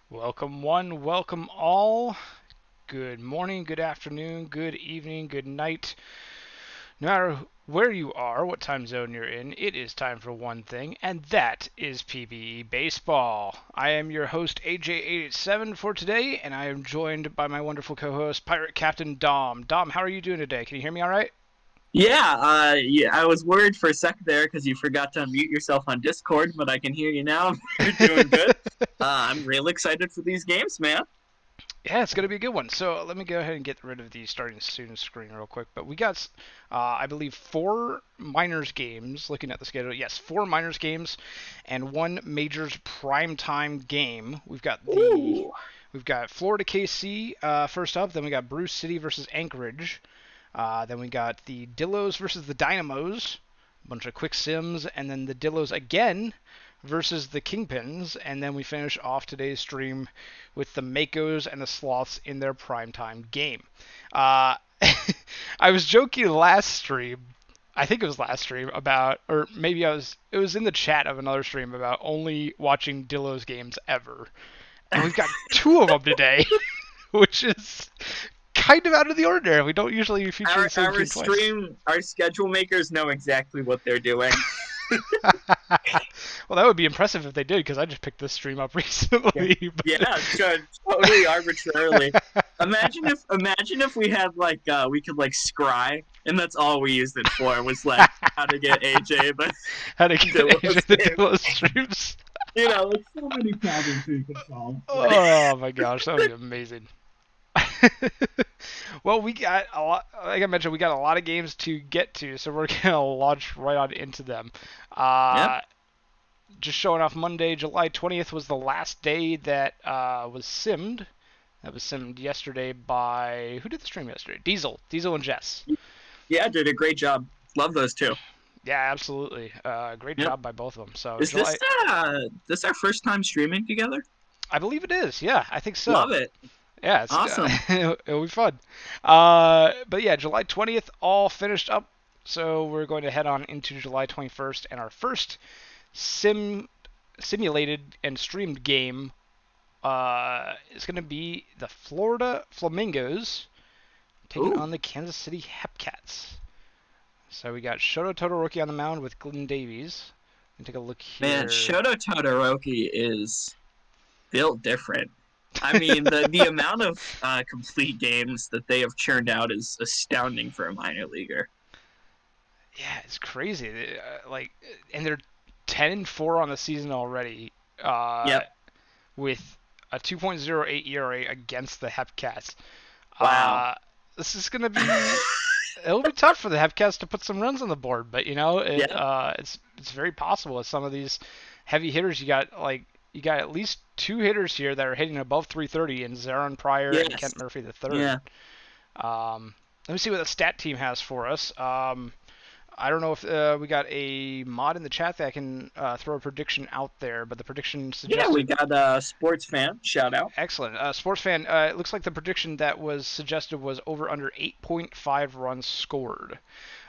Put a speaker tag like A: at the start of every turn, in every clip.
A: Welcome one, welcome all. Good morning, good afternoon, good evening, good night. No matter where you are, what time zone you're in, it is time for one thing, and that is PBE Baseball. I am your host, AJ887 for today, and I am joined by my wonderful co-host, Pirate Captain Dom. Dom, how are you doing today? Can you hear me all right?
B: Yeah, I was worried for a second there because you forgot to unmute yourself on Discord, but I can hear you now. You're doing good. I'm real excited for these games, man.
A: Yeah, it's going to be a good one. So let me go ahead and get rid of the starting student screen real quick. But we got, I believe, four minors games. Looking at the schedule, yes, four minors games, and one majors primetime game.
B: Ooh.
A: We've got Florida KC first up. Then we got Bruce City versus Anchorage. Then we got the Dillos versus the Dynamos. A bunch of quick sims, and then the Dillos again versus the Kingpins, and then we finish off today's stream with the Makos and the Sloths in their primetime game. Uh, I was joking last stream. I think it was last stream about, or maybe it was in the chat of another stream about only watching Dillo's games ever. And we've got two of them today, which is kind of out of the ordinary. We don't usually feature the same
B: Our
A: team twice.
B: our schedule makers know exactly what they're doing.
A: Well, that would be impressive if they did, because I just picked this stream up
B: Yeah,
A: recently.
B: yeah, totally arbitrarily. Imagine if we had we could scry, and that's all we used it for was like how to get AJ, but
A: How to get AJ
B: Delos
A: to
B: game.
A: do those streams.
B: Like so many problems we could solve.
A: Oh my gosh, that would be amazing. Well, we got a lot. Like I mentioned, we got a lot of games to get to, so we're gonna launch right on into them.
B: Yep.
A: Uh, just showing off Monday, July 20th was the last day that was simmed. That was simmed yesterday by who did the stream yesterday? Diesel and Jess.
B: Yeah, did a great job. Love those two.
A: Yeah, absolutely. Great
B: Yep.
A: job by both of them. So
B: Is
A: July,
B: this our first time streaming together?
A: I believe it is. Yeah, I think so.
B: Love it.
A: Yeah,
B: Awesome.
A: it'll be fun. But yeah, July 20th all finished up. So we're going to head on into July 21st, and our first simulated and streamed game is going to be the Florida Flamingos taking
B: Ooh,
A: on the Kansas City Hepcats. So we got Shoto Todoroki on the mound with Glenn Davies. Let me take a look
B: man,
A: here.
B: Shoto Todoroki is built different. I mean, the amount of complete games that they have churned out is astounding for a minor leaguer.
A: Yeah, it's crazy. And they're 10-4 on the season already, uh,
B: Yep.
A: with a 2.08 ERA against the Hepcats.
B: Wow.
A: Uh, this is gonna be it'll be tough for the Hepcats to put some runs on the board, but
B: Yep.
A: it's very possible with some of these heavy hitters. You got at least two hitters here that are hitting above 330, and Zaron Pryor and
B: Yes.
A: Kent Murphy the third.
B: Yeah.
A: Let me see what the stat team has for us. I don't know if we got a mod in the chat that I can throw a prediction out there, but the prediction
B: Yeah, we
A: suggested
B: got a sports fan shout out.
A: excellent. Sports fan, it looks like the prediction that was suggested was over under 8.5 runs scored.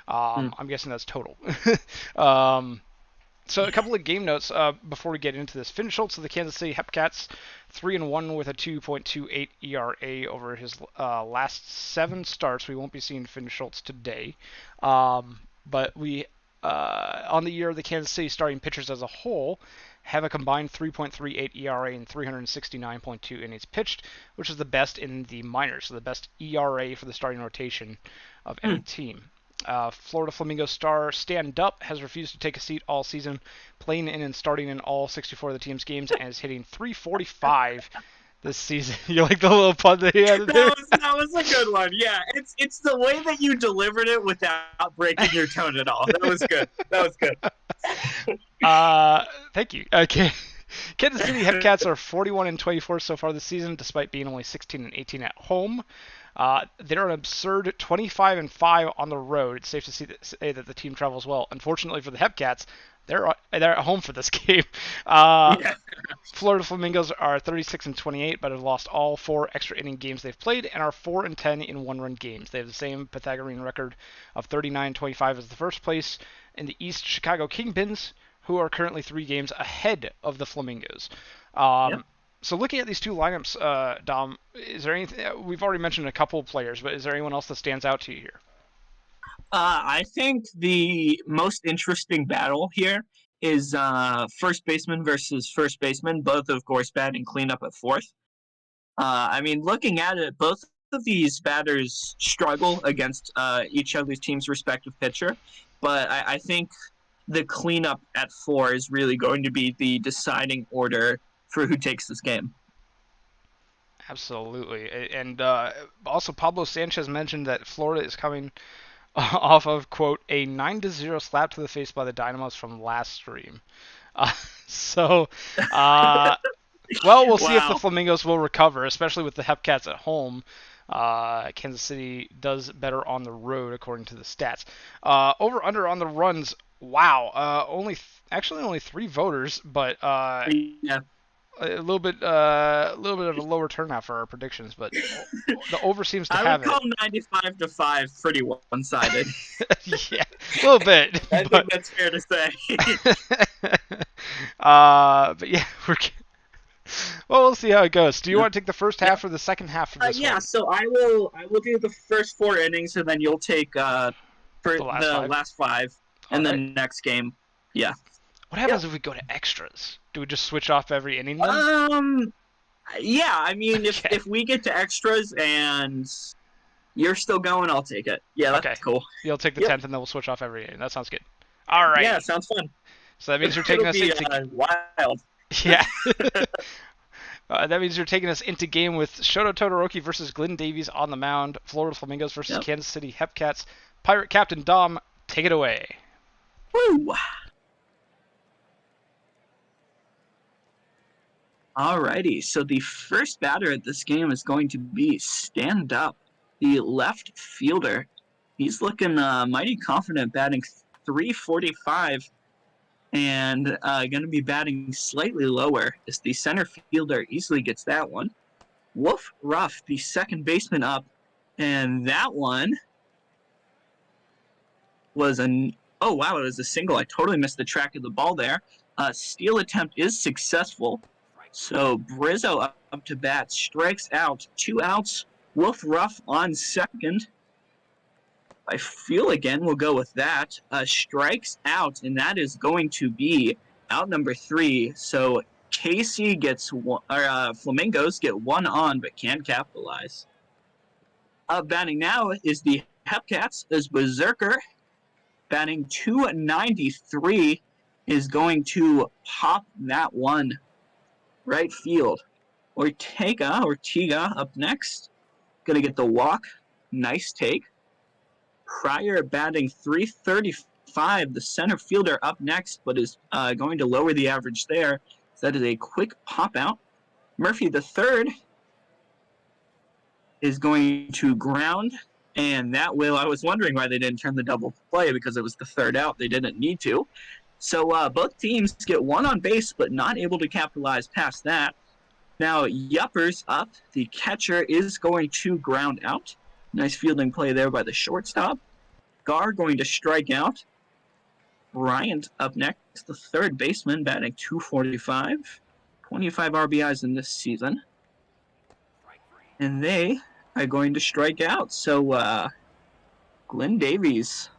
B: Hmm.
A: I'm guessing that's total. um, so a couple of game notes before we get into this. Finn Schultz of the Kansas City Hepcats, 3-1 with a 2.28 ERA over his last seven starts. We won't be seeing Finn Schultz today, but we on the year the Kansas City starting pitchers as a whole have a combined 3.38 ERA and 369.2 innings pitched, which is the best in the minors, so the best ERA for the starting rotation of any
B: Hmm.
A: team. Florida Flamingo star Stan Dupp has refused to take a seat all season, playing in and starting in all 64 of the team's games, and is hitting 345 this season. You like the little pun that he had there?
B: That was a good one. Yeah, it's the way that you delivered it without breaking your tone at all. That was good. That was good.
A: Thank you. Okay. Kansas City Hepcats are 41 and 24 so far this season, despite being only 16 and 18 at home. They're an absurd 25 and 5 on the road. It's safe to say that the team travels well. Unfortunately for the Hepcats, they're at home for this game. Uh,
B: Yeah.
A: Florida Flamingos are 36 and 28, but have lost all four extra inning games they've played and are 4 and 10 in one-run games. They have the same Pythagorean record of 39 and 25 as the first place in the East Chicago Kingpins, who are currently 3 games ahead of the Flamingos.
B: Yep.
A: Um, So looking at these two lineups, Dom, is there anything we've already mentioned a couple of players, but is there anyone else that stands out to you here?
B: I think the most interesting battle here is first baseman versus first baseman, both of course batting cleanup at fourth. I mean, looking at it, both of these batters struggle against each other's team's respective pitcher, but I think the cleanup at four is really going to be the deciding order for who takes this game.
A: Absolutely, and also Pablo Sanchez mentioned that Florida is coming off of quote a 9-0 slap to the face by the Dynamos from last stream. Uh, so, uh, well, we'll see if the
B: Wow.
A: Flamingos will recover, especially with the Hepcats at home. Kansas City does better on the road according to the stats. Over under on the runs. Wow, actually only 3 voters, but
B: Yeah.
A: a little bit of a lower turnout for our predictions, but the over seems to
B: I would
A: have it.
B: call 95-5 pretty one-sided.
A: Yeah, a little bit,
B: I think
A: but
B: that's fair to say.
A: but yeah, well, we'll see how it goes. Do you want to take the first
B: Yep.
A: half or the second half for this
B: Yeah,
A: one?
B: so I will do the first 4 innings, and then you'll take for
A: The last
B: the
A: 5.
B: last 5,
A: All
B: and
A: right.
B: then next game. Yeah.
A: What
B: Yep.
A: happens if we go to extras? Do we just switch off every inning then?
B: Um. Yeah, I mean, if
A: Okay.
B: if we get to extras and you're still going, I'll take it. Yeah,
A: Okay.
B: that's cool.
A: You'll take the
B: Yep.
A: 10th, and then we'll switch off every inning. That sounds good. All
B: Yeah,
A: righty.
B: sounds fun.
A: So that means you're taking
B: It'll
A: us
B: be
A: into
B: wild.
A: yeah. That means you're taking us into game with Shoto Todoroki versus Glenn Davies on the mound, Florida Flamingos versus
B: Yep.
A: Kansas City Hepcats. Pirate Captain Dom, take it away.
B: Woo! Alrighty, so the first batter at this game is going to be Stand Up, the left fielder. He's looking mighty confident, batting 345, and going to be batting slightly lower as the center fielder easily gets that one. Wolf Ruff, the second baseman up, and that one was oh wow, it was a single. I totally missed the track of the ball there. Steal attempt is successful. So Brizzo up to bat, strikes out, 2 outs. Wolf Ruff on second. I feel again we'll go with that. Strikes out, and that is going to be out number 3. So KC gets one, or Flamingos get 1 on, but can't capitalize. Batting now is the Hepcats as Berserker, batting 293, is going to pop that one right field. Ortega up next. Gonna get the walk. Nice take. Pryor batting 335. The center fielder up next, but is going to lower the average there. So that is a quick pop out. Murphy the third is going to ground, and that will. I was wondering why they didn't turn the double play because it was the third out. They didn't need to. So both teams get 1 on base, but not able to capitalize past that. Now, Yuppers up. The catcher is going to ground out. Nice fielding play there by the shortstop. Gar going to strike out. Bryant up next, the third baseman, batting 245. 25 RBIs in this season. And they are going to strike out. So Glenn Davies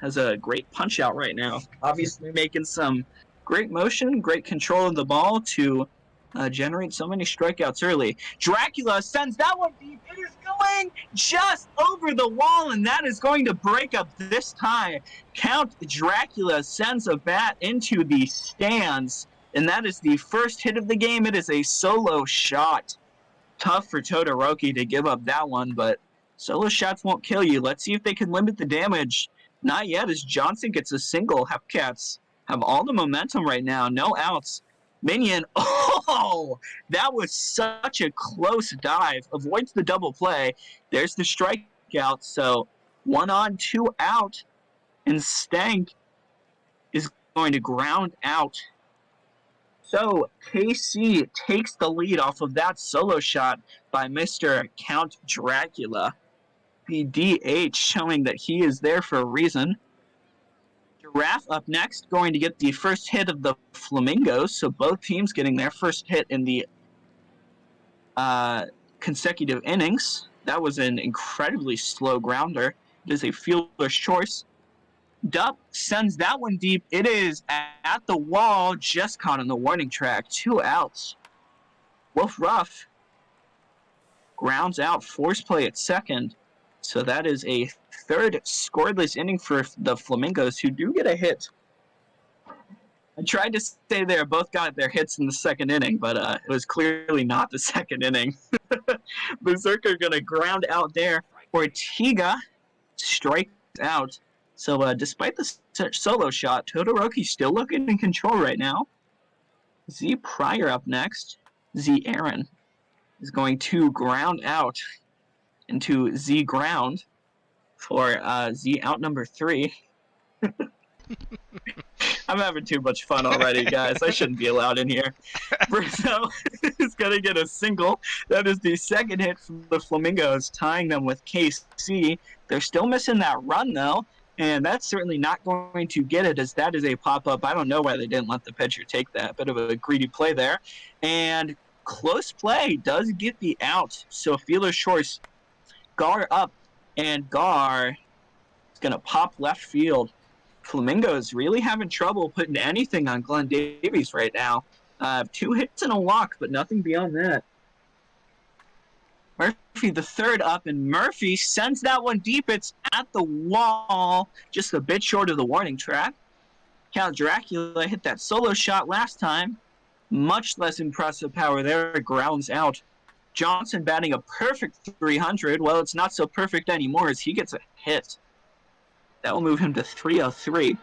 B: has a great punch out right now. Obviously making some great motion, great control of the ball to generate so many strikeouts early. Dracula sends that one deep. It is going just over the wall, and that is going to break up this tie. Count Dracula sends a bat into the stands, and that is the first hit of the game. It is a solo shot. Tough for Todoroki to give up that one, but solo shots won't kill you. Let's see if they can limit the damage. Not yet, as Johnson gets a single. Hepcats have all the momentum right now. No outs. Minion, oh, that was such a close dive. Avoids the double play. There's the strikeout. So 1 on, 2 out. And Stank is going to ground out. So KC takes the lead off of that solo shot by Mr. Count Dracula. The DH showing that he is there for a reason. Giraffe up next, going to get the first hit of the Flamingos. So both teams getting their first hit in the uh, consecutive innings. That was an incredibly slow grounder. It is a fielder's choice. Dup sends that one deep. It is at the wall, just caught on the warning track. 2 outs. Wolf Ruff grounds out, force play at second. So that is a third scoreless inning for the Flamingos, who do get a hit. I tried to say they both got their hits in the second inning, but it was clearly not the second inning. Berserker going to ground out there. Ortega strikes out. So despite the solo shot, Todoroki's still looking in control right now. Z Pryor up next. Z Aaron is going to ground out into Z ground for Z out number 3. I'm having too much fun already, guys. I shouldn't be allowed in here. Brizzo is going to get a single. That is the second hit from the Flamingos, tying them with KC. They're still missing that run, though, and that's certainly not going to get it, as that is a pop-up. I don't know why they didn't let the pitcher take that. Bit of a greedy play there. And close play does get the out. So fielder's choice, Gar up, and Gar is going to pop left field. Flamingos really having trouble putting anything on Glenn Davies right now. 2 hits and a walk, but nothing beyond that. Murphy, the third up, and Murphy sends that one deep. It's at the wall, just a bit short of the warning track. Count Dracula hit that solo shot last time. Much less impressive power there. Grounds out. Johnson batting a perfect 300. Well, it's not so perfect anymore as he gets a hit. That will move him to 303.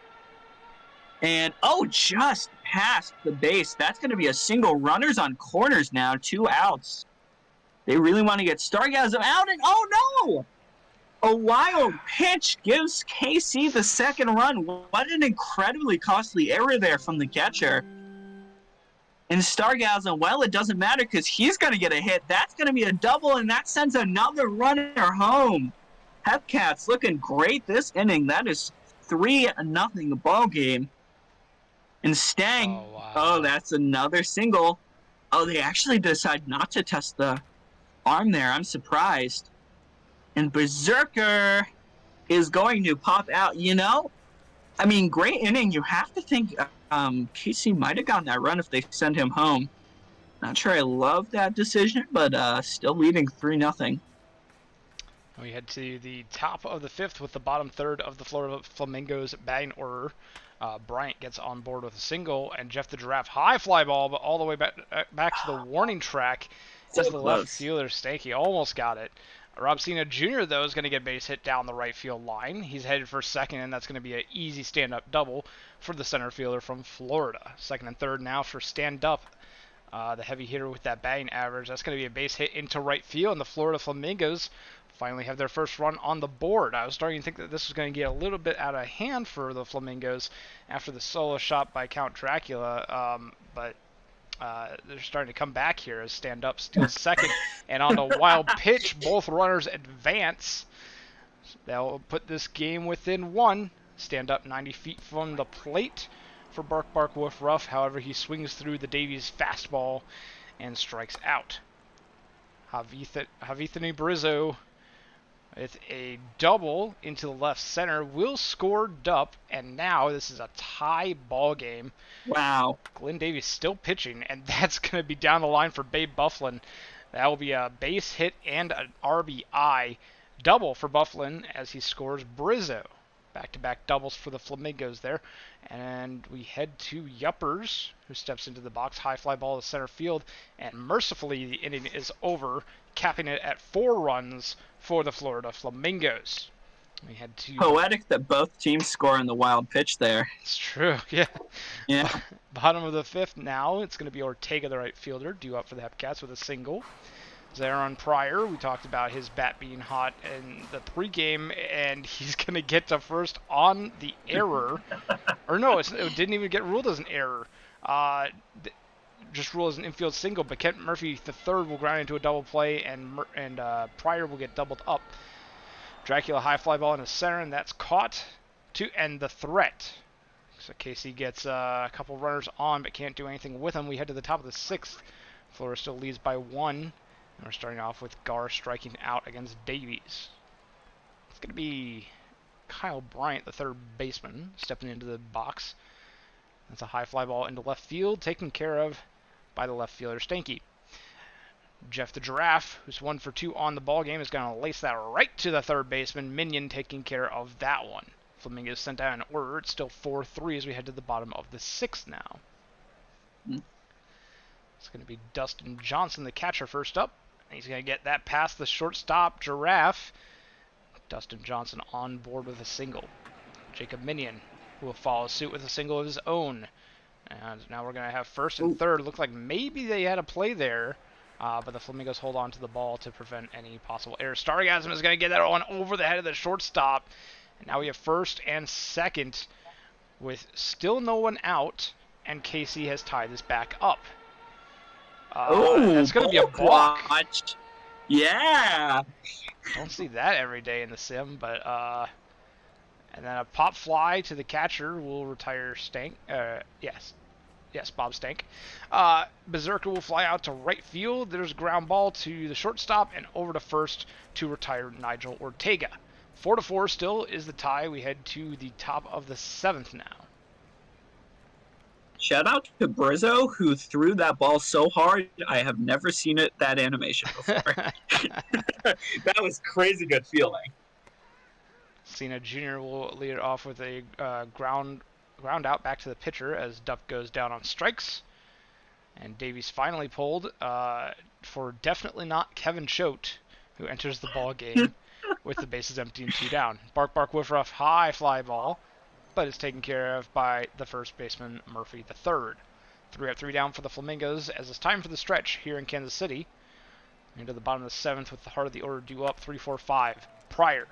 B: And, just past the base. That's going to be a single. Runners on corners now. 2 outs. They really want to get Stargasm out, and no! A wild pitch gives KC the second run. What an incredibly costly error there from the catcher. And Stargasm, well, it doesn't matter because he's going to get a hit. That's going to be a double, and that sends another runner home. Hepcats looking great this inning. That is 3-0 ball game. And Stang, that's another single. They actually decide not to test the arm there. I'm surprised. And Berserker is going to pop out. Great inning. You have to think KC might have gotten that run if they send him home. Not sure I love that decision, but still leading 3-0.
A: We head to the top of the 5th with the bottom third of the Florida Flamingos batting order. Bryant gets on board with a single, and Jeff the Giraffe high fly ball, but all the way back to the warning track as the left fielder. Stanky almost got it. Rob Cena Jr., though, is going to get base hit down the right field line. He's headed for second, and that's going to be an easy stand-up double for the center fielder from Florida. Second and third now for stand-up. The heavy hitter with that batting average. That's going to be a base hit into right field, and the Florida Flamingos finally have their first run on the board. I was starting to think that this was going to get a little bit out of hand for the Flamingos after the solo shot by Count Dracula, but they're starting to come back here as stand-up steals second, and on the wild pitch, both runners advance. They'll put this game within 1. Stand-up 90 feet from the plate for Bark Bark Woof Ruff. However, he swings through the Davies fastball and strikes out. Javithany Brizzo with a double into the left center will score Dup, and now this is a tie ball game.
B: Wow.
A: Glenn Davies still pitching, and that's going to be down the line for Babe Bufflin. That will be a base hit and an RBI double for Bufflin as he scores Brizzo. Back-to-back doubles for the Flamingos there. And we head to Yuppers, who steps into the box. High fly ball to center field, and mercifully the inning is over, capping it at 4 runs for the Florida Flamingos. We had to
B: poetic that both teams score on the wild pitch there.
A: It's true, yeah.
B: Yeah.
A: Bottom of the 5th now, it's going to be Ortega, the right fielder, due up for the Hepcats with a single. Zaron Pryor, we talked about his bat being hot in the pregame, and he's going to get to first on the error. Or no, it didn't even get ruled as an error. Just ruled as an infield single, but Kent Murphy the third will ground into a double play, and Pryor will get doubled up. Dracula high fly ball in the center, and that's caught to end the threat. So KC gets a couple runners on, but can't do anything with them. We head to the top of the 6th. Florida still leads by 1. And we're starting off with Gar striking out against Davies. It's going to be Kyle Bryant, the third baseman, stepping into the box. That's a high fly ball into left field, taken care of by the left fielder Stanky. Jeff the Giraffe, who's 1 for 2 on the ball game, is going to lace that right to the third baseman. Minion taking care of that one. Flamingos sent out an order. It's still 4-3 as we head to the bottom of the 6th now. It's going to be Dustin Johnson, the catcher, first up. He's going to get that past the shortstop, Giraffe. Dustin Johnson on board with a single. Jacob Minion will follow suit with a single of his own. And now we're going to have first and third. Looked like maybe they had a play there, but the Flamingos hold on to the ball to prevent any possible error. Stargasm is going to get that one over the head of the shortstop. And now we have first and second with still no one out, and Casey has tied this back up. That's going to be a balk.
B: Yeah.
A: Don't see that every day in the sim, but and then a pop fly to the catcher will retire Stank. Yes, Bob Stank. Berserker will fly out to right field. There's a ground ball to the shortstop and over to first to retire Nigel Ortega. 4-4 still is the tie. We head to the top of the 7th now.
B: Shout out to Brizzo, who threw that ball so hard, I have never seen that animation before. That was crazy good feeling.
A: Cena Jr. will lead it off with a ground out back to the pitcher as Duff goes down on strikes. And Davies finally pulled for definitely not Kevin Choate, who enters the ball game with the bases empty and 2 down. Bark Bark Woof Ruff, high fly ball, but is taken care of by the first baseman, Murphy the third. 3 up, 3 down for the Flamingos as it's time for the stretch here in Kansas City. Into the bottom of the 7th with the heart of the order due up, 3-4-5. Pryor.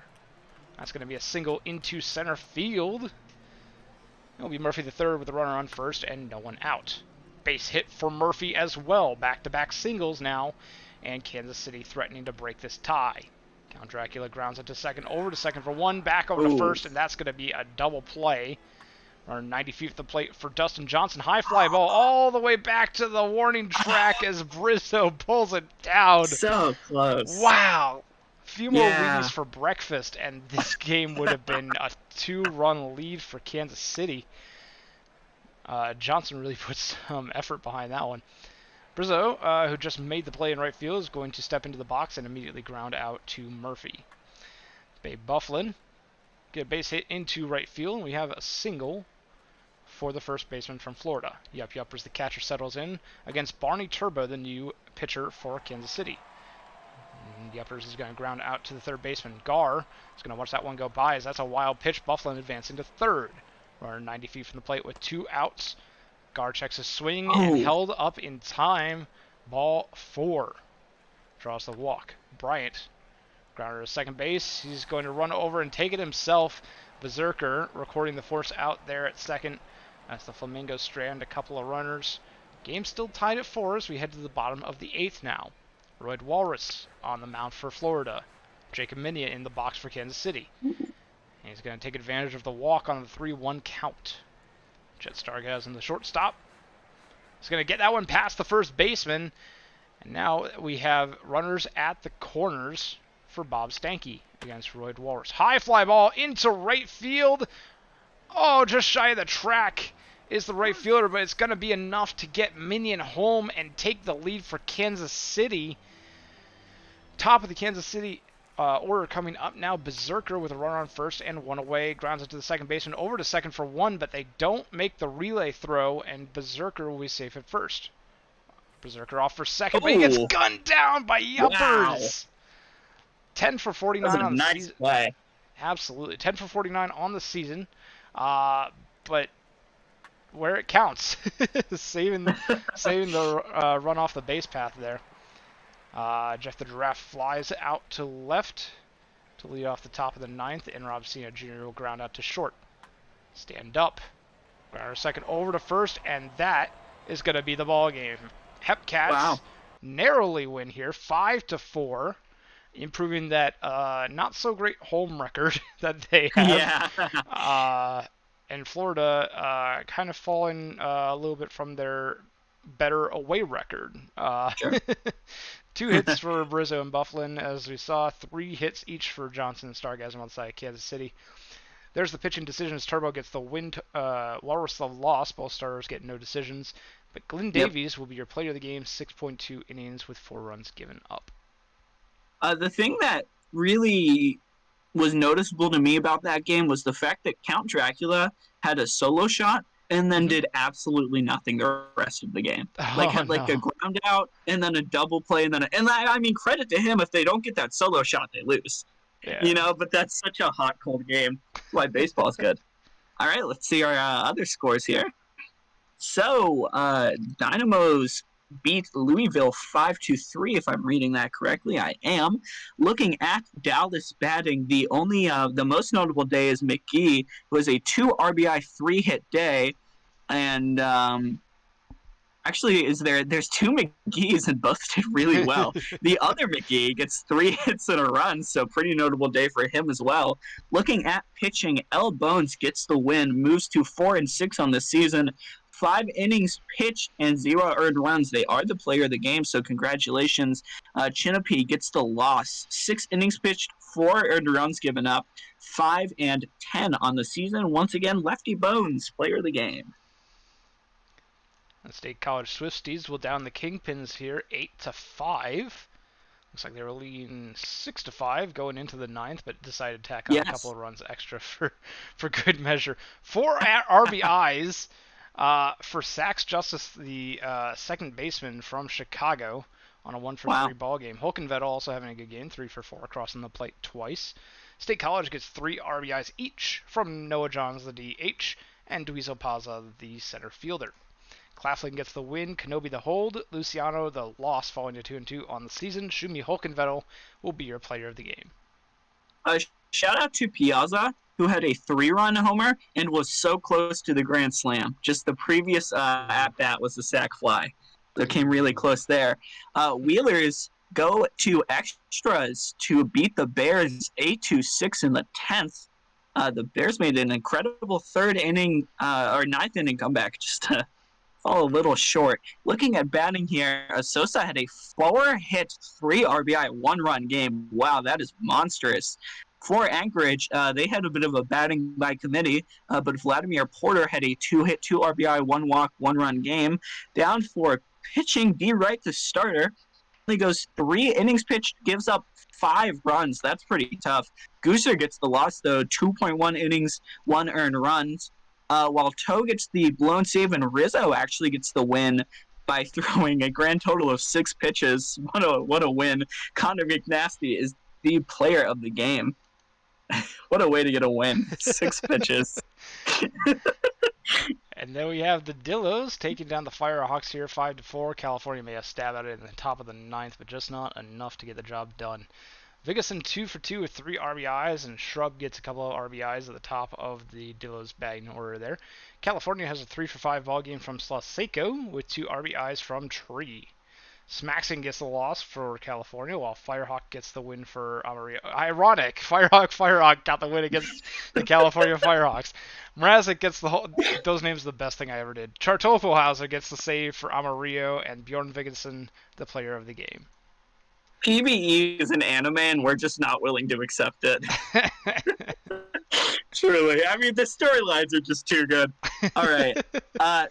A: That's going to be a single into center field. It'll be Murphy the third with the runner on first and no one out. Base hit for Murphy as well. Back-to-back singles now, and Kansas City threatening to break this tie. Count Dracula grounds it to second, over to second for 1, back over to first, and that's going to be a double play. Runner 90 feet at the plate for Dustin Johnson. High fly ball all the way back to the warning track as Brizzo pulls it down.
B: So close.
A: Wow. A few more Wheaties for breakfast, and this game would have been a 2-run lead for Kansas City. Johnson really put some effort behind that one. Brizzo, who just made the play in right field, is going to step into the box and immediately ground out to Murphy. Babe Bufflin get a base hit into right field, and we have a single for the first baseman from Florida. Yup Yuppers, the catcher, settles in against Barney Turbo, the new pitcher for Kansas City. And Yuppers is going to ground out to the third baseman. Gar is going to watch that one go by as that's a wild pitch. Bufflin advancing to third. Runner 90 feet from the plate with 2 outs. Gar checks his swing and held up in time. Ball 4. Draws the walk. Bryant, grounder to second base. He's going to run over and take it himself. Berserker recording the force out there at second. That's the Flamingos strand a couple of runners. Game still tied at 4 as we head to the bottom of the 8th now. Royd Walrus on the mound for Florida. Jacob Minia in the box for Kansas City. And he's going to take advantage of the walk on the 3-1 count. Jet Stargaz in the shortstop. He's going to get that one past the first baseman. And now we have runners at the corners for Bob Stanky against Royd Walrus. High fly ball into right field. Oh, just shy of the track is the right fielder, but it's going to be enough to get Minion home and take the lead for Kansas City. Top of the Kansas City order coming up now. Berserker with a runner on first and 1 away. Grounds it to the second baseman, over to second for 1, but they don't make the relay throw, and Berserker will be safe at first. Berserker off for second, but he gets gunned down by Yuppers. 10 for 49 on the season.
B: Play.
A: Absolutely. 10 for 49 on the season. But where it counts. saving the run off the base path there. Jeff the Giraffe flies out to left to lead off the top of the 9th, and Rob Cena Jr. will ground out to short. Stand up. Grounder second over to first, and that is going to be the ball game. Hepcats narrowly win here, 5-4, improving that not so great home record that they have.
B: Yeah.
A: And Florida kind of falling a little bit from their better away record.
B: Sure.
A: 2 hits for Rizzo and Bufflin, as we saw. 3 hits each for Johnson and Stargasm on the side of Kansas City. There's the pitching decisions. Turbo gets the win. Walrus the loss. Both starters get no decisions. But Glenn
B: Yep.
A: Davies will be your player of the game. 6.2 innings with 4 runs given up.
B: The thing that really was noticeable to me about that game was the fact that Count Dracula had a solo shot and then did absolutely nothing the rest of the game. Like,
A: Oh
B: had like a
A: no.
B: ground out and then a double play and I mean, credit to him. If they don't get that solo shot, they lose.
A: Yeah.
B: But that's such a hot, cold game. That's why baseball's good. All right, let's see our other scores here. So, Dynamos beat Louisville 5-3, if I'm reading that correctly. I am. Looking at Dallas batting, the most notable day is McGee, who was a 2 RBI 3-hit day, and actually, there's 2 McGees and both did really well. The other McGee gets 3 hits and a run, so pretty notable day for him as well. Looking at pitching, L. Bones gets the win, moves to 4-6 on the season. 5 innings pitched and 0 earned runs. They are the player of the game, so congratulations. Chinope gets the loss. 6 innings pitched, 4 earned runs given up, 5-10 on the season. Once again, Lefty Bones, player of the game.
A: The State College Swifties will down the Kingpins here 8-5. Looks like they were leading 6-5 going into the ninth, but decided to tack on a couple
B: Yes.
A: of runs extra for good measure. 4 RBIs for Sax Justice, the second baseman from Chicago, on a 1-for-3
B: Wow.
A: ball game. Hulkenvedt also having a good game, 3-for-4, crossing the plate twice. State College gets 3 RBIs each from Noah Johns, the DH, and Duizo Paza, the center fielder. Claflin gets the win, Kenobi the hold, Luciano the loss, falling to 2-2 on the season. Shumi Hulkenvettel will be your player of the game.
B: Shout out to Piazza, who had a 3-run homer and was so close to the grand slam. Just the previous at bat was a sac fly, so it came really close there. Wheelers go to extras to beat the Bears 8-6 in the 10th. The Bears made an incredible third inning or ninth inning comeback, just to fall a little short. Looking at batting here, Sosa had a 4-hit, 3 RBI, 1-run game. Wow, that is monstrous. For Anchorage, they had a bit of a batting by committee, but Vladimir Porter had a 2-hit, 2 RBI, 1 walk, 1-run game. Down for pitching, D. Wright, the starter, only goes 3 innings pitched, gives up 5 runs. That's pretty tough. Gooser gets the loss, though, 2.1 innings, 1 earned runs. While Toe gets the blown save and Rizzo actually gets the win by throwing a grand total of 6 pitches. What a win. Connor McNasty is the player of the game. What a way to get a win. 6 pitches.
A: And then we have the Dillos taking down the Firehawks here 5-4. California may have stabbed at it in the top of the ninth, but just not enough to get the job done. Vigason 2-for-2 with 3 RBIs, and Shrub gets a couple of RBIs at the top of the Dillos batting order there. California has a 3-for-5 ball game from Slaseco with 2 RBIs from Tree. Smaxing gets the loss for California, while Firehawk gets the win for Amarillo. Ironic. Firehawk got the win against the California Firehawks. Mrazek gets the whole... Those names are the best thing I ever did. Chartofelhauser gets the save for Amarillo, and Bjorn Viggensen, the player of the game.
B: PvE is an anime, and we're just not willing to accept it. Truly. I mean, the storylines are just too good. All right.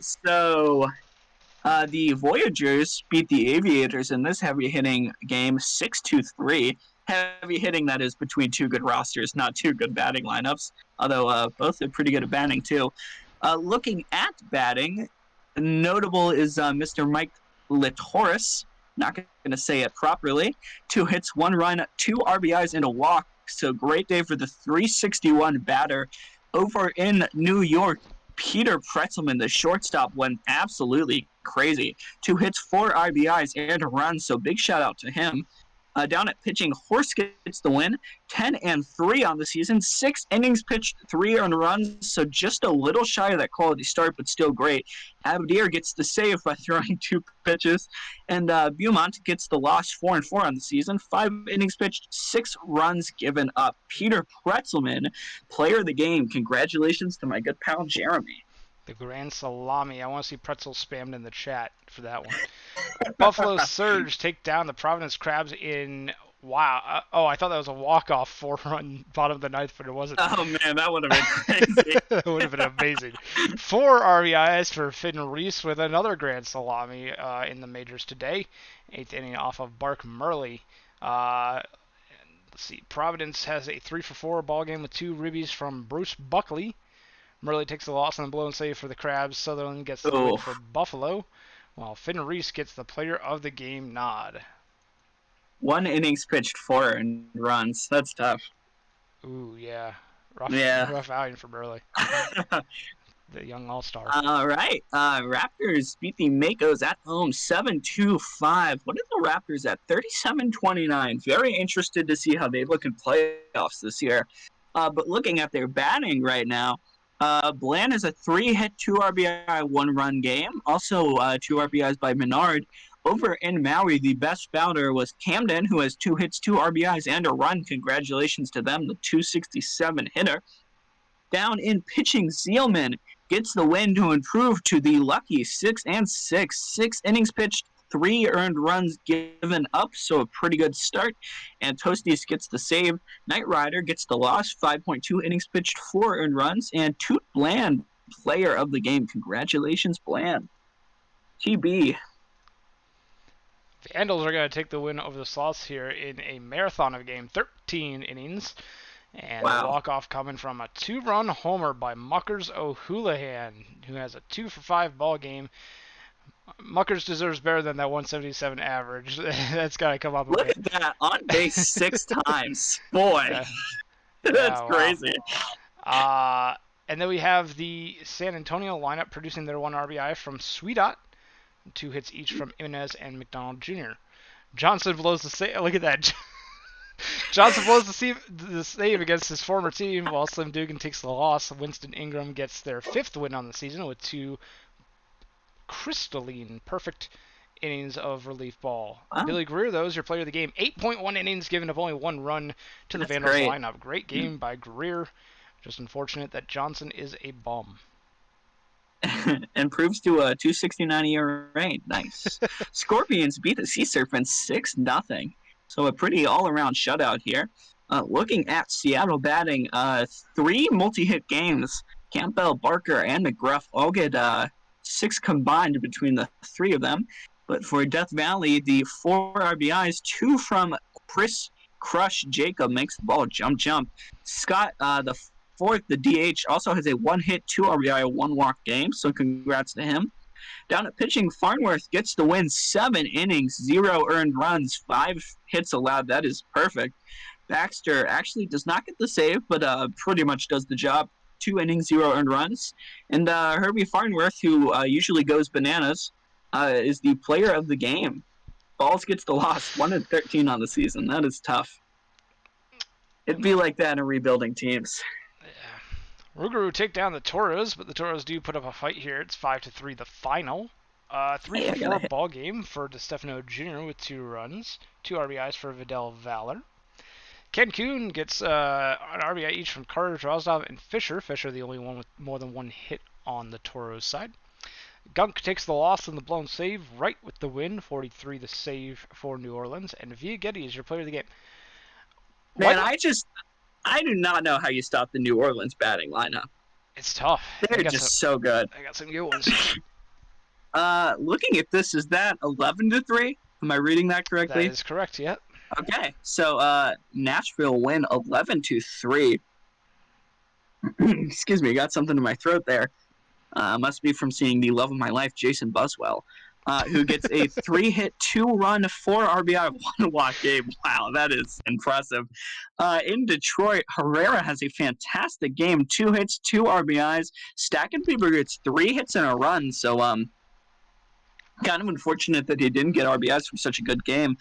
B: So the Voyagers beat the Aviators in this heavy-hitting game 6-3. Heavy hitting, that is, between 2 good rosters, not 2 good batting lineups, although both are pretty good at batting, too. Looking at batting, notable is Mr. Mike Litoris. Not going to say it properly. 2 hits, 1 run, 2 RBIs, and a walk. So great day for the 361 batter. Over in New York, Peter Pretzelman, the shortstop, went absolutely crazy. 2 hits, 4 RBIs, and a run. So big shout out to him. Down at pitching, Horst gets the win, 10-3 on the season, 6 innings pitched, 3 earned runs, so just a little shy of that quality start, but still great. Abdir gets the save by throwing 2 pitches, and Beaumont gets the loss, 4-4 on the season, 5 innings pitched, 6 runs given up. Peter Pretzelman, player of the game. Congratulations to my good pal Jeremy.
A: The Grand Salami. I want to see pretzel spammed in the chat for that one. Buffalo Surge take down the Providence Crabs in. Wow. I thought that was a walk-off 4-run bottom of the ninth, but it wasn't.
B: Oh, man, that would have been crazy.
A: That would have been amazing. 4 RBIs for Finn Reese with another Grand Salami in the majors today. 8th inning off of Bark Murley. Let's see. Providence has a 3-for-4 ball game with 2 ribbies from Bruce Buckley. Murley takes the loss on the blown save for the Crabs. Sutherland gets the win for Buffalo, while Finn Reese gets the player of the game nod.
B: 1 innings pitched, 4 earned runs. That's tough.
A: Ooh, yeah. Rough outing for Murley. The young all-star.
B: All right. Raptors beat the Makos at home 7-5. What are the Raptors at? 37-29. Very interested to see how they look in playoffs this year. But looking at their batting right now, Bland is a 3-hit, 2 RBI, 1-run game. Also, 2 RBIs by Menard. Over in Maui, the best bounder was Camden, who has 2 hits, 2 RBIs, and a run. Congratulations to them, the 267 hitter. Down in pitching, Zeilman gets the win to improve to the lucky 6-6. 6 innings pitched, 3 earned runs given up, so a pretty good start. And Toasties gets the save. Knight Rider gets the loss, 5.2 innings pitched, 4 earned runs. And Toot Bland, player of the game. Congratulations, Bland. TB.
A: Vandals are going to take the win over the Sloths here in a marathon of a game, 13 innings. And a walk-off coming from a 2-run homer by Muckers O'Houlihan, who has a 2-for-5 ball game. Muckers deserves better than that 177 average. That's got to come up a bit.
B: Look at that. On base 6 times. Boy. That's crazy.
A: And then we have the San Antonio lineup producing their 1 RBI from Sweetot. 2 hits each from Jimenez and McDonald Jr. Johnson blows the save. Look at that. Johnson blows the save against his former team, while Slim Dugan takes the loss. Winston Ingram gets their 5th win on the season with 2 crystalline, perfect innings of relief ball. Wow. Billy Greer, though, is your player of the game. 8.1 innings, giving up only 1 run to the Vandals lineup. Great game by Greer. Just unfortunate that Johnson is a bum.
B: And proves to a 2.69 ERA. Nice. Scorpions beat the Sea Serpents 6-0. So a pretty all-around shutout here. Looking at Seattle batting, 3 multi-hit games. Campbell, Barker, and McGruff all get 6 combined between the 3 of them. But for Death Valley, the 4 RBIs, 2 from Chris Crush Jacob makes the ball jump. Scott, the 4th, the DH, also has a 1-hit, 2 RBI, 1 walk game. So congrats to him. Down at pitching, Farnworth gets the win, 7 innings, 0 earned runs, 5 hits allowed. That is perfect. Baxter actually does not get the save, but pretty much does the job. 2 innings, 0 earned runs. And Herbie Farnworth, who usually goes bananas, is the player of the game. Balls gets the loss, 1-13 on the season. That is tough. It'd be like that in rebuilding teams.
A: Rougarou take down the Toros, but the Toros do put up a fight here. It's 5-3 the final. 3-4 ball game for DeStefano Jr. with 2 runs. 2 RBIs for Vidal Valor. Ken Kuhn gets an RBI each from Carter, Drozdov, and Fisher. Fisher the only one with more than 1 hit on the Toros side. Gunk takes the loss in the blown save, right with the win. 43 the save for New Orleans. And Villagetti is your player of the game.
B: Man, I do not know how you stop the New Orleans batting lineup.
A: It's tough.
B: They're just so good.
A: I got some good ones.
B: Looking at this, is that 11-3? Am I reading that correctly?
A: That is correct, yeah.
B: Okay, so Nashville win 11-3. Excuse me, got something in my throat there. Must be from seeing the love of my life, Jason Buswell, who gets a 3-hit, 2-run, 4 RBI, 1 walk game. Wow, that is impressive. In Detroit, Herrera has a fantastic game. 2 hits, 2 RBIs. Stackenbeaver gets 3 hits and a run. So, kind of unfortunate that he didn't get RBIs from such a good game.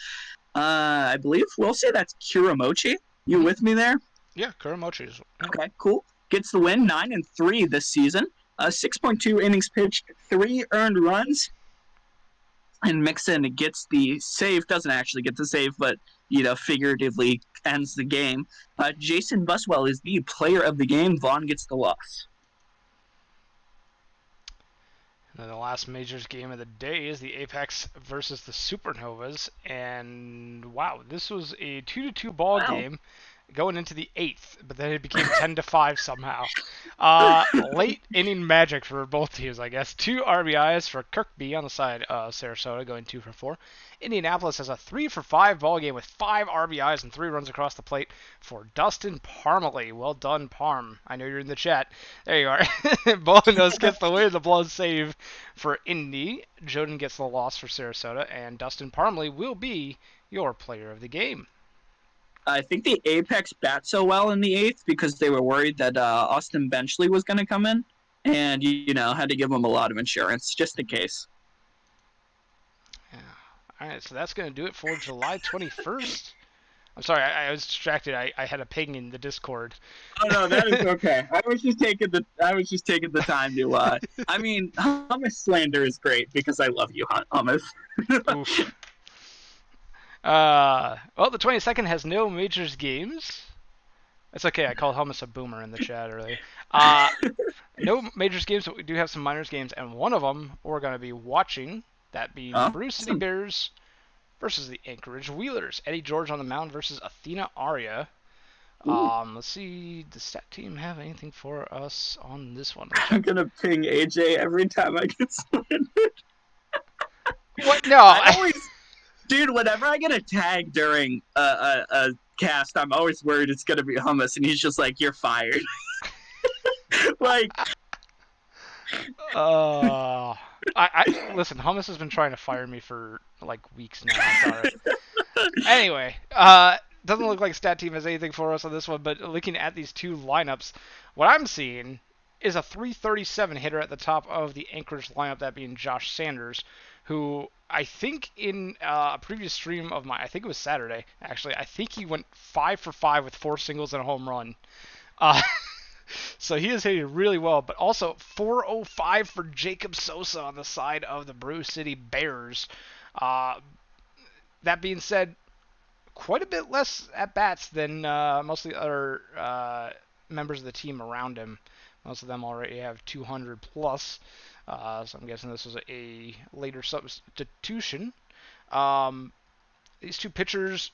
B: I believe we'll say that's Kuramochi. You with me there?
A: Yeah, Kuramochi is.
B: Okay, cool. Gets the win, 9-3 this season. 6.2 innings pitched, 3 earned runs. And Mixon gets the save, doesn't actually get the save, but, figuratively ends the game. Jason Buswell is the player of the game. Vaughn gets the loss.
A: And then the last majors game of the day is the Apex versus the Supernovas, and wow, this was a 2-2 ball
B: Wow.
A: game going into the eighth, but then it became 10-5 somehow. Late inning magic for both teams, I guess. Two RBIs for Kirkby on the side of Sarasota, going 2 for 4. Indianapolis has a 3 for 5 ball game with 5 RBIs and 3 runs across the plate for Dustin Parmalee. Well done, Parm. I know you're in the chat. There you are. Bolanos gets the win, the blood save for Indy. Joden gets the loss for Sarasota, and Dustin Parmalee will be your player of the game.
B: I think the Apex bat so well in the eighth because they were worried that Austin Benchley was going to come in, and had to give him a lot of insurance just in case.
A: Yeah. All right, so that's going to do it for July 21st. I'm sorry, I was distracted. I had a ping in the Discord.
B: Oh no, that is okay. I was just taking the time to. I mean, hummus slander is great because I love you, hummus.
A: Oof. Well, the 22nd has no majors games. It's okay. I called Hummus a boomer in the chat earlier. No majors games, but we do have some minors games, and one of them we're going to be watching. That being the Brew City
B: Awesome.
A: Bears versus the Anchorage Wheelers. Eddie George on the mound versus Athena Aria.
B: Ooh.
A: Let's see. Does stat team have anything for us on this one?
B: I'm gonna ping AJ every time I get slandered.
A: What? No.
B: I always, dude. Whenever I get a tag during a cast, I'm always worried it's gonna be hummus, and he's just like, "You're fired." Like,
A: Listen. Hummus has been trying to fire me for like weeks now. Sorry. Anyway, doesn't look like Stat Team has anything for us on this one, but looking at these two lineups, what I'm seeing is a 337 hitter at the top of the Anchorage lineup, that being Josh Sanders, who I think in a previous stream of mine, I think it was Saturday, actually, I think he went 5 for 5 with 4 singles and a home run. Uh, so he is hitting really well, but also 405 for Jacob Sosa on the side of the Brew City Bears. Uh, that being said, quite a bit less at bats than most of the other members of the team around him. Most of them already have 200 plus, so I'm guessing this was a later substitution. Um, these two pitchers,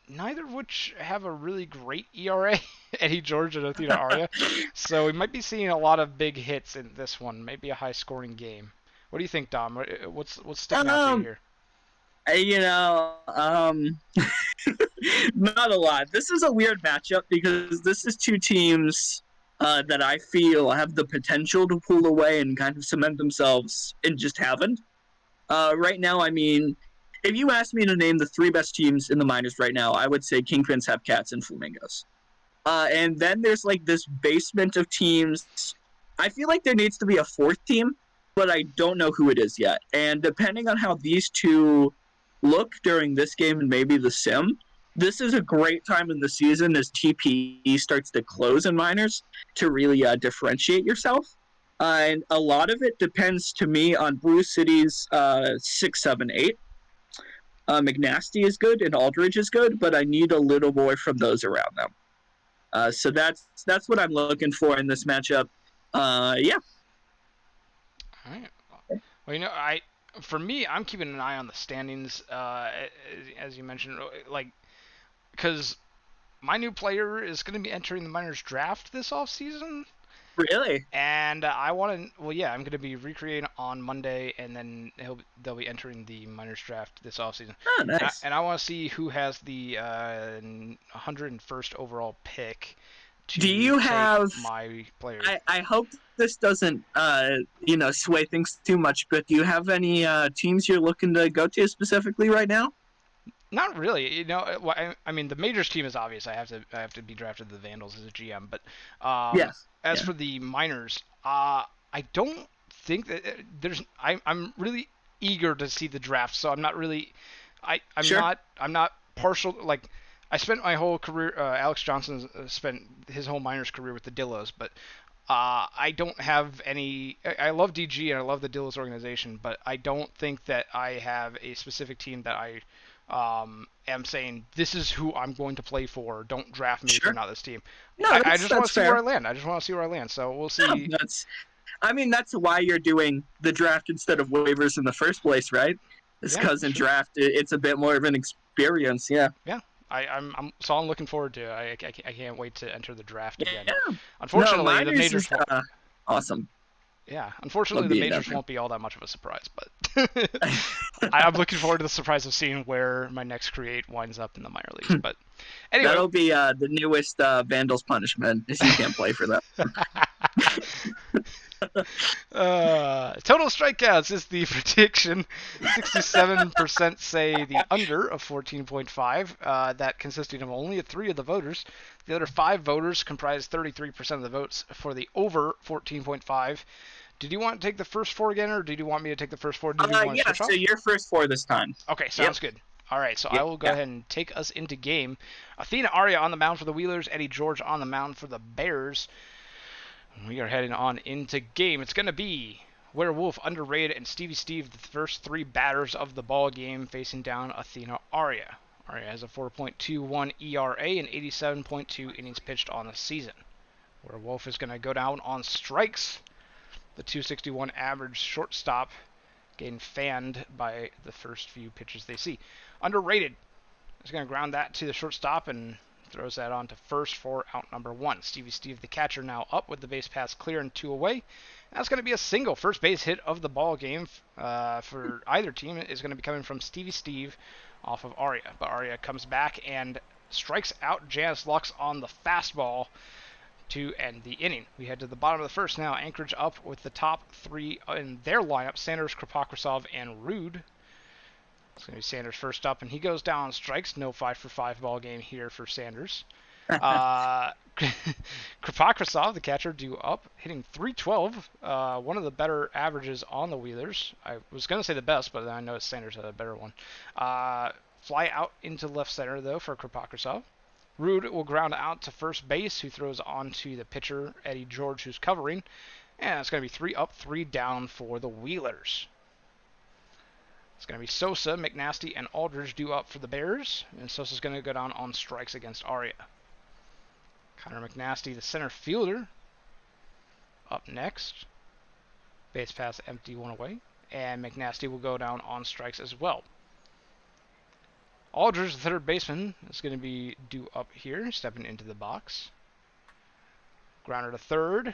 A: neither of which have a really great ERA, Eddie George and Athena Aria, so we might be seeing a lot of big hits in this one, maybe a high-scoring game. What do you think, Dom? What's sticking out to you here?
B: you know, not a lot. This is a weird matchup because this is two teams that I feel have the potential to pull away and kind of cement themselves and just haven't. Right now, I mean, if you asked me to name the three best teams in the minors right now, I would say Kingpins, Hepcats, and Flamingos. And then there's like this basement of teams. I feel like there needs to be a fourth team, but I don't know who it is yet. And depending on how these two look during this game and maybe the sim, this is a great time in the season as TPE starts to close in minors to really differentiate yourself. And a lot of it depends to me on Brew City's 6, 7, 8. McNasty is good and Aldridge is good, but I need a little more from those around them. So that's what I'm looking for in this matchup. Yeah.
A: All right. Well, for me, I'm keeping an eye on the standings, as you mentioned, like, because my new player is going to be entering the minors draft this offseason.
B: Really?
A: And I want to, well, yeah, I'm going to be recreating on Monday, and then they'll be entering the minors draft this offseason.
B: Oh, nice.
A: And I want to see who has the 101st overall pick to
B: Do you have
A: my player.
B: I hope this doesn't sway things too much, but do you have any teams you're looking to go to specifically right now?
A: Not really. I mean, the majors team is obvious. I have to be drafted the Vandals as a GM. But
B: Yes.
A: as for the minors, I don't think that I'm really eager to see the draft. So I'm not really. I'm not partial. Like, I spent my whole career. Alex Johnson spent his whole minors career with the Dillos, but I don't have any. I love DG and I love the Dillos organization, but I don't think that I have a specific team that I am saying this is who I'm going to play for. Don't draft me if you're not this team.
B: No,
A: I just want to see
B: fair.
A: where I land. I just want to see where I land. So we'll see.
B: No, I mean, that's why you're doing the draft instead of waivers in the first place, right? It's
A: Yeah,
B: because in
A: sure.
B: draft it's a bit more of an experience. Yeah.
A: Yeah, I'm looking forward to it. I can't wait to enter the draft again.
B: Yeah. No,
A: Unfortunately, the
B: minors
A: majors
B: is
A: won't.
B: awesome.
A: Yeah, unfortunately,
B: Love
A: the
B: being
A: majors
B: down
A: won't be all that much of a surprise, but I'm looking forward to the surprise of seeing where my next create winds up in the minor leagues.
B: there.
A: But anyway,
B: That'll be the newest Vandal's punishment is you can't play for that.
A: total strikeouts is the prediction. 67% say the under of 14.5. That consisting of only 3 of the voters. The other 5 voters comprise 33% of the votes for the over 14.5. Did you want to take the first 4 again, or did you want me to take the first 4? Did you want to
B: Yeah,
A: switch
B: so
A: off?
B: you're first for this time.
A: Okay,
B: Yep.
A: sounds good. All right, so I
B: Yeah.
A: will go ahead and take us into game. Athena Arya on the mound for the Wheelers, Eddie George on the mound for the Bears. We are heading on into game. It's going to be Werewolf, Underrated, and Stevie Steve, the first 3 batters of the ball game, facing down Athena Arya. Arya has a 4.21 ERA and 87.2 innings pitched on the season. Werewolf is going to go down on strikes. The 261 average shortstop getting fanned by the first few pitches they see. Underrated is going to ground that to the shortstop and throws that on to first for out number 1. Stevie Steve, the catcher, now up with the base pass clear and 2 away. That's going to be a single first base hit of the ball game for either team. Is going to be coming from Stevie Steve off of Arya. But Arya comes back and strikes out Janice Lux on the fastball to end the inning. We head to the bottom of the first now. Anchorage up with the top 3 in their lineup: Sanders, Kropakosov, and Rude. It's going to be Sanders first up, and he goes down on strikes. No 5-for-5 ball game here for Sanders. Kropakosov, the catcher, due up, hitting 312. One of the better averages on the Wheelers. I was going to say the best, but I know Sanders had a better one. Fly out into left center, though, for Kropakosov. Rude will ground out to first base, who throws on to the pitcher, Eddie George, who's covering. And it's going to be 3 up, 3 down for the Wheelers. It's going to be Sosa, McNasty, and Aldridge due up for the Bears. And Sosa's going to go down on strikes against Arya. Connor McNasty, the center fielder, up next. Base pass empty, 1 away. And McNasty will go down on strikes as well. Aldridge, the third baseman, is going to be due up here, stepping into the box. Grounder to third.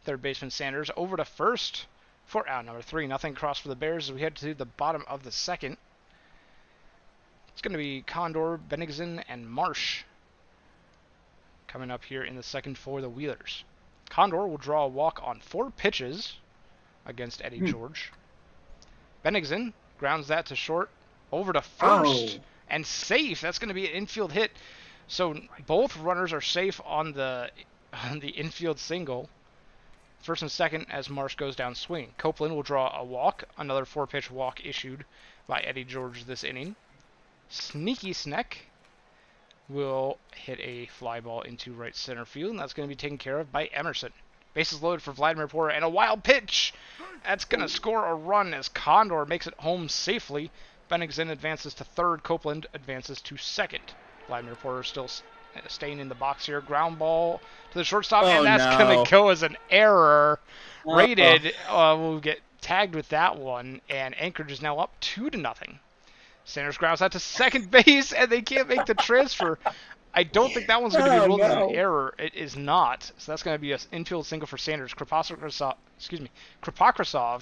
A: Third baseman Sanders over to first for out number 3. Nothing cross for the Bears as we head to the bottom of the second. It's going to be Condor, Benigson, and Marsh coming up here in the second for the Wheelers. Condor will draw a walk on 4 pitches against Eddie George. Benigson grounds that to short, over to first, and safe. That's going to be an infield hit. So both runners are safe on the infield single. First and second as Marsh goes down swinging. Copeland will draw a walk, another 4-pitch walk issued by Eddie George this inning. Sneaky Sneck will hit a fly ball into right center field, and that's going to be taken care of by Emerson. Bases loaded for Vladimir Porter, and a wild pitch. That's going to score a run as Condor makes it home safely. Benigson advances to third. Copeland advances to second. Vladimir Porter still staying in the box here. Ground ball to the shortstop, and that's going to go as an error. Rated will get tagged with that one, and Anchorage is now up 2-0. Sanders grounds out to second base, and they can't make the transfer. I don't think that one's going to be ruled as an error. It is not. So that's going to be an infield single for Sanders. Kropakosov,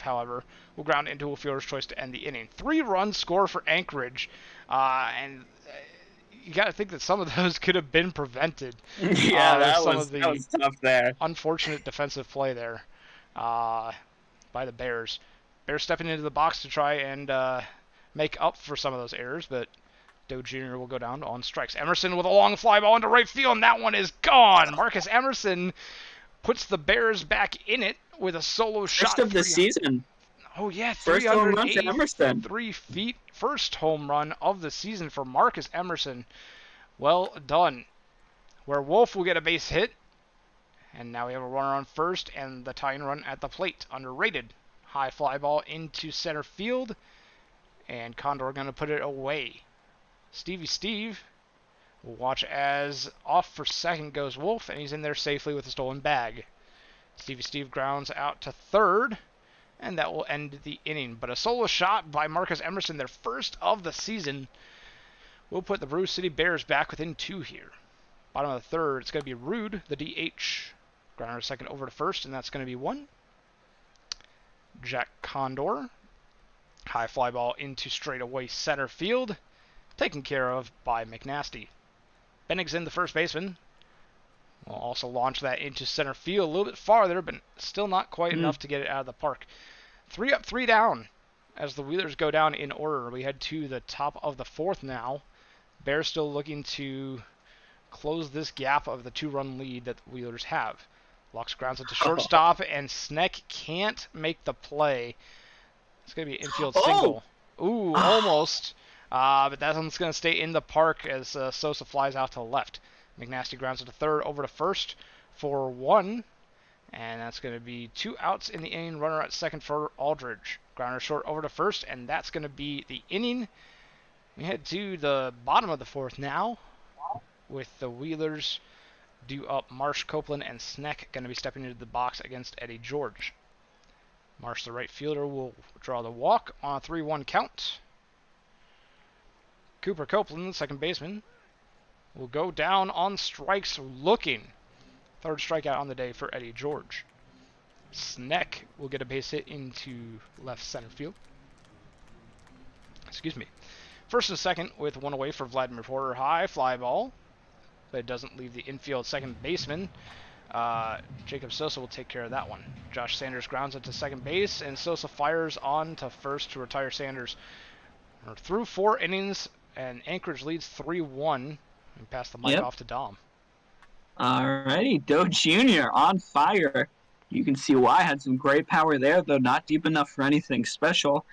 A: however, will ground into a fielder's choice to end the inning. 3-run score for Anchorage, and you got to think that some of those could have been prevented.
B: Yeah, that was tough there.
A: Unfortunate defensive play there by the Bears. Bears stepping into the box to try and make up for some of those errors, but Doe Jr. will go down on strikes. Emerson with a long fly ball into right field, and that one is gone. Marcus Emerson puts the Bears back in it with a solo shot.
B: First of the season.
A: Oh, yeah,
B: First home run for Emerson.
A: 3 feet. First home run of the season for Marcus Emerson. Well done. Where Wolf will get a base hit. And now we have a runner on first and the tying run at the plate. Underrated. High fly ball into center field. And Condor going to put it away. Stevie Steve will watch as off for second goes Wolf, and he's in there safely with a stolen bag. Stevie Steve grounds out to third, and that will end the inning. But a solo shot by Marcus Emerson, their first of the season, will put the Brew City Bears back within 2 here. Bottom of the third, it's going to be Rude, the DH. Grounder second over to first, and that's going to be 1. Jack Condor. High fly ball into straightaway center field. Taken care of by McNasty. Bennigsen, the first baseman, will also launch that into center field a little bit farther, but still not quite enough to get it out of the park. 3 up, 3 down as the Wheelers go down in order. We head to the top of the fourth now. Bears still looking to close this gap of the 2-run lead that the Wheelers have. Lux grounds it to shortstop, and Sneck can't make the play. It's going to be an infield single. Ooh, almost. But that one's going to stay in the park as Sosa flies out to the left. McNasty grounds it to third, over to first for 1. And that's going to be 2 outs in the inning. Runner at second for Aldridge. Grounder short over to first, and that's going to be the inning. We head to the bottom of the fourth now, with the Wheelers due up. Marsh, Copeland, and Sneck going to be stepping into the box against Eddie George. Marsh, the right fielder, will draw the walk on a 3-1 count. Cooper Copeland, the second baseman, will go down on strikes looking. Third strikeout on the day for Eddie George. Sneck will get a base hit into left center field. Excuse me. First and second with 1 away for Vladimir Porter. High fly ball, but it doesn't leave the infield. Second baseman, Jacob Sosa, will take care of that one. Josh Sanders grounds it to second base, and Sosa fires on to first to retire Sanders. We're through 4 innings, and Anchorage leads 3-1. And pass the mic off to Dom.
B: Alrighty, Doe Jr. on fire. You can see why. Had some great power there, though not deep enough for anything special.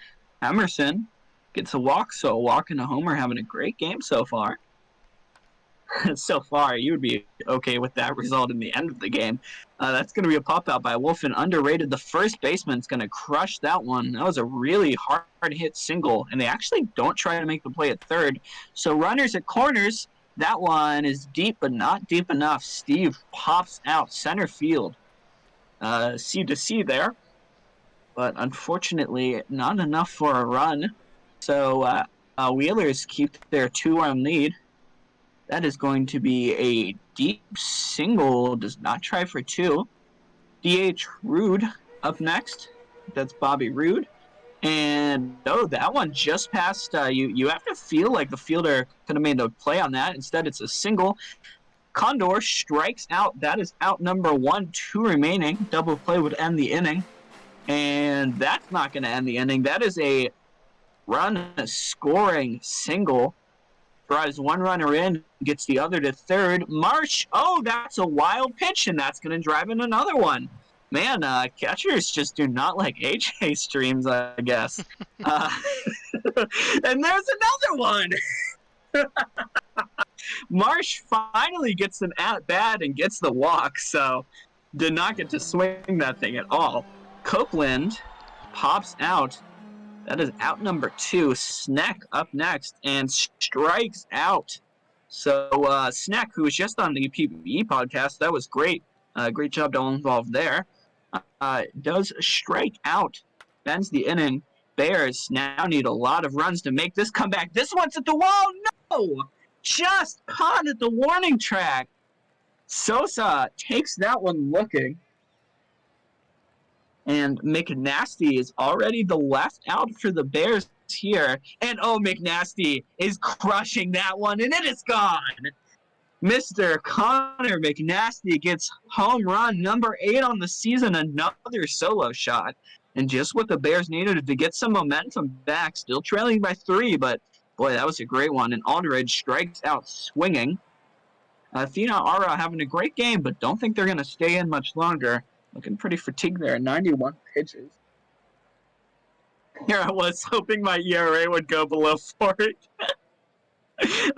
B: Emerson gets a walk, so a walk and a homer, having a great game so far. So far, you would be okay with that result in the end of the game. That's going to be a pop-out by Wolfen. Underrated. The first baseman's going to crush that one. That was a really hard-hit single, and they actually don't try to make the play at third. So runners at corners. That one is deep, but not deep enough. Steve pops out center field. C to C there. But unfortunately, not enough for a run. So Wheelers keep their 2-run lead. That is going to be a deep single. Does not try for 2. DH Rude up next. That's Bobby Roode. And that one just passed. You have to feel like the fielder could have made a play on that. Instead, it's a single. Condor strikes out. That is out number 1, 2 remaining. Double play would end the inning. And that's not going to end the inning. That is a scoring single. Drives 1 runner in, gets the other to third. Marsh, that's a wild pitch, and that's going to drive in another one. Man, catchers just do not like HA streams, I guess. And there's another one. Marsh finally gets an at-bat and gets the walk, so did not get to swing that thing at all. Copeland pops out. That is out number 2. Sneck up next and strikes out. So Sneck, who was just on the PPE podcast, that was great. Great job to all involved there. Does strike out. Bends the inning. Bears now need a lot of runs to make this comeback. This one's at the wall. No! Just caught at the warning track. Sosa takes that one looking. And McNasty is already the left out for the Bears here. And McNasty is crushing that one, and it is gone. Mr. Connor McNasty gets home run number 8 on the season, another solo shot. And just what the Bears needed to get some momentum back, still trailing by 3, but boy, that was a great one. And Aldridge strikes out swinging. Athena Ara having a great game, but don't think they're going to stay in much longer. Looking pretty fatigued there, 91 pitches. Here I was hoping my ERA would go below 40.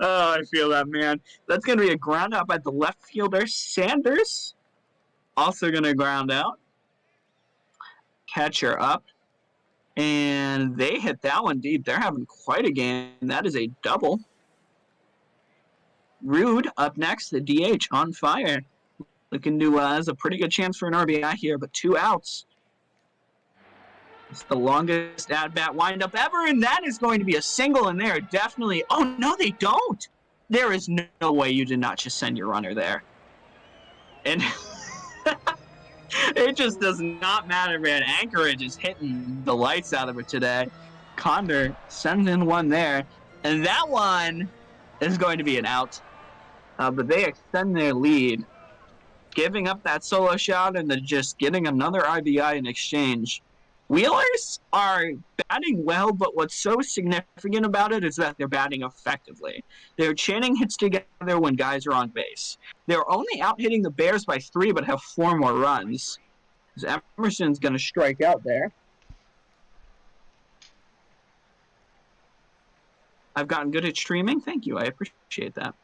B: Oh, I feel that, man. That's going to be a ground out by the left fielder, Sanders. Also going to ground out. Catcher up. And they hit that one deep. They're having quite a game. That is a double. Rude up next, the DH on fire. looking to has a pretty good chance for an RBI here, but 2 outs. It's the longest at-bat windup ever, and that is going to be a single in there. Definitely. Oh, no, they don't. There is no way you did not just send your runner there. And it just does not matter, man. Anchorage is hitting the lights out of it today. Condor sends in one there, and that one is going to be an out. But they extend their lead, giving up that solo shot and then just getting another RBI in exchange. Wheelers are batting well, but what's so significant about it is that they're batting effectively. They're chaining hits together when guys are on base. They're only out hitting the Bears by 3, but have 4 more runs. Emerson's going to strike out there. I've gotten good at streaming. Thank you. I appreciate that.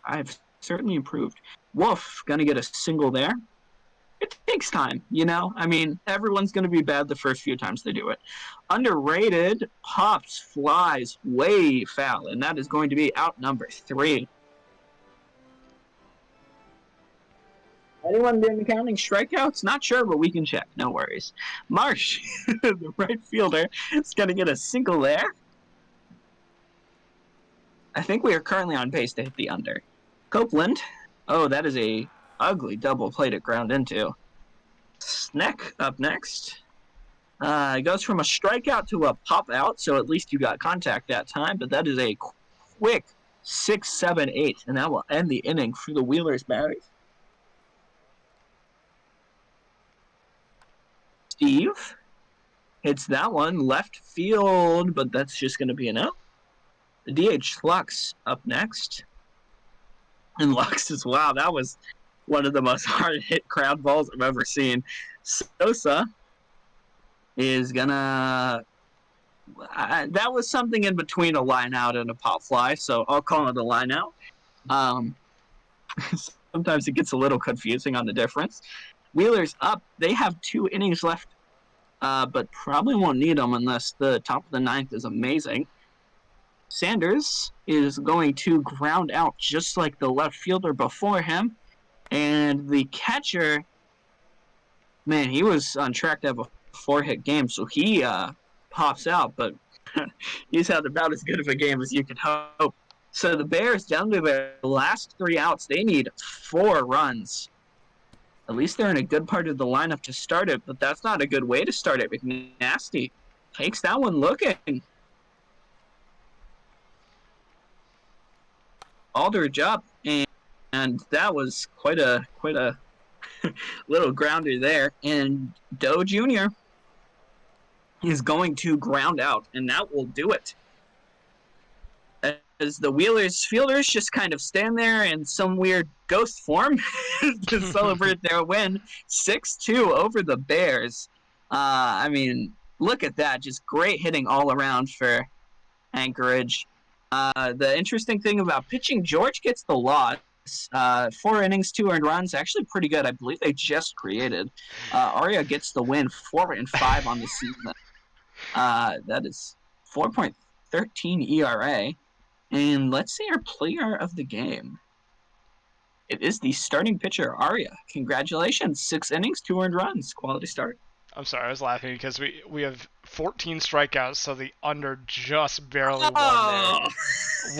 B: I've certainly improved. Wolf going to get a single there. It takes time, you know? I mean, everyone's going to be bad the first few times they do it. Underrated pops, flies way foul, and that is going to be out number 3. Anyone been counting strikeouts? Not sure, but we can check. No worries. Marsh, the right fielder, is going to get a single there. I think we are currently on pace to hit the under. Copeland. Oh, that is a ugly double play to ground into. Sneck up next. It goes from a strikeout to a pop out, so at least you got contact that time, but that is a quick 6-7-8, and that will end the inning for the Wheelers batters. Steve hits that one left field, but that's just going to be an out. The DH Lux up next. And Lux is, wow, that was one of the most hard-hit ground balls I've ever seen. Sosa is going to... that was something in between a line out and a pop fly, so I'll call it a line out. Sometimes it gets a little confusing on the difference. Wheelers up. They have 2 innings left, but probably won't need them unless the top of the 9th is amazing. Sanders is going to ground out just like the left fielder before him. And the catcher, man, he was on track to have a 4-hit game, so he pops out, but he's had about as good of a game as you could hope. So the Bears, down to their last 3 outs, they need 4 runs. At least they're in a good part of the lineup to start it, but that's not a good way to start it. McNasty takes that one looking. Aldridge up, and that was quite a little grounder there. And Doe Jr. is going to ground out, and that will do it. As the Wheelers fielders just kind of stand there in some weird ghost form to celebrate their win, 6-2 over the Bears. I mean, look at that. Just great hitting all around for Anchorage. The interesting thing about pitching, George gets the loss. 4 innings, 2 earned runs, actually pretty good. I believe they just created. Arya gets the win, 4-5 on the season. That is 4.13 ERA. And let's see our player of the game. It is the starting pitcher, Arya. Congratulations, 6 innings, 2 earned runs. Quality start.
A: I'm sorry, I was laughing because we have 14 strikeouts, so the under just barely won there.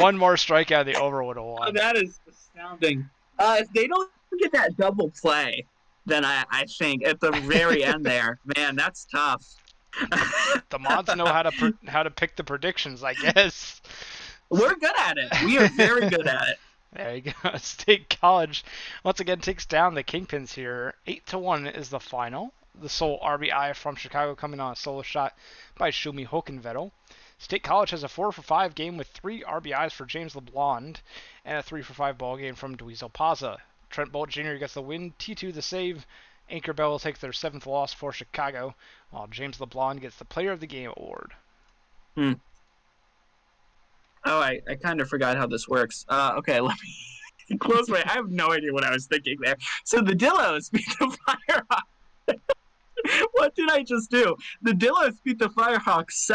A: One more strikeout, the over would have won.
B: Oh, that is astounding. If they don't get that double play, then I think at the very end there, man, that's tough.
A: The mods know how to pick the predictions, I guess.
B: We're good at it. We are very good at it.
A: There you go. State College once again takes down the Kingpins here. 8-1 is the final. The sole RBI from Chicago coming on a solo shot by Shumi Hokenvettel. State College has a 4-for-5 game with 3 RBIs for James LeBlond and a 3-for-5 ball game from Dweezil Paza. Trent Bolt Jr. gets the win, T2 the save. Anchor Bell will take their 7th loss for Chicago, while James LeBlond gets the Player of the Game award.
B: Oh, I kind of forgot how this works. Okay, let me close my... I have no idea what I was thinking there. So the Dillos beat the Firehawks. What did I just do? The Dillos beat the Firehawks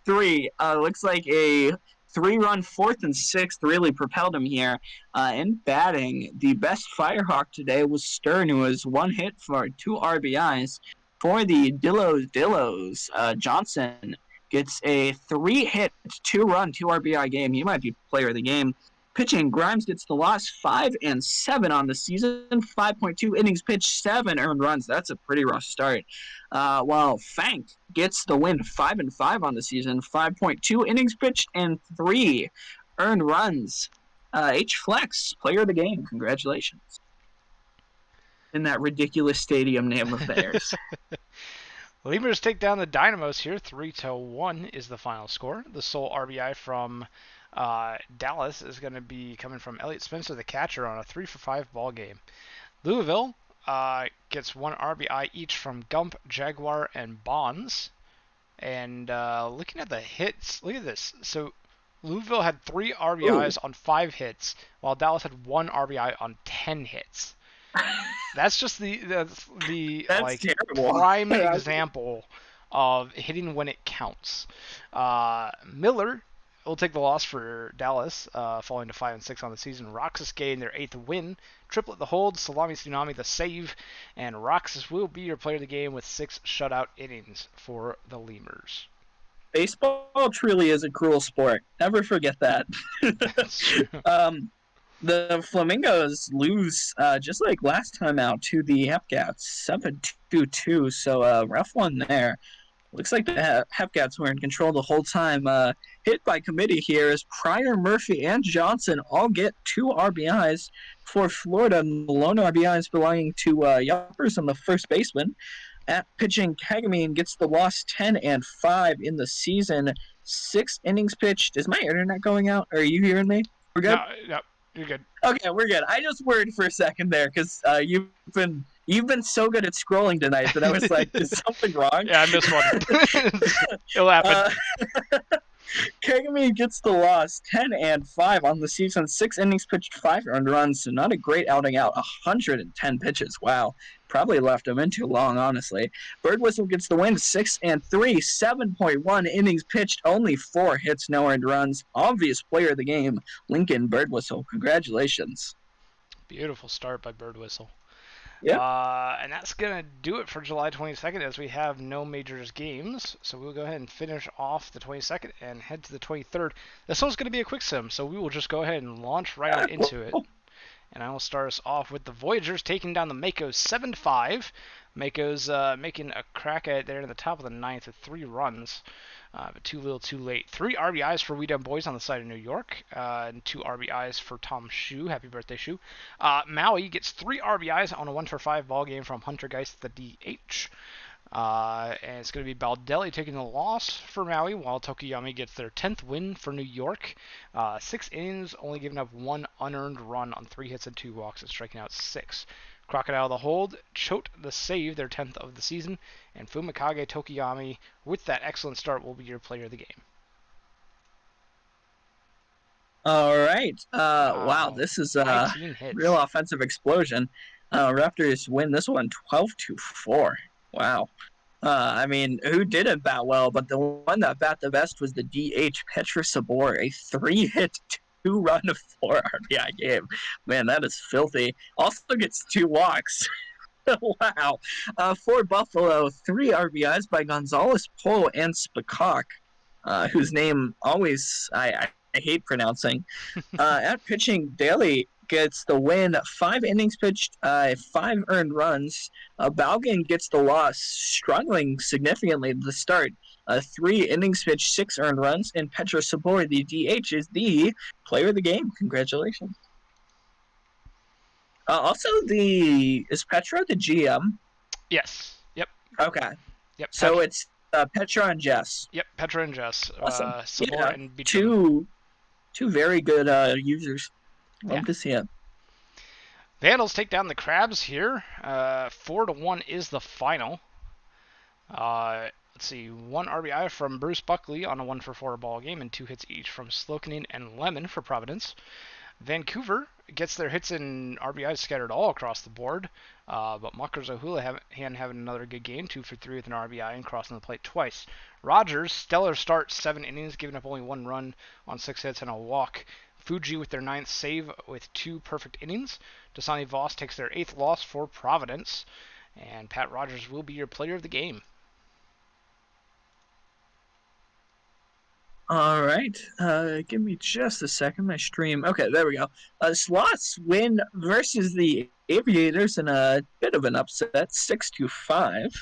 B: 7-3. Looks like a 3-run fourth and sixth really propelled him here. In batting, the best Firehawk today was Stern, who was one hit for 2 RBIs. For the Dillos, Johnson gets a 3-hit, 2-run, 2 RBI game. He might be player of the game. Pitching, Grimes gets the loss, 5 and 7 on the season, 5.2 innings pitched, 7 earned runs. That's a pretty rough start. While Fank gets the win, 5 and 5 on the season, 5.2 innings pitched and 3 earned runs. H Flex, player of the game. Congratulations. In that ridiculous stadium name of theirs.
A: Lemurs take down the Dynamos here. 3-1 is the final score. The sole RBI from Dallas is going to be coming from Elliott Spencer, the catcher, on a 3-for-5 ball game. Louisville gets 1 RBI each from Gump, Jaguar, and Bonds. And looking at the hits, look at this. So Louisville had 3 RBIs on 5 hits, while Dallas had 1 RBI on 10 hits. That's just that's like
B: terrible.
A: prime example of hitting when it counts. Miller will take the loss for Dallas, falling to 5 and 6 on the season. Roxas gained their 8th win. Triplet the hold, Salami Tsunami the save, and Roxas will be your player of the game with 6 shutout innings for the Lemurs.
B: Baseball truly is a cruel sport. Never forget that.
A: That's true.
B: The Flamingos lose, just like last time out, to the Hepcats, 7-2. So rough one there. Looks like the Hepcats were in control the whole time. Hit by committee here as Pryor, Murphy, and Johnson all get 2 RBIs for Florida. The lone RBIs belonging to Yuppers and the first baseman. At pitching, Kagamine gets the loss, 10 and 5 in the season. 6 innings pitched. Is my internet going out? Are you hearing me? We're good?
A: No, you're good.
B: Okay, we're good. I just worried for a second there because you've been so good at scrolling tonight that I was like, is something wrong?
A: Yeah, I missed one. It'll happen.
B: Kagami gets the loss, 10 and 5 on the season, 6 innings pitched, 5 earned runs, so not a great outing out, 110 pitches. Wow, probably left him in too long, honestly. Bird Whistle gets the win, 6 and 3, 7.1 innings pitched, only 4 hits, no earned runs. Obvious player of the game, Lincoln Bird Whistle. Congratulations.
A: Beautiful start by Bird Whistle.
B: Yep.
A: And that's going to do it for July 22nd, as we have no majors games. So we'll go ahead and finish off the 22nd and head to the 23rd. This one's going to be a quick sim, so we will just go ahead and launch right on into it. And I will start us off with the Voyagers taking down the Makos 7-5. Makos making a crack at it there in the top of the 9th with 3 runs. But too little, too late. 3 RBIs for We Dumb Boys on the side of New York, and 2 RBIs for Tom Shu. Happy birthday, Shu. Maui gets 3 RBIs on a 1-for-5 ball game from Hunter Geist, the DH. And it's going to be Baldelli taking the loss for Maui, while Tokiyami gets their 10th win for New York. 6 innings, only giving up 1 unearned run on 3 hits and 2 walks, and striking out 6. Crocodile the hold, Choate the save, their 10th of the season, and Fumikage Tokiyami, with that excellent start, will be your player of the game.
B: All right. Wow, this is a real offensive explosion. Raptors win this one 12-4. Wow. I mean, who didn't bat well? But the one that bat the best was the DH, Petra Sabor, a 3-hit, 2-run, 4 RBI game. Man, that is filthy. Also gets 2 walks. Wow. For Buffalo, 3 RBIs by Gonzalez, Poe, and Spacok, whose name always I hate pronouncing. At pitching, Daly gets the win, 5 innings pitched, 5 earned runs. Balgan gets the loss, struggling significantly at the start. 3 innings pitched, 6 earned runs, and Petra Sabor, the DH, is the player of the game. Congratulations. Also, is Petra the GM?
A: Yes. Yep.
B: Okay.
A: Yep.
B: So it's Petra and Jess.
A: Yep. Petra and Jess.
B: Awesome.
A: Sabor and Beecham.
B: Two very good users. Love to see it.
A: Vandals take down the Crabs here. 4-1 is the final. Let's see. 1 RBI from Bruce Buckley on a 1-for-4 ball game, and 2 hits each from Slokanen and Lemon for Providence. Vancouver gets their hits and RBIs scattered all across the board, but Muckers O'Houlihan having another good game, 2 for 3 with an RBI and crossing the plate twice. Rogers, stellar start, 7 innings, giving up only 1 run on 6 hits and a walk. Fuji with their 9th save with 2 perfect innings. Dasani Voss takes their 8th loss for Providence, and Pat Rogers will be your player of the game.
B: All right. Give me just a second. My stream. Okay, there we go. Slots win versus the Aviators in a bit of an upset, 6-5.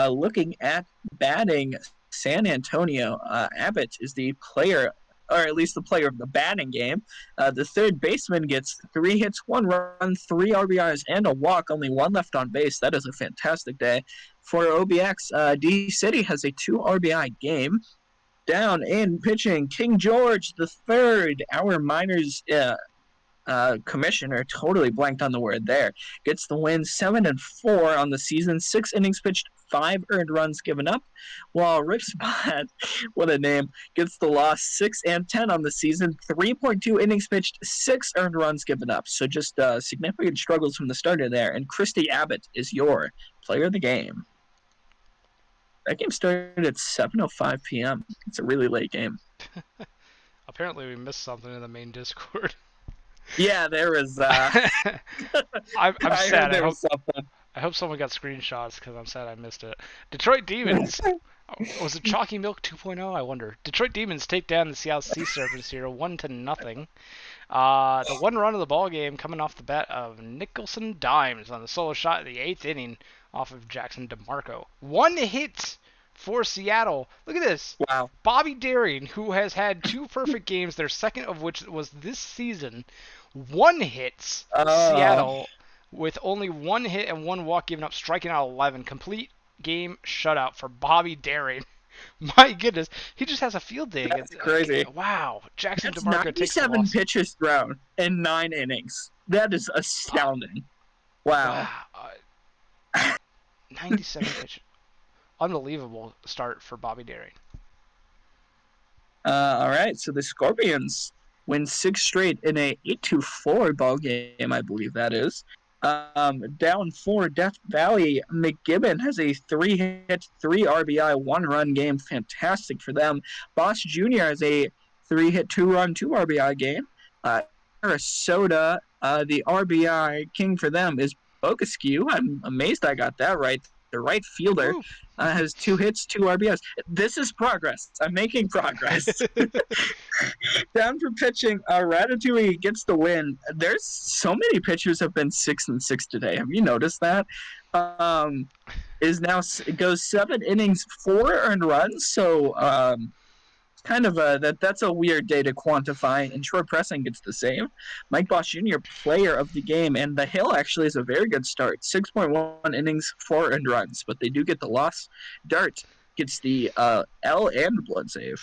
B: Looking at batting, San Antonio, Abbott is the player, or at least the player of the batting game. The third baseman gets 3 hits, 1 run, 3 RBIs, and a walk. Only 1 left on base. That is a fantastic day. For OBX, D City has a 2 RBI game. Down in pitching, King George the Third, our minors commissioner, totally blanked on the word there, gets the win, 7-4 on the season, 6 innings pitched, 5 earned runs given up, while Rip Spot, what a name, gets the loss, 6-10 on the season, 3.2 innings pitched, 6 earned runs given up. So just significant struggles from the starter there. And Christy Abbott is your player of the game. That game started at 7:05 p.m. It's a really late game.
A: Apparently, we missed something in the main Discord.
B: Yeah, there was.
A: I'm sad.
B: There was something.
A: I hope someone got screenshots because I'm sad I missed it. Detroit Demons. Was it Chalky Milk 2.0? I wonder. Detroit Demons take down the Seattle Sea Serpents here, 1-0. The 1 run of the ball game coming off the bat of Nicholson Dimes on the solo shot in the 8th inning off of Jackson DeMarco. 1 hit for Seattle. Look at this.
B: Wow.
A: Bobby Daring, who has had 2 perfect games, their second of which was this season, 1 hits Seattle with only 1 hit and 1 walk given up, striking out 11. Complete game shutout for Bobby Daring. My goodness, he just has a field day.
B: That's crazy.
A: Wow, Jackson
B: That's
A: DeMarco takes the
B: 97
A: loss.
B: pitches thrown in 9 innings. That is astounding. Wow.
A: 97 pitches. Unbelievable start for Bobby Daring.
B: All right, so the Scorpions win 6 straight in a 8-4 ball game, I believe that is. Down for Death Valley, McGibbon has a 3-hit, 3 RBI, 1 run game. Fantastic for them. Boss Jr. has a 3-hit, 2 run, 2 RBI game. Minnesota, the RBI king for them is Bokescu. I'm amazed I got that right. The right fielder has 2 hits, 2 RBIs. This is progress. I'm making progress. Down for pitching, Ratatouille gets the win. There's so many pitchers have been 6-6 today. Have you noticed that? It goes 7 innings, 4 earned runs. So kind of that's a weird day to quantify, and Troy Pressing gets the same. Mike Boss Jr., player of the game, and the Hill actually is a very good start. 6.1 innings, 4 earned runs, but they do get the loss. Dart gets the L and blood save.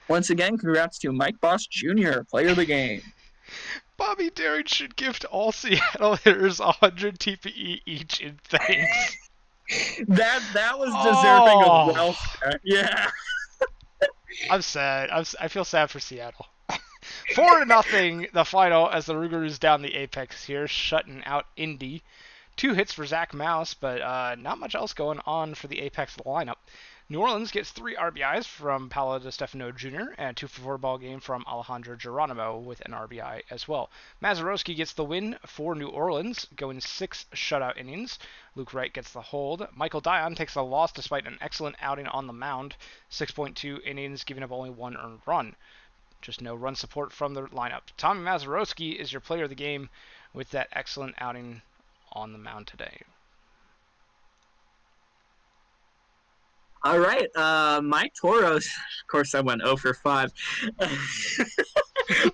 B: Once again, congrats to Mike Boss Jr., player of the game.
A: Bobby Daring should gift all Seattle hitters 100 TPE each in thanks.
B: That was deserving of welfare. Yeah.
A: I'm sad. I feel sad for Seattle. 4-0 the final as the Rougarous down the apex here, shutting out Indy. 2 hits for Zach Mouse, but not much else going on for the apex lineup. New Orleans gets 3 RBIs from Paolo DeStefano Jr. and a 2-for-4 ball game from Alejandro Geronimo with an RBI as well. Mazeroski gets the win for New Orleans, going 6 shutout innings. Luke Wright gets the hold. Michael Dion takes the loss despite an excellent outing on the mound, 6.2 innings, giving up only 1 earned run. Just no run support from the lineup. Tommy Mazeroski is your player of the game with that excellent outing on the mound today.
B: All right, my Toros, of course I went 0 for 5.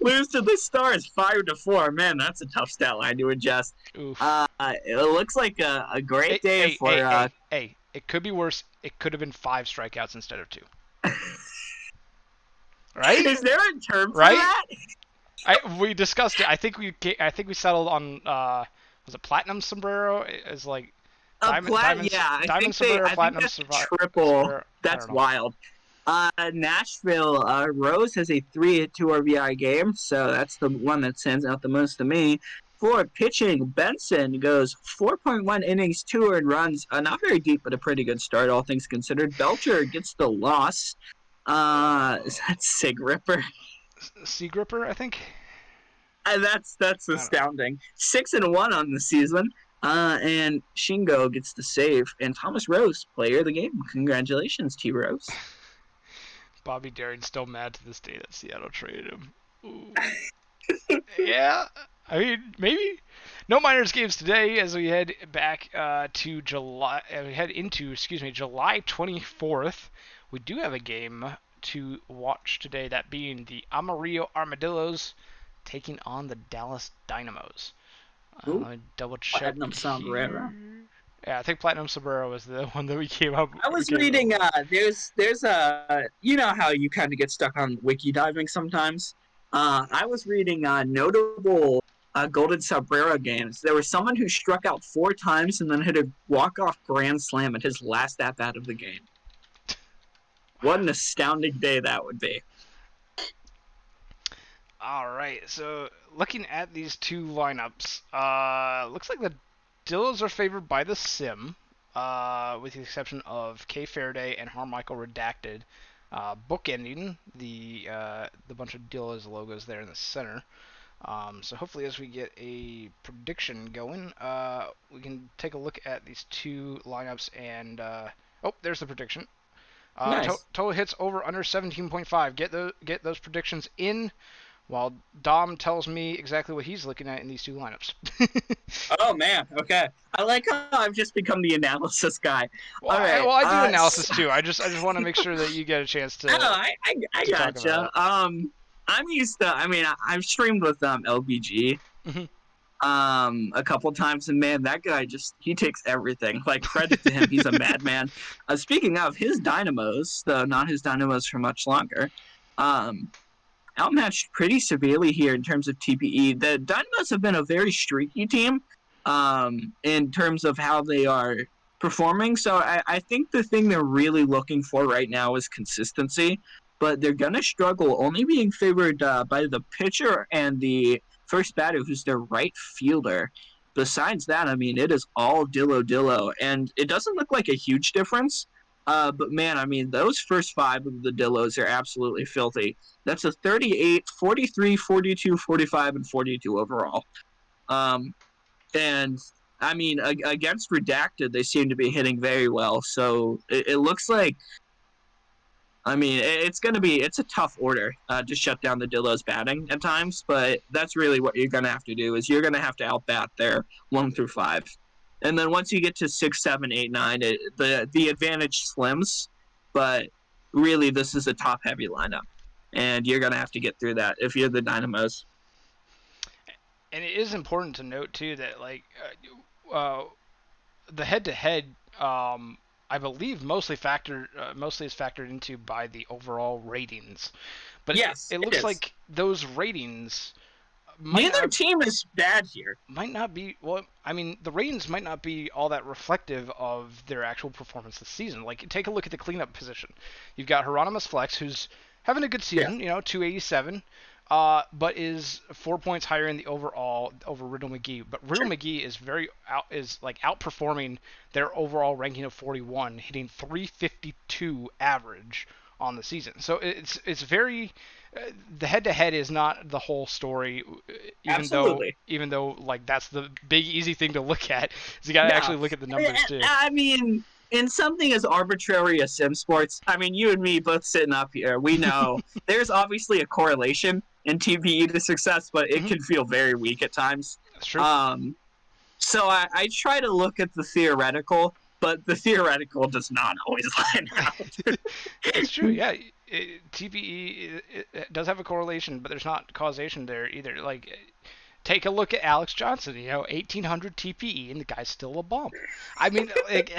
B: Lose to the Stars 5-4. Man, that's a tough stat line to adjust. It looks like a great day for...
A: Hey, it could be worse. It could have been 5 strikeouts instead of 2. Right?
B: Is there a term for that?
A: We discussed it. I think we settled on was it platinum sombrero? Is like
B: Diamond
A: sombrero,
B: I think that's triple. That's wild. Nashville, Rose has a 3-2 RBI game, so that's the one that stands out the most to me. For pitching, Benson goes 4.1 innings, 2 earned runs. Not very deep, but a pretty good start, all things considered. Belcher gets the loss. Is that Sig Ripper?
A: Sea Gripper, I think.
B: That's
A: I don't know.
B: astounding. 6-1 on the season. And Shingo gets the save. And Thomas Rose, player of the game. Congratulations, T Rose.
A: Bobby Darin's still mad to this day that Seattle traded him. Ooh. Yeah, I mean, maybe. No minors games today as we head back to July. We head into, July 24th. We do have a game to watch today, that being the Amarillo Armadillos taking on the Dallas Dynamos.
B: Ooh,
A: Let me double check
B: Platinum
A: here.
B: Sombrero.
A: Yeah, I think Platinum Sombrero was the one that we came up.
B: I was reading. There's a. You know how you kind of get stuck on wiki diving sometimes. I was reading notable Golden Sombrero games. There was someone who struck out 4 times and then hit a walk-off grand slam at his last at-bat of the game. What an astounding day that would be.
A: All right, so looking at these two lineups, looks like the Dillos are favored by the Sim, with the exception of K. Faraday and Harmichael Redacted, bookending the bunch of Dillos logos there in the center. So hopefully, as we get a prediction going, we can take a look at these two lineups and oh, there's the prediction.
B: Nice.
A: Total hits over under 17.5. Get those predictions in while Dom tells me exactly what he's looking at in these two lineups.
B: Oh man. Okay. I like how I've just become the analysis guy.
A: Well,
B: All right.
A: I do analysis too. I just want to make sure that you get a chance to.
B: I
A: to talk
B: gotcha.
A: about
B: I'm used to. I mean, I've streamed with LBG
A: Mhm.
B: a couple times, and man, that guy he takes everything. Like, credit to him, he's a madman. Speaking of his Dynamos, though not his Dynamos for much longer, outmatched pretty severely here in terms of TPE. The Dynamos have been a very streaky team in terms of how they are performing. So I think the thing they're really looking for right now is consistency, but they're going to struggle, only being favored by the pitcher and the first batter, who's their right fielder. Besides that, I mean, it is all Dillo, and it doesn't look like a huge difference. But man, I mean, those first 5 of the Dillos are absolutely filthy. That's a 38, 43, 42, 45, and 42 overall. And I mean, against Redacted, they seem to be hitting very well. So it looks like, I mean, it's a tough order to shut down the Dillos batting at times, but that's really what you're going to have to do, is you're going to have to outbat their 1 through 5. And then once you get to 6, 7, 8, 9, the advantage slims, but really this is a top-heavy lineup, and you're going to have to get through that if you're the Dynamos.
A: And it is important to note too that the head-to-head, I believe mostly is factored into by the overall ratings. But
B: Yes,
A: it
B: it
A: looks
B: is.
A: like those ratings
B: Neither team is bad here.
A: might not be, well, I mean, the ratings might not be all that reflective of their actual performance this season. Like, take a look at the cleanup position. You've got Hieronymus Flex, who's having a good
B: Yeah,
A: season, 287, but is 4 points higher in the overall over Riddle McGee. But Riddle
B: sure.
A: McGee is outperforming their overall ranking of 41, hitting 352 average on the season. So it's very the head-to-head is not the whole story,
B: Absolutely.
A: even though like that's the big easy thing to look at. Is you got to
B: No,
A: actually look at the numbers too.
B: I mean, in something as arbitrary as sim sports, I mean, you and me both sitting up here, we know there's obviously a correlation in TPE to success, but it can feel very weak at times.
A: That's true.
B: So I try to look at the theoretical, but the theoretical does not always line out.
A: That's true. Yeah, TPE it does have a correlation, but there's not causation there either. Like, take a look at Alex Johnson. 1800 TPE, and the guy's still a bum. I mean, like,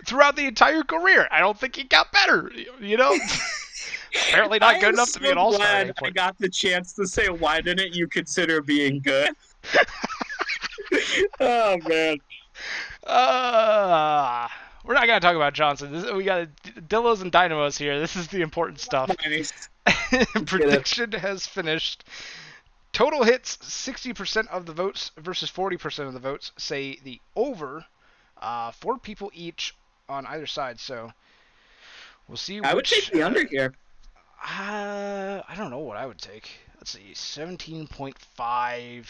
A: throughout the entire career, I don't think he got better. Apparently not good enough to be an all-star.
B: I'm glad I got the chance to say, why didn't you consider being good? Oh man.
A: We're not gonna talk about Johnson. We got Dillos and Dynamos here. This is the important stuff.
B: Nice.
A: Prediction has finished. Total hits, 60% of the votes versus 40% of the votes say the over. 4 people each on either side. So we'll see which.
B: I would take the under here.
A: I don't know what I would take. Let's see, 17.5.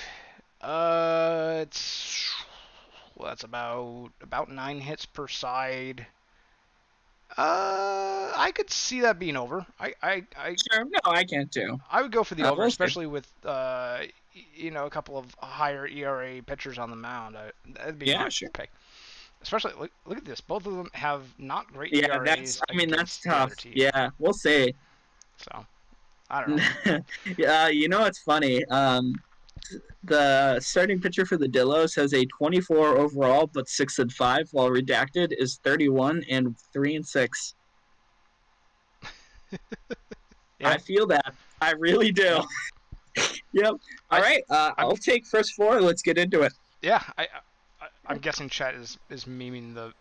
A: That's about 9 hits per side. I could see that being over.
B: Sure, no, I can too.
A: I would go for the over,
B: We'll see.
A: especially with a couple of higher ERA pitchers on the mound. That'd be my
B: sure.
A: pick. Especially look at this. Both of them have not great
B: Yeah,
A: ERAs.
B: that's
A: the
B: tough.
A: other team.
B: Yeah, we'll see.
A: So I don't know.
B: Yeah, what's funny? The starting pitcher for the Dillos has a 24 overall, but 6-5, while redacted is 31 and 3-6.
A: Yeah.
B: I feel that. I really do. Yep. All right. I'll take first 4. Let's get into it.
A: Yeah, I'm guessing chat is memeing the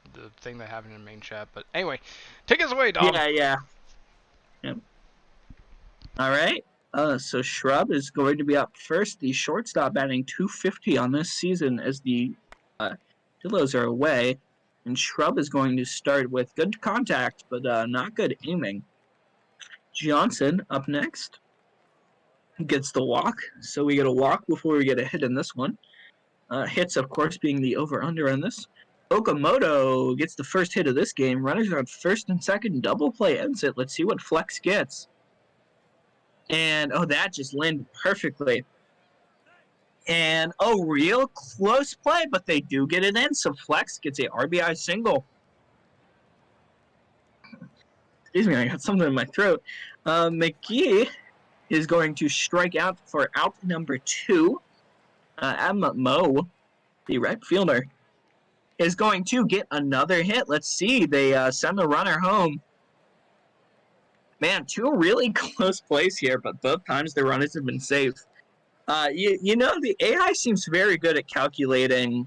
A: thing they have in the main chat. But anyway, take us away, Dom.
B: Yeah. Yep. All right. So Shrub is going to be up first. The shortstop batting 250 on this season as the Dillos are away. And Shrub is going to start with good contact, but not good aiming. Johnson up next. Gets the walk. So we get a walk before we get a hit in this one. Hits, of course, being the over-under on this. Okamoto gets the first hit of this game. Runners are on first and second. Double play ends it. Let's see what Flex gets. And, that just landed perfectly. And, real close play, but they do get it in. So Flex gets a RBI single. Excuse me, I got something in my throat. McGee is going to strike out for out number 2. Mo, the right fielder, is going to get another hit. Let's see. They send the runner home. Man, 2 really close plays here, but both times the runners have been safe. The AI seems very good at calculating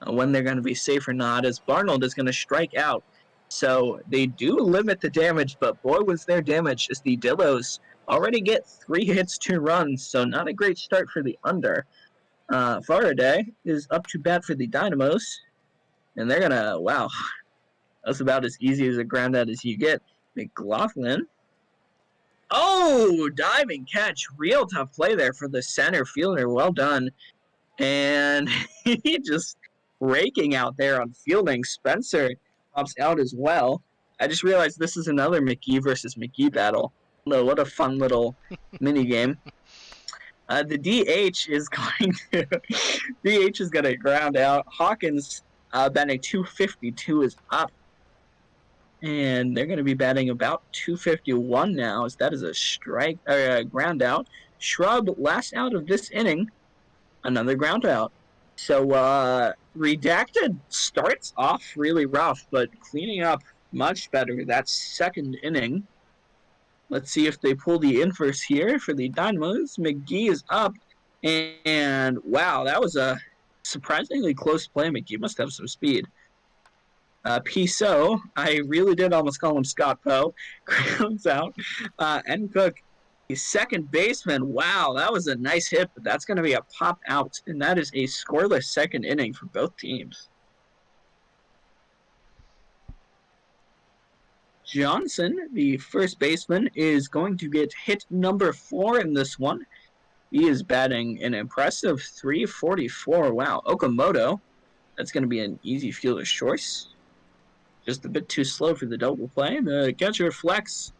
B: when they're going to be safe or not, as Barnold is going to strike out. So they do limit the damage, but boy, was there damage as the Dillos already get 3 hits, 2 runs, so not a great start for the under. Faraday is up to bat for the Dynamos, and they're going to, wow, that's about as easy as a ground out as you get. McLaughlin. Diving catch. Real tough play there for the center fielder. Well done. And he just raking out there on fielding. Spencer pops out as well. I just realized this is another McGee versus McGee battle. What a fun little mini game. The DH is going to ground out. Hawkins batting 252 is up. And they're going to be batting about 251 now, as that is a ground out. Shrub, last out of this inning, another ground out. So Redacted starts off really rough, but cleaning up much better. That second inning. Let's see if they pull the inverse here for the Dynamos. McGee is up, and wow, that was a surprisingly close play. McGee must have some speed. Piso, I really did almost call him Scott Poe, grounds out. And Cook, the second baseman, wow, that was a nice hit, but that's going to be a pop out, and that is a scoreless second inning for both teams. Johnson, the first baseman, is going to get hit number 4 in this one. He is batting an impressive 344. Wow, Okamoto, that's going to be an easy fielder's choice. Just a bit too slow for the double play. The catcher Flex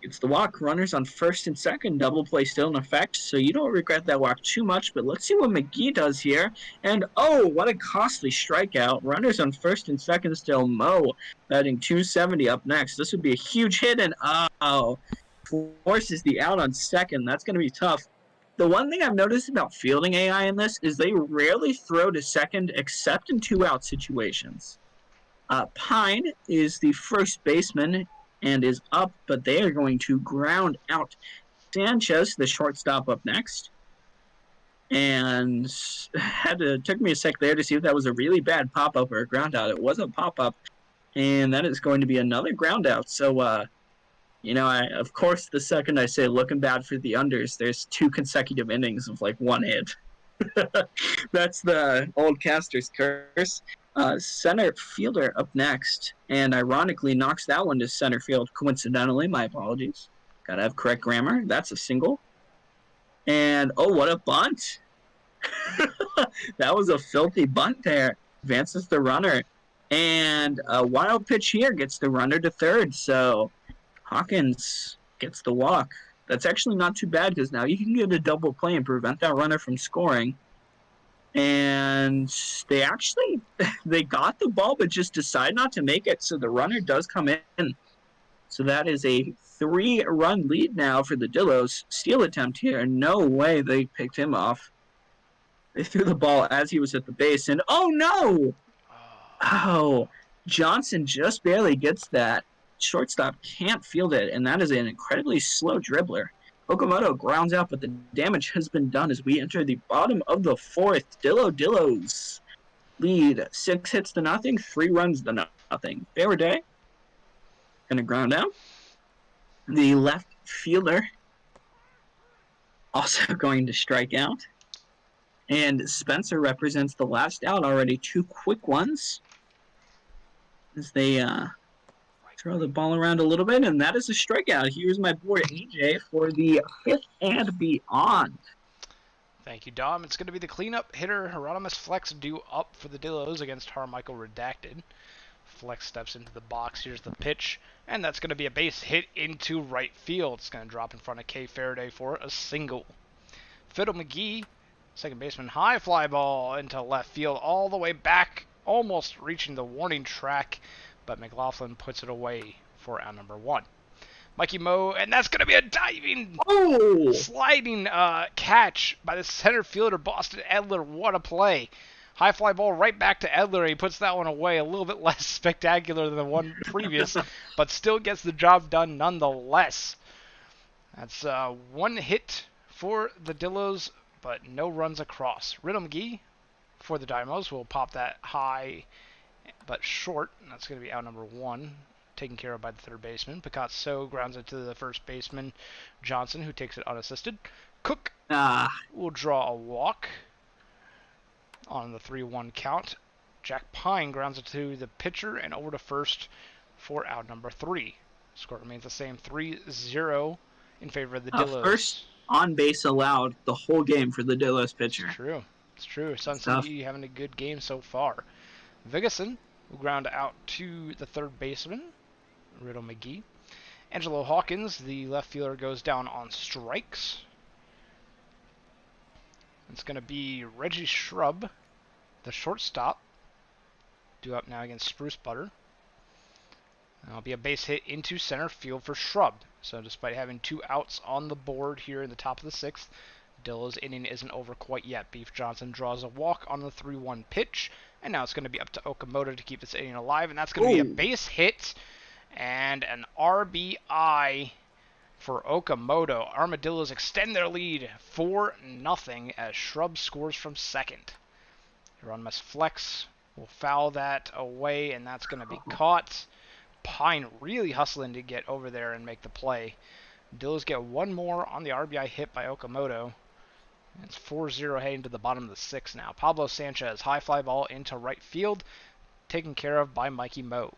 B: gets the walk. Runners on first and second. Double play still in effect, so you don't regret that walk too much. But let's see what McGee does here. And, what a costly strikeout. Runners on first and second still. Mo batting 270 up next. This would be a huge hit, and, forces the out on second. That's going to be tough. The one thing I've noticed about fielding AI in this is they rarely throw to second except in 2-out situations. Pine is the first baseman and is up, but they are going to ground out. Sanchez, the shortstop, up next. And took me a sec there to see if that was a really bad pop-up or a ground out. It was a pop-up. And that is going to be another ground out. So, of course, the second I say looking bad for the unders, there's 2 consecutive innings of like 1 hit. That's the old caster's curse. Center fielder up next, and ironically knocks that one to center field. Coincidentally, my apologies. Gotta have correct grammar. That's a single. And oh, what a bunt! That was a filthy bunt there. Advances the runner. And a wild pitch here gets the runner to third. So Hawkins gets the walk. That's actually not too bad because now you can get a double play and prevent that runner from scoring. And they actually they got the ball but just decide not to make it. So the runner does come in. So that is a 3-run lead now for the Dillos. Steal attempt here. No way they picked him off. They threw the ball as he was at the base, and oh no! Oh, Johnson just barely gets that. Shortstop can't field it, and that is an incredibly slow dribbler. Okamoto grounds out, but the damage has been done as we enter the bottom of the 4th. Dillos lead 6 hits to nothing, 3 runs to nothing. Faraday gonna ground out. The left fielder also going to strike out. And Spencer represents the last out already. 2 quick ones as they throw the ball around a little bit, and that is a strikeout. Here's my boy AJ for the 5th and beyond.
A: Thank you, Dom. It's going to be the cleanup hitter, Hieronymus Flex, due up for the Dillos against Harmichael Redacted. Flex steps into the box. Here's the pitch, and that's going to be a base hit into right field. It's going to drop in front of Kay Faraday for a single. Fiddle McGee, second baseman, high fly ball into left field, all the way back, almost reaching the warning track, but McLaughlin puts it away for out number 1. Mikey Moe, and that's going to be a diving, sliding catch by the center fielder, Boston Edler. What a play. High fly ball right back to Edler. He puts that one away. A little bit less spectacular than the one previous, but still gets the job done nonetheless. That's 1 hit for the Dillos, but no runs across. Riddle McGee for the Dynamos will pop that high but short. That's going to be out number 1, taken care of by the third baseman. Picasso grounds it to the first baseman, Johnson, who takes it unassisted. Cook will draw a walk on the 3-1 count. Jack Pine grounds it to the pitcher and over to first for out number 3. Score remains the same, 3-0 in favor of the Dillos.
B: First on base allowed the whole game for the Dillos pitcher.
A: It's true. Sun City having a good game so far. Vigason will ground out to the third baseman, Riddle McGee. Angelo Hawkins, the left fielder, goes down on strikes. It's going to be Reggie Shrub, the shortstop, due up now against Spruce Butter. That'll be a base hit into center field for Shrub. So despite having 2 outs on the board here in the top of the 6th, Dillo's inning isn't over quite yet. Beef Johnson draws a walk on the 3-1 pitch, and now it's going to be up to Okamoto to keep this inning alive, and that's going to be a base hit and an RBI for Okamoto. Armadillos extend their lead 4-0 as Shrub scores from second. Hieronymus Flex will foul that away, and that's going to be caught. Pine really hustling to get over there and make the play. Dillos get 1 more on the RBI hit by Okamoto. It's 4-0 heading to the bottom of the 6th now. Pablo Sanchez, high fly ball into right field, taken care of by Mikey Moe.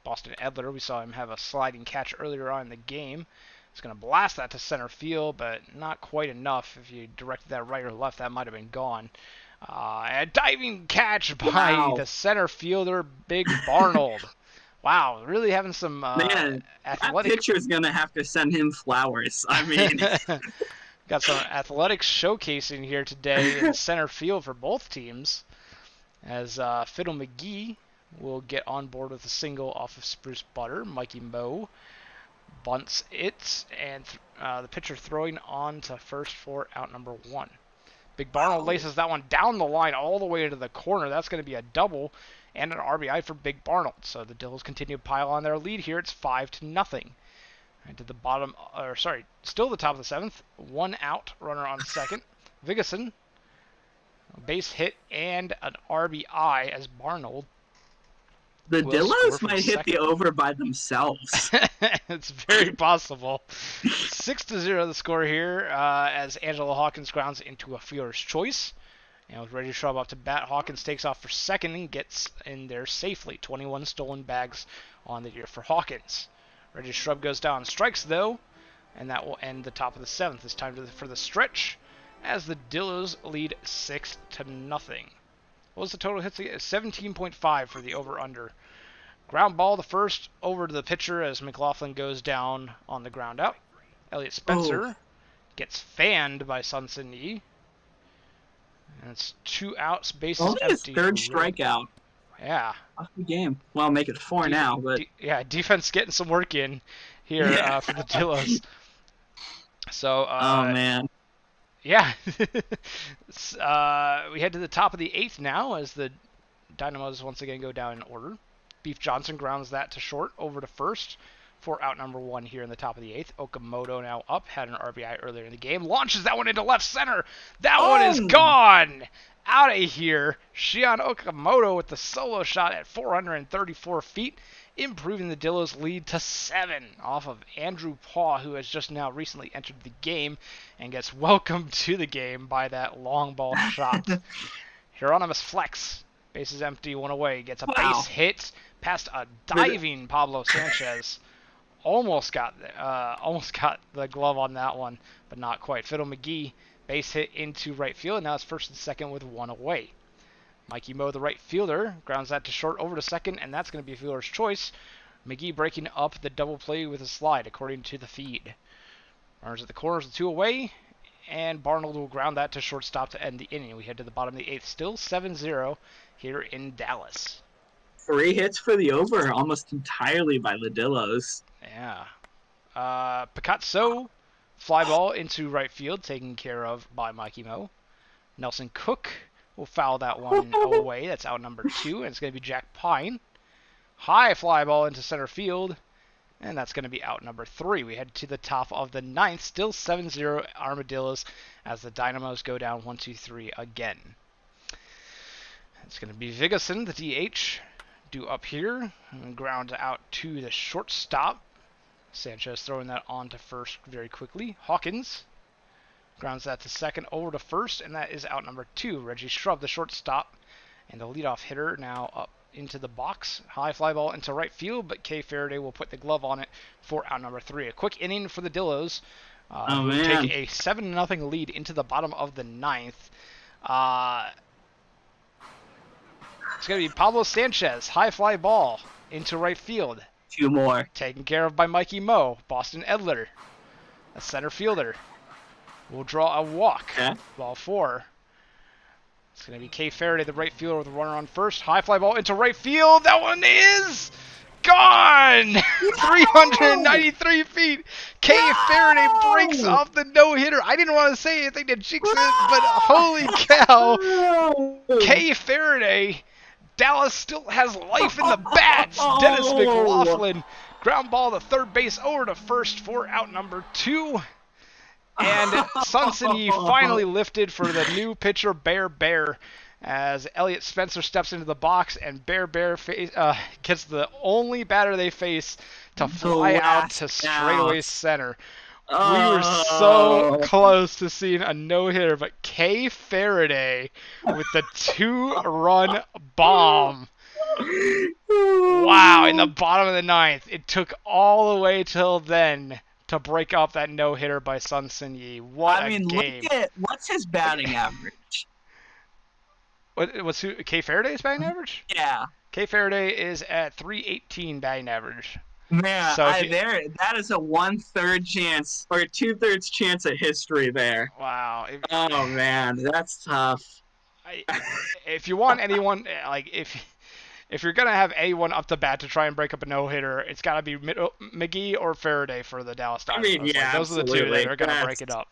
A: Boston Edler, we saw him have a sliding catch earlier on in the game. He's going to blast that to center field, but not quite enough. If you directed that right or left, that might have been gone. A diving catch by the center fielder, Big Barnold. Wow, really having some
B: Man,
A: athletic...
B: that pitcher's going to have to send him flowers. I mean...
A: Got some athletics showcasing here today in center field for both teams, as Fiddle McGee will get on board with a single off of Spruce Butter. Mikey Moe bunts it, and the pitcher throwing on to first for out number 1. Big Barnold laces that one down the line all the way to the corner. That's going to be a double and an RBI for Big Barnold. So the Dillos continue to pile on their lead here. It's 5-0. To the bottom, still the top of the 7th. 1 out, runner on second. Vigason, a base hit and an RBI as Barnold
B: The
A: will score
B: Dillos
A: from
B: might hit the
A: second.
B: over by themselves.
A: It's very possible. 6-0 the score here as Angelo Hawkins grounds into a fielder's choice. And with Reggie Shrub up to bat, Hawkins takes off for second and gets in there safely. 21 stolen bags on the year for Hawkins. Reggie Shrub goes down strikes, though, and that will end the top of the seventh. It's time for the stretch as the Dillos lead 6-0. What was the total hits again? 17.5 for the over-under. Ground ball the first over to the pitcher as McLaughlin goes down on the ground out. Elliot Spencer gets fanned by Sun Sin Yi. And it's 2 outs, bases
B: Only his
A: empty.
B: third strikeout.
A: Yeah.
B: Off the game. Well, make it 4 now, but
A: defense getting some work in here for the Dillos. So,
B: oh man.
A: Yeah. We head to the top of the 8th now as the Dynamos once again go down in order. Beef Johnson grounds that to short over to first for out number 1 here in the top of the 8th. Okamoto now up, had an RBI earlier in the game. Launches that one into left center. That one is gone. Out of here. Shion Okamoto with the solo shot at 434 feet, improving the Dillos' lead to 7 off of Andrew Paw, who has just now recently entered the game and gets welcomed to the game by that long ball shot. Hieronymus Flex, bases empty, 1 away, gets a base hit past a diving Pablo Sanchez. Almost got the glove on that one, but not quite. Fiddle McGee, base hit into right field, and now it's first and second with 1 away. Mikey Moe, the right fielder, grounds that to short over to second, and that's going to be a fielder's choice. McGee breaking up the double play with a slide, according to the feed. Runners at the corners, 2 away, and Barnold will ground that to shortstop to end the inning. We head to the bottom of the 8th, still 7-0 here in Dallas.
B: 3 hits for the over, almost entirely by the Dillos.
A: Yeah. Picasso, fly ball into right field, taken care of by Mikey Moe. Nelson Cook will foul that one away. That's out number 2, and it's going to be Jack Pine. High fly ball into center field, and that's going to be out number 3. We head to the top of the 9th, still 7-0 Armadillos as the Dynamos go down 1-2-3 again. It's going to be Vigason, the DH, due up here, and ground out to the shortstop. Sanchez throwing that on to first very quickly. Hawkins grounds that to second over to first, and that is out number 2. Reggie Shrub, the shortstop, and the leadoff hitter now up into the box. High fly ball into right field, but Kay Faraday will put the glove on it for out number 3. A quick inning for the Dillos, who take a 7-0 lead into the bottom of the 9th. It's going to be Pablo Sanchez, high fly ball into right field.
B: 2 more.
A: Taken care of by Mikey Moe. Boston Edler, a center fielder, will draw a walk. Ball 4. It's going to be Kay Faraday, the right fielder, with a runner on first. High fly ball into right field. That one is gone! 393 feet. Kay Faraday breaks off the no-hitter. I didn't want to say anything to jinx it, but holy cow. Kay Faraday. Dallas still has life in the bats. Dennis McLaughlin, ground ball to third base over to first for out number 2. And Sun Sin Yi finally lifted for the new pitcher, Bear, as Elliot Spencer steps into the box, and Bear gets the only batter they face to fly out to straightaway center. We were so close to seeing a no-hitter, but Kay Faraday with the 2-run bomb. Wow, in the bottom of the 9th. It took all the way till then to break up that no-hitter by Sun Sin Yi. What a game.
B: What's his batting average?
A: What's Kay Faraday's batting average?
B: Yeah.
A: Kay Faraday is at 318 batting average.
B: Man, so that is a 1/3 chance or a 2/3 chance at history there.
A: Wow.
B: Oh man, that's tough.
A: If you want anyone, like if you're gonna have anyone up to bat to try and break up a no-hitter, it's got to be McGee or Faraday for the Dallas Dynamos.
B: I mean, yeah,
A: those are the 2 that are gonna break it up.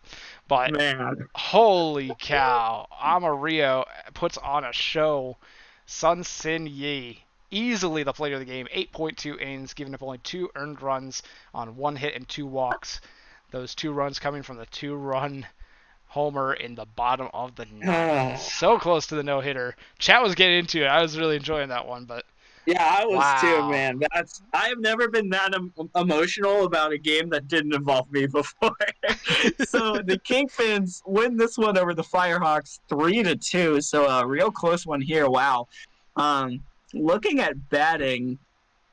A: But
B: man,
A: holy cow, Amarillo puts on a show. Sun Sin Yi, easily the player of the game, 8.2 innings, giving up only 2 earned runs on 1 hit and 2 walks. Those 2 runs coming from the 2-run homer in the bottom of the 9th. So close to the no-hitter. Chat was getting into it. I was really enjoying that one, but
B: Yeah, I was too,
A: Wow.
B: man. I have never been that emotional about a game that didn't involve me before. So the Kingpins win this one over the Firehawks 3-2. So a real close one here. Wow. Um, Looking at batting,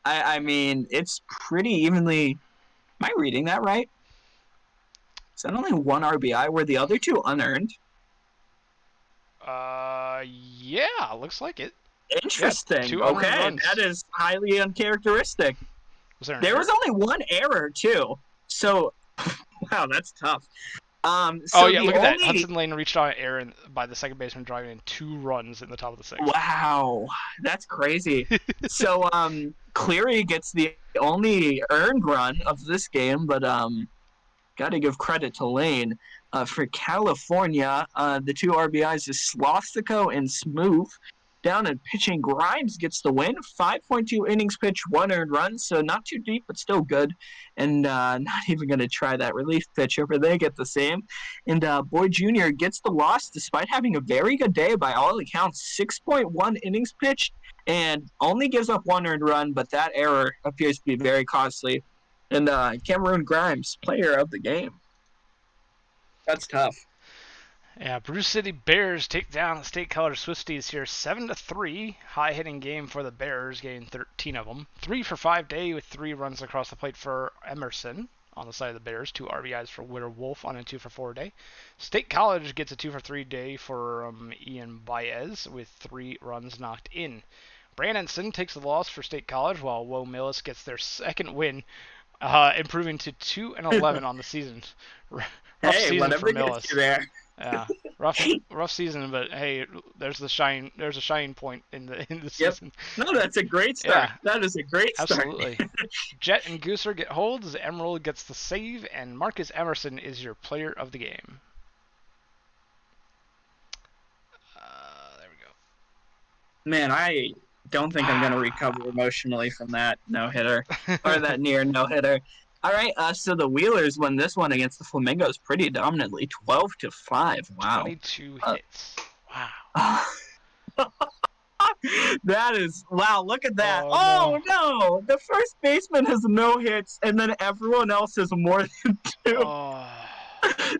B: I mean it's pretty evenly. Am I reading that right? Is that only one RBI? Were the other two unearned?
A: Yeah, looks like it. Yeah,
B: Interesting.
A: two unearned
B: Okay, that
A: runs.
B: is highly uncharacteristic.
A: Was there an
B: There was
A: error?
B: only one error too. So wow, that's tough.
A: Oh
B: So
A: yeah,
B: the
A: look at that.
B: only
A: Hudson Lane reached on error by the second baseman driving in 2 runs in the top of the sixth.
B: wow, that's crazy. So Cleary gets the only earned run of this game, but got to give credit to Lane. For California, the two RBIs is Slostico and Smooth. Down in pitching, Grimes gets the win. 5.2 innings pitched, 1 earned run, so not too deep, but still good. And not even going to try that relief pitch over there, get the same. And Boyd Jr. gets the loss despite having a very good day by all accounts. 6.1 innings pitched and only gives up 1 earned run, but that error appears to be very costly. And Cameron Grimes, player of the game. That's tough.
A: Yeah, Bruce City Bears take down the State College Swifties here 7-3. High hitting game for the Bears, getting 13 of them. 3-for-5 day with 3 runs across the plate for Emerson on the side of the Bears. 2 RBIs for Witter Wolf on a 2-for-4 day. State College gets a 2-for-3 day for Ian Baez with 3 runs knocked in. Brandonson takes the loss for State College, while Woe Millis gets their second win, improving to 2-11 on the season. Rough
B: Hey,
A: season for
B: whatever gets you
A: Millis.
B: there.
A: Yeah, rough season, but hey, there's a shining point in the
B: Yep.
A: season.
B: No, that's a great start.
A: Yeah,
B: That is a great start.
A: absolutely. Jet and Gooser get holds. Emerald gets the save, and Marcus Emerson is your player of the game. There we go.
B: Man, I don't think I'm going to recover emotionally from that no hitter or that near no hitter. All right, so the Wheelers won this one against the Flamingos pretty dominantly, 12-5. Wow.
A: 22
B: Uh,
A: hits. Wow.
B: that is wow. Look at that.
A: Oh no.
B: Oh no, the first baseman has no hits, and then everyone else has more than two.
A: Oh.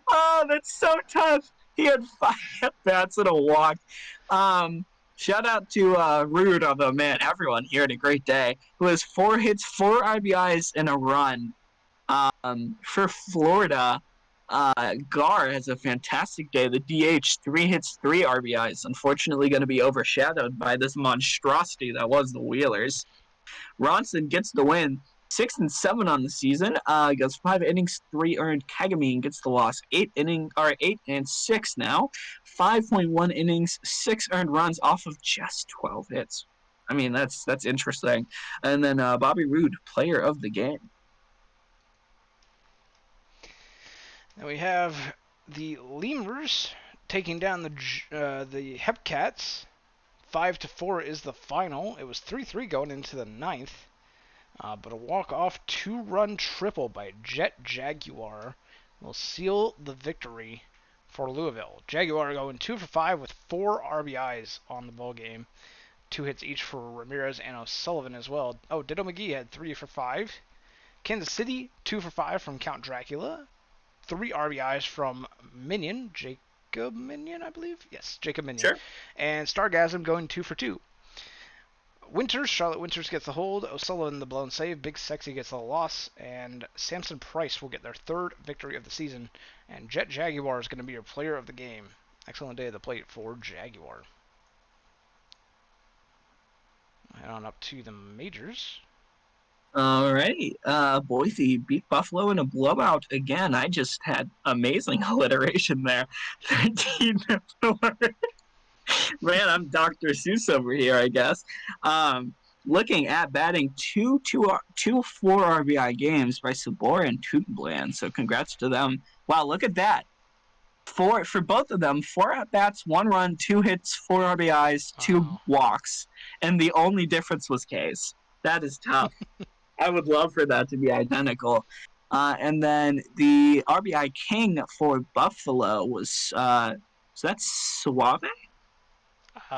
B: Oh, that's so tough. He had 5 at-bats and a walk. Shout out to Rude, although man, everyone here had a great day. Who has 4 hits, 4 RBIs, and a run. For Florida, Gar has a fantastic day. The DH, 3 hits, 3 RBIs. Unfortunately, going to be overshadowed by this monstrosity that was the Wheelers. Ronson gets the win. 6-7 on the season. Goes 5 innings, 3 earned. Kagamine gets the loss. 8 and 6 now. 5.1 innings, 6 earned runs off of just 12 hits. I mean, that's interesting. And then Bobby Roode, player of the game.
A: Then we have the Lemurs taking down the Hepcats. 5-4 is the final. It was 3-3 going into the ninth. But a walk-off 2-run triple by Jet Jaguar will seal the victory for Louisville. Jaguar going 2-for-5 with 4 RBIs on the ball game. 2 hits each for Ramirez and O'Sullivan as well. Oh, Ditto McGee had 3-for-5. Kansas City 2-for-5 from Count Dracula. 3 RBIs from Minion, Jacob Minion, I believe. Yes, Jacob Minion.
B: Sure.
A: And Stargasm going 2-for-2. Charlotte Winters gets the hold. O'Sullivan the blown save. Big Sexy gets the loss. And Samson Price will get their 3rd victory of the season. And Jet Jaguar is going to be your player of the game. Excellent day at the plate for Jaguar. Head on up to the majors.
B: All right. Boise beat Buffalo in a blowout again. I just had amazing alliteration there. 13-4. Man, I'm Dr. Seuss over here, I guess. Looking at batting, two 4 RBI games by Sabor and Tutenbland. So congrats to them. Wow, look at that. For both of them, 4 at-bats, 1 run, 2 hits, 4 RBIs, 2
A: Wow.
B: walks. And the only difference was K's. That is tough. I would love for that to be identical. And then the RBI king for Buffalo was, so that's Suave?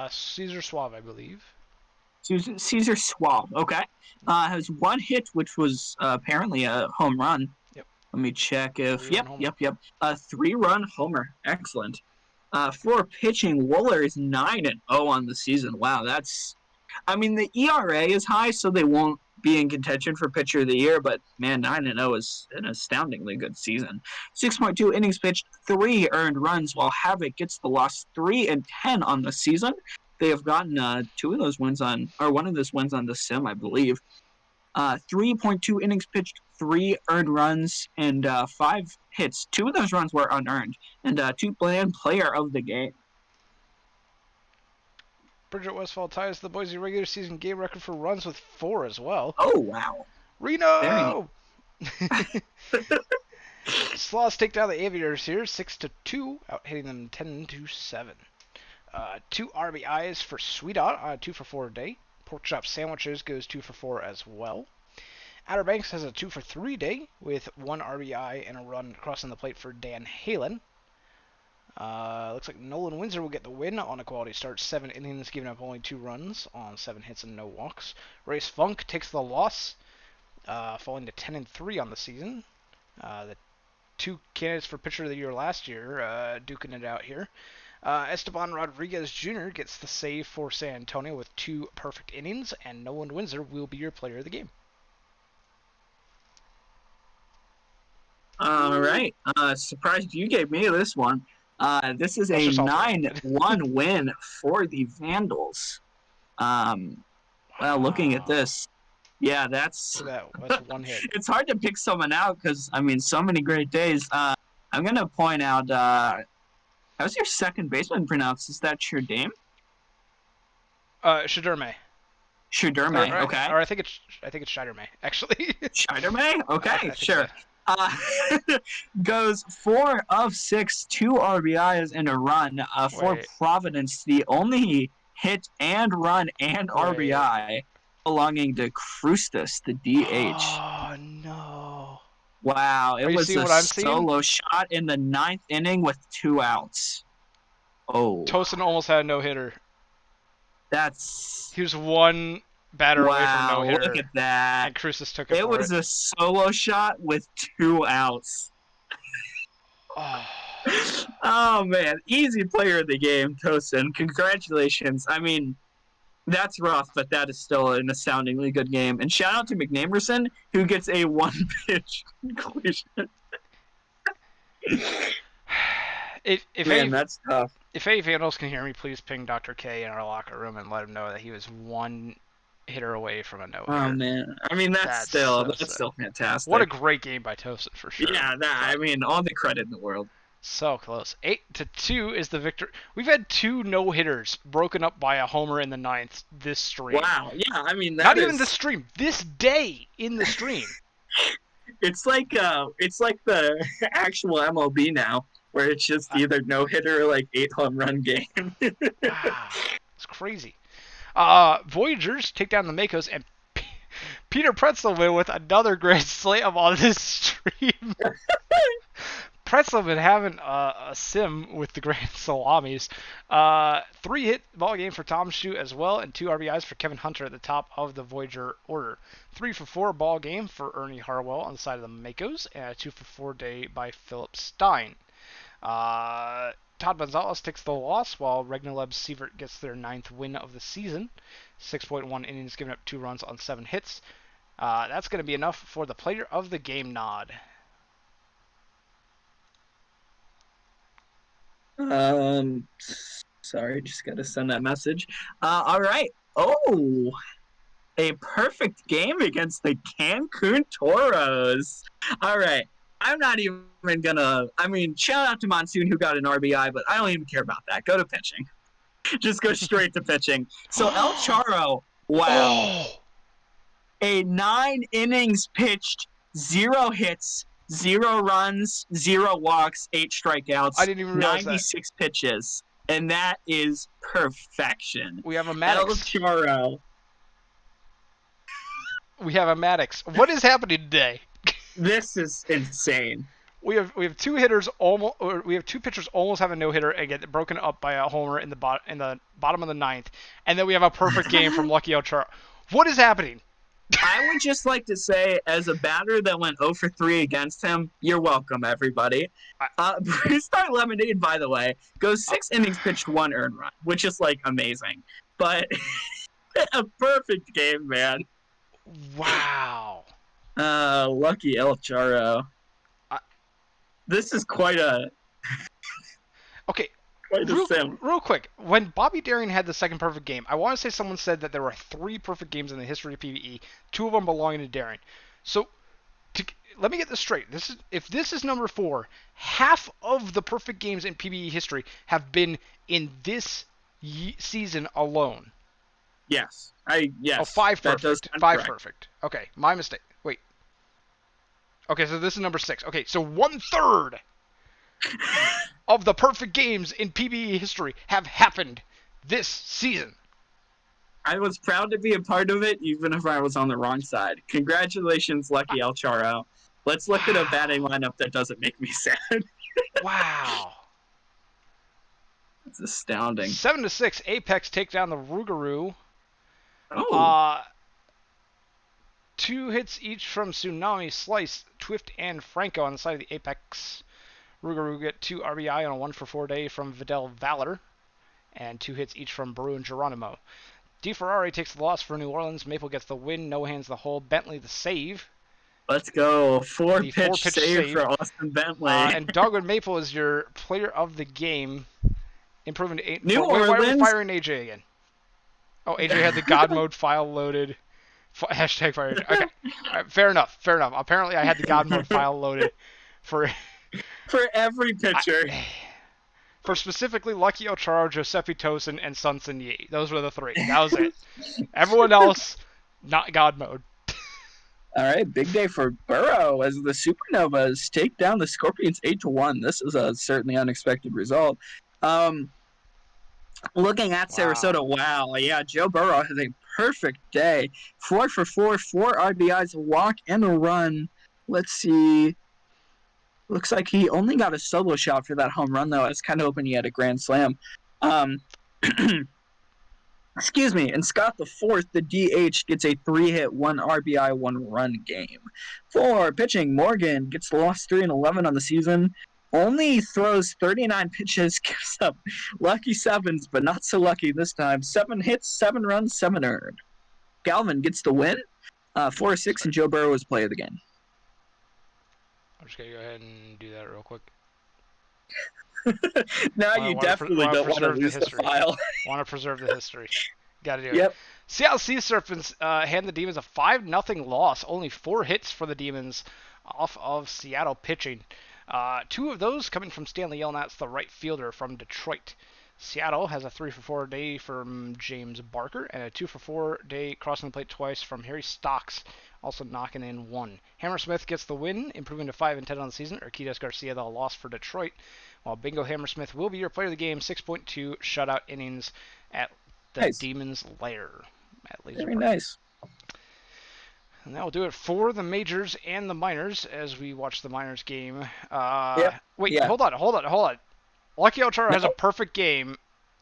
A: Caesar Suave, I believe.
B: Caesar Schwab. Okay. Has one hit, which was apparently a home run.
A: Yep.
B: Let me check if.
A: 3-run homer.
B: Yep. A 3-run homer. Excellent. For pitching, Wooler is 9-0 on the season. Wow, that's. I mean, the ERA is high, so they won't be in contention for pitcher of the year. But man, 9-0 is an astoundingly good season. 6.2 innings pitched, 3 earned runs, while Havoc gets the loss 3-10 on the season. They have gotten one of those wins on the sim, I believe. 3.2 innings pitched, 3 earned runs, and 5 hits. 2 of those runs were unearned, and 2-man player of the game.
A: Bridget Westfall ties the Boise regular season game record for runs with 4 as well.
B: Oh, wow.
A: Reno! Sloths take down the Aviators here, 6-2, out hitting them 10-7. 2 RBIs for Sweetot, 2 for 4 a day. Pork chop sandwiches goes 2 for 4 as well. Outer Banks has a 2 for 3 day with 1 RBI and a run crossing the plate for Dan Halen. Looks like Nolan Windsor will get the win on a quality start. 7 innings, giving up only 2 runs on 7 hits and no walks. Race Funk takes the loss, falling to 10-3 on the season. The 2 candidates for pitcher of the year last year duking it out here. Esteban Rodriguez Jr. gets the save for San Antonio with 2 perfect innings, and Nolan Windsor will be your player of the game.
B: All right. Surprised you gave me this one. This is a 9-1 win for the Vandals. Well, looking at this, yeah, that's
A: 1 hit.
B: It's hard to pick someone out because, I mean, so many great days. I'm going to point out, how's your second baseman pronounced? Is that Sherdame?
A: Shadurme.
B: Sherdame, okay.
A: Or I think it's Shiderme, actually.
B: Shiderme? Okay, sure.
A: So.
B: Goes 4 of 6, 2 RBIs and a run for Providence. The only hit and run and RBI belonging to Krustis, the DH.
A: Oh, no.
B: Wow, it was a solo shot in the 9th inning with 2 outs. Oh.
A: Tosin almost had a no-hitter.
B: He
A: was 1 batter away from no-hitter.
B: Look at that.
A: And Krustis took it.
B: It was a solo shot with 2 outs. Oh, man. Easy player of the game, Tosin. Congratulations. I mean, that's rough, but that is still an astoundingly good game. And shout out to McNamerson, who gets a 1-pitch conclusion. That's tough.
A: If any Vandals can hear me, please ping Dr. K in our locker room and let him know that he was 1 hitter away from a no-hitter.
B: Oh, man. I mean, that's still fantastic.
A: What a great game by Tosin, for sure.
B: Yeah, I mean, all the credit in the world.
A: So close. 8-2 is the victory. We've had 2 no-hitters broken up by a homer in the 9th this stream.
B: Wow. Yeah, I mean,
A: even this stream. This day in the stream.
B: It's like the actual MLB now, where it's just either no-hitter or like 8 home run game.
A: It's crazy. Voyagers take down the Makos, and Peter Pretzelman with another great slam on this stream. Pretzel been having a sim with the Grand Salamis. 3-hit ball game for Tom Shute as well, and 2 RBIs for Kevin Hunter at the top of the Voyager order. 3 for 4 ball game for Ernie Harwell on the side of the Makos, and a 2 for 4 day by Philip Stein. Todd Gonzalez takes the loss, while Regnaleb Sievert gets their 9th win of the season. 6.1 innings, giving up 2 runs on 7 hits. That's going to be enough for the player of the game nod.
B: Sorry, just got to send that message. All right. Oh, a perfect game against the Cancun Toros. All right. I'm not even gonna. I mean, shout out to Monsoon who got an RBI, but I don't even care about that. Go to pitching. Just go straight to pitching. So El Charo, wow, a 9 innings pitched, 0 hits, 0 runs, 0 walks, 8 strikeouts.
A: I didn't even realize
B: 96 pitches, and that is perfection.
A: We have a Maddox.
B: El Charo.
A: We have a Maddox. What is happening today?
B: This is insane.
A: we have two hitters almost, or we have two pitchers almost have a no hitter and get broken up by a homer in the bottom of the ninth, and then we have a perfect game from Lucky Ochara. What is happening?
B: I would just like to say, as a batter that went 0 for 3 against him, you're welcome, everybody. Brewstar Lemonade, by the way, goes 6 innings pitched, 1 earned run, which is like amazing. But a perfect game, man.
A: Wow.
B: Lucky El Charo. This is quite a
A: Okay.
B: quite a sim.
A: Real quick, when Bobby Darin had the second perfect game, I want to say someone said that there were 3 perfect games in the history of PvE, 2 of them belonging to Darin. So, let me get this straight. If this is number 4, half of the perfect games in PvE history have been in this season alone.
B: Yes. Yes.
A: Oh, 5 perfect. 5
B: correct.
A: perfect. Okay, my mistake. Wait. Okay, so this is number 6. Okay, so 1/3 of the perfect games in PvE history have happened this season.
B: I was proud to be a part of it, even if I was on the wrong side. Congratulations, Lucky El Charo. Let's look at a batting lineup that doesn't make me sad.
A: Wow.
B: It's astounding.
A: 7-6, Apex take down the Rougarou.
B: Oh.
A: 2 hits each from Tsunami, Slice, Twift, and Franco on the side of the Apex. Rougarou get 2 RBI on a 1 for 4 day from Vidal Valor, and 2 hits each from Baru and Geronimo. DeFerrari takes the loss for New Orleans. Maple gets the win. No hands the hole. Bentley the save.
B: Let's go. 4-pitch save for Austin Bentley.
A: And Dogwood Maple is your player of the game. Improving to 8.
B: New Orleans.
A: Why are we firing AJ again? Oh, AJ had the God mode file loaded. Hashtag fire. Okay. All right, fair enough. Apparently I had the God mode file loaded for
B: every pitcher.
A: For specifically Lucky Ocharo, Giuseppe Tosin, and Sun Sun Yi. Those were the 3. That was it. Everyone else, not God mode.
B: All right, big day for Burrow as the Supernovas take down the Scorpions 8-1. This is a certainly unexpected result. Looking at Sarasota, wow, yeah, Joe Burrow has a perfect day. 4 for 4, 4 RBIs, a walk, and a run. Let's see. Looks like he only got a solo shot for that home run, though. I was kind of hoping he had a grand slam. Excuse me. And Scott the fourth, the DH, gets a 3-hit, 1 RBI, 1 run game. For pitching, Morgan gets the loss 3-11 on the season. Only throws 39 pitches, gives up lucky 7s, but not so lucky this time. 7 hits, 7 runs, 7 earned. Galvin gets the win. 4-6, and Joe Burrow is player of the game.
A: I'm just going to go ahead and do that real quick.
B: Now you definitely don't want to lose the file.
A: Want to preserve the history. Got to do it. Seattle Sea Serpents hand the Demons a 5-0 loss. Only 4 hits for the Demons off of Seattle pitching. 2 of those coming from Stanley Yelnats, the right fielder from Detroit. Seattle has a 3 for 4 day from James Barker and a 2 for 4 day crossing the plate twice from Harry Stocks, also knocking in 1. Hammersmith gets the win, improving to 5-10 on the season. Urquides Garcia the loss for Detroit, while Bingo Hammersmith will be your player of the game. 6.2 shutout innings at the Demons' lair at Laser
B: Very
A: Park.
B: Nice.
A: And that will do it for the majors and the minors as we watch the minors game. Hold on. Lucky Ocharo has a perfect game,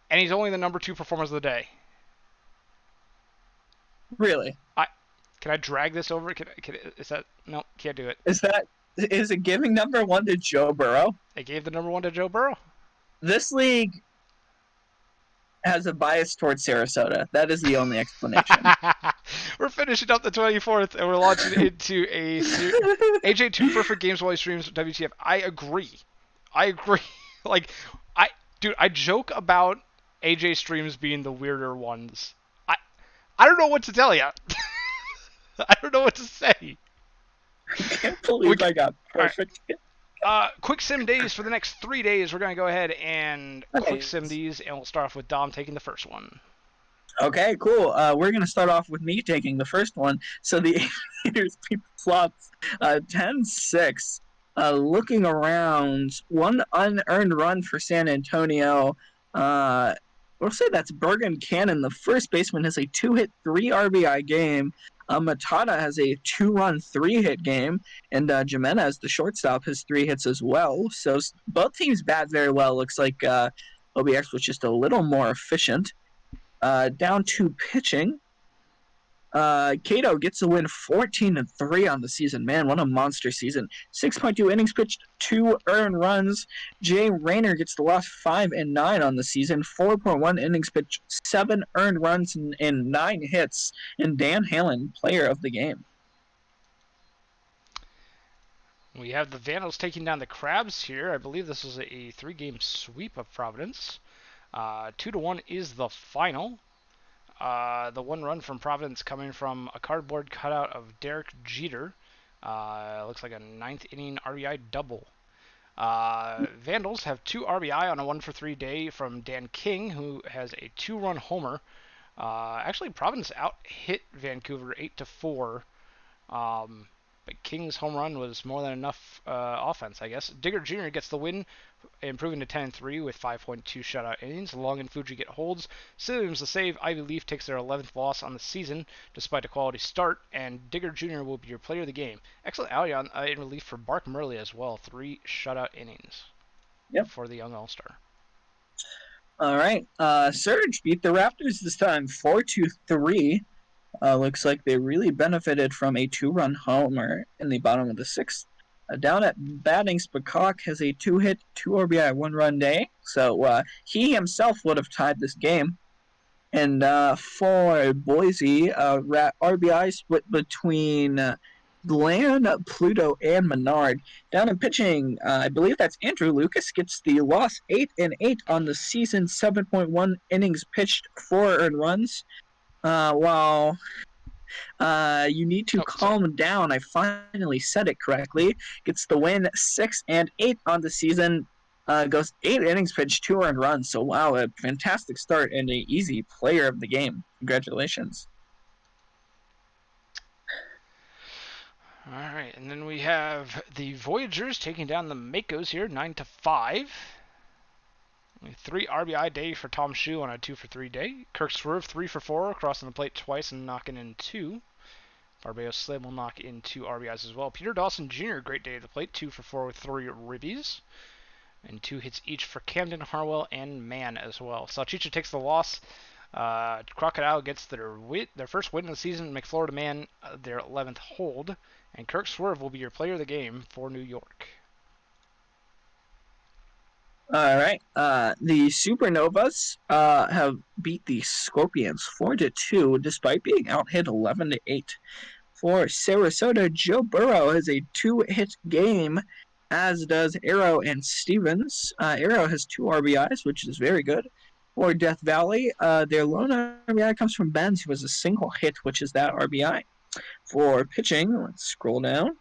A: and he's only the number 2 performers of the day.
B: Really?
A: Can I drag this over? Is that no? Can't do it.
B: Is it giving number 1 to Joe Burrow?
A: They gave the number 1 to Joe Burrow.
B: This league has a bias towards Sarasota. That is the only explanation.
A: We're finishing up the 24th, and we're launching into a AJ 2 perfect games while he streams WTF. I agree. Like, I joke about AJ streams being the weirder ones. I don't know what to tell you. I don't know what to say.
B: I can't believe I got perfect.
A: Quick sim days for the next 3 days. We're going to go ahead and quick sim these, and we'll start off with Dom taking the first one.
B: Okay, cool. We're going to start off with me taking the first one. So the Aviators beat the Flops 10-6. Looking around, 1 unearned run for San Antonio. We'll say that's Bergen Cannon. The first baseman has a 2-hit, 3 RBI game. Matata has a 2-run, 3-hit game, and Jimenez, the shortstop, has 3 hits as well. So both teams bat very well. Looks like OBX was just a little more efficient. Down to pitching. Cato gets a win 14-3 on the season. Man, what a monster season. 6.2 innings pitched, 2 earned runs. Jay Rayner gets the loss 5-9 on the season. 4.1 innings pitched, 7 earned runs, and 9 hits. And Dan Halen, player of the game.
A: We have the Vandals taking down the Crabs here. I believe this was a 3-game sweep of Providence. 2-1 is the final. The 1 run from Providence coming from a cardboard cutout of Derek Jeter. Looks like a 9th inning RBI double. Vandals have 2 RBI on a 1-for-3 day from Dan King, who has a 2-run homer. Actually, Providence out-hit Vancouver 8-4. But King's home run was more than enough offense, I guess. Digger Jr. gets the win, improving to 10-3 with 5.2 shutout innings. Long and Fuji get holds. Sims the save. Ivy Leaf takes their 11th loss on the season, despite a quality start. And Digger Jr. will be your player of the game. Excellent outing in relief for Bark Murley as well. 3 shutout innings for the young All-Star.
B: All right. Surge beat the Raptors this time 4-3. Looks like they really benefited from a 2-run homer in the bottom of the 6th. Down at batting, Spakak has a 2-hit, 2 RBI, 1-run day. So he himself would have tied this game. And for Boise, RBI split between Glenn, Pluto, and Menard. Down in pitching, I believe that's Andrew Lucas gets the loss 8-8 on the season, 7.1 innings pitched, 4 earned runs. While you need to calm down, I finally said it correctly, gets the win 6-8 on the season, goes 8 innings pitched, 2 earned runs. So wow, a fantastic start and an easy player of the game. Congratulations.
A: All right, and then we have the Voyagers taking down the Makos here, 9-5. 3 RBI day for Tom Shue on a 2-for-3 day. Kirk Swerve 3-for-4, crossing the plate twice and knocking in 2. Barbados Slim will knock in 2 RBIs as well. Peter Dawson Jr., great day at the plate, 2-for-4 with 3 ribbies. And 2 hits each for Camden, Harwell, and Mann as well. Salchicha takes the loss. Crocodile gets their first win of the season. McFlorida Man, their 11th hold. And Kirk Swerve will be your player of the game for New York.
B: All right. The Supernovas have beat the Scorpions 4-2, despite being out-hit 11-8. For Sarasota, Joe Burrow has a 2-hit game, as does Arrow and Stevens. Arrow has 2 RBIs, which is very good. For Death Valley, their lone RBI comes from Benz, who has a single hit, which is that RBI. For pitching, let's scroll down.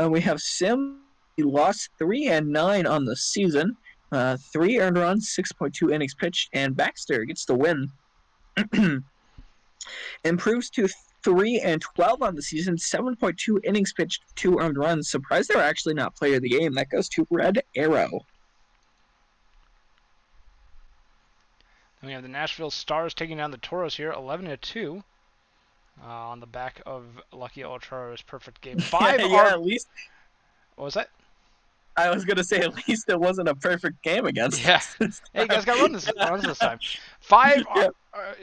B: We have Sim. He lost 3-9 on the season. 3 earned runs, 6.2 innings pitched, and Baxter gets the win. Improves to 3-12 on the season, 7.2 innings pitched, 2 earned runs. Surprised they're actually not player of the game. That goes to Red Arrow.
A: Then we have the Nashville Stars taking down the Toros here, 11-2. On the back of Lucky Ochoa's perfect game. 5
B: at least.
A: What was that?
B: I was gonna say at least it wasn't a perfect game against.
A: Yeah. Hey, you guys got runs this time. 5.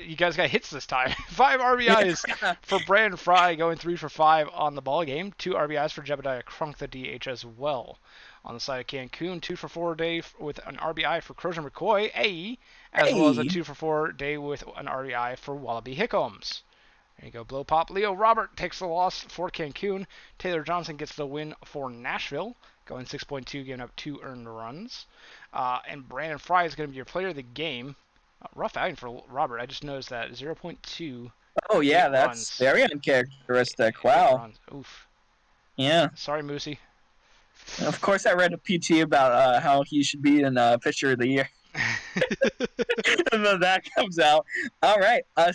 A: You guys got hits this time. 5 RBIs for Brandon Fry, going 3-for-5 on the ball game. 2 RBIs for Jebediah Crunk, the DH, as well. On the side of Cancun, 2-for-4 day with an RBI for Crozier McCoy, as well as a 2-for-4 day with an RBI for Wallaby Hickums. There you go, blow pop. Leo Robert takes the loss for Cancun. Taylor Johnson gets the win for Nashville, going 6.2, giving up 2 earned runs. And Brandon Fry is going to be your player of the game. Rough outing for Robert. I just noticed that 0.2.
B: Oh yeah, that's runs. Very uncharacteristic. Wow.
A: Oof.
B: Yeah.
A: Sorry, Moosey.
B: Of course, I read a PT about how he should be in Pitcher of the Year. And then that comes out. All right, a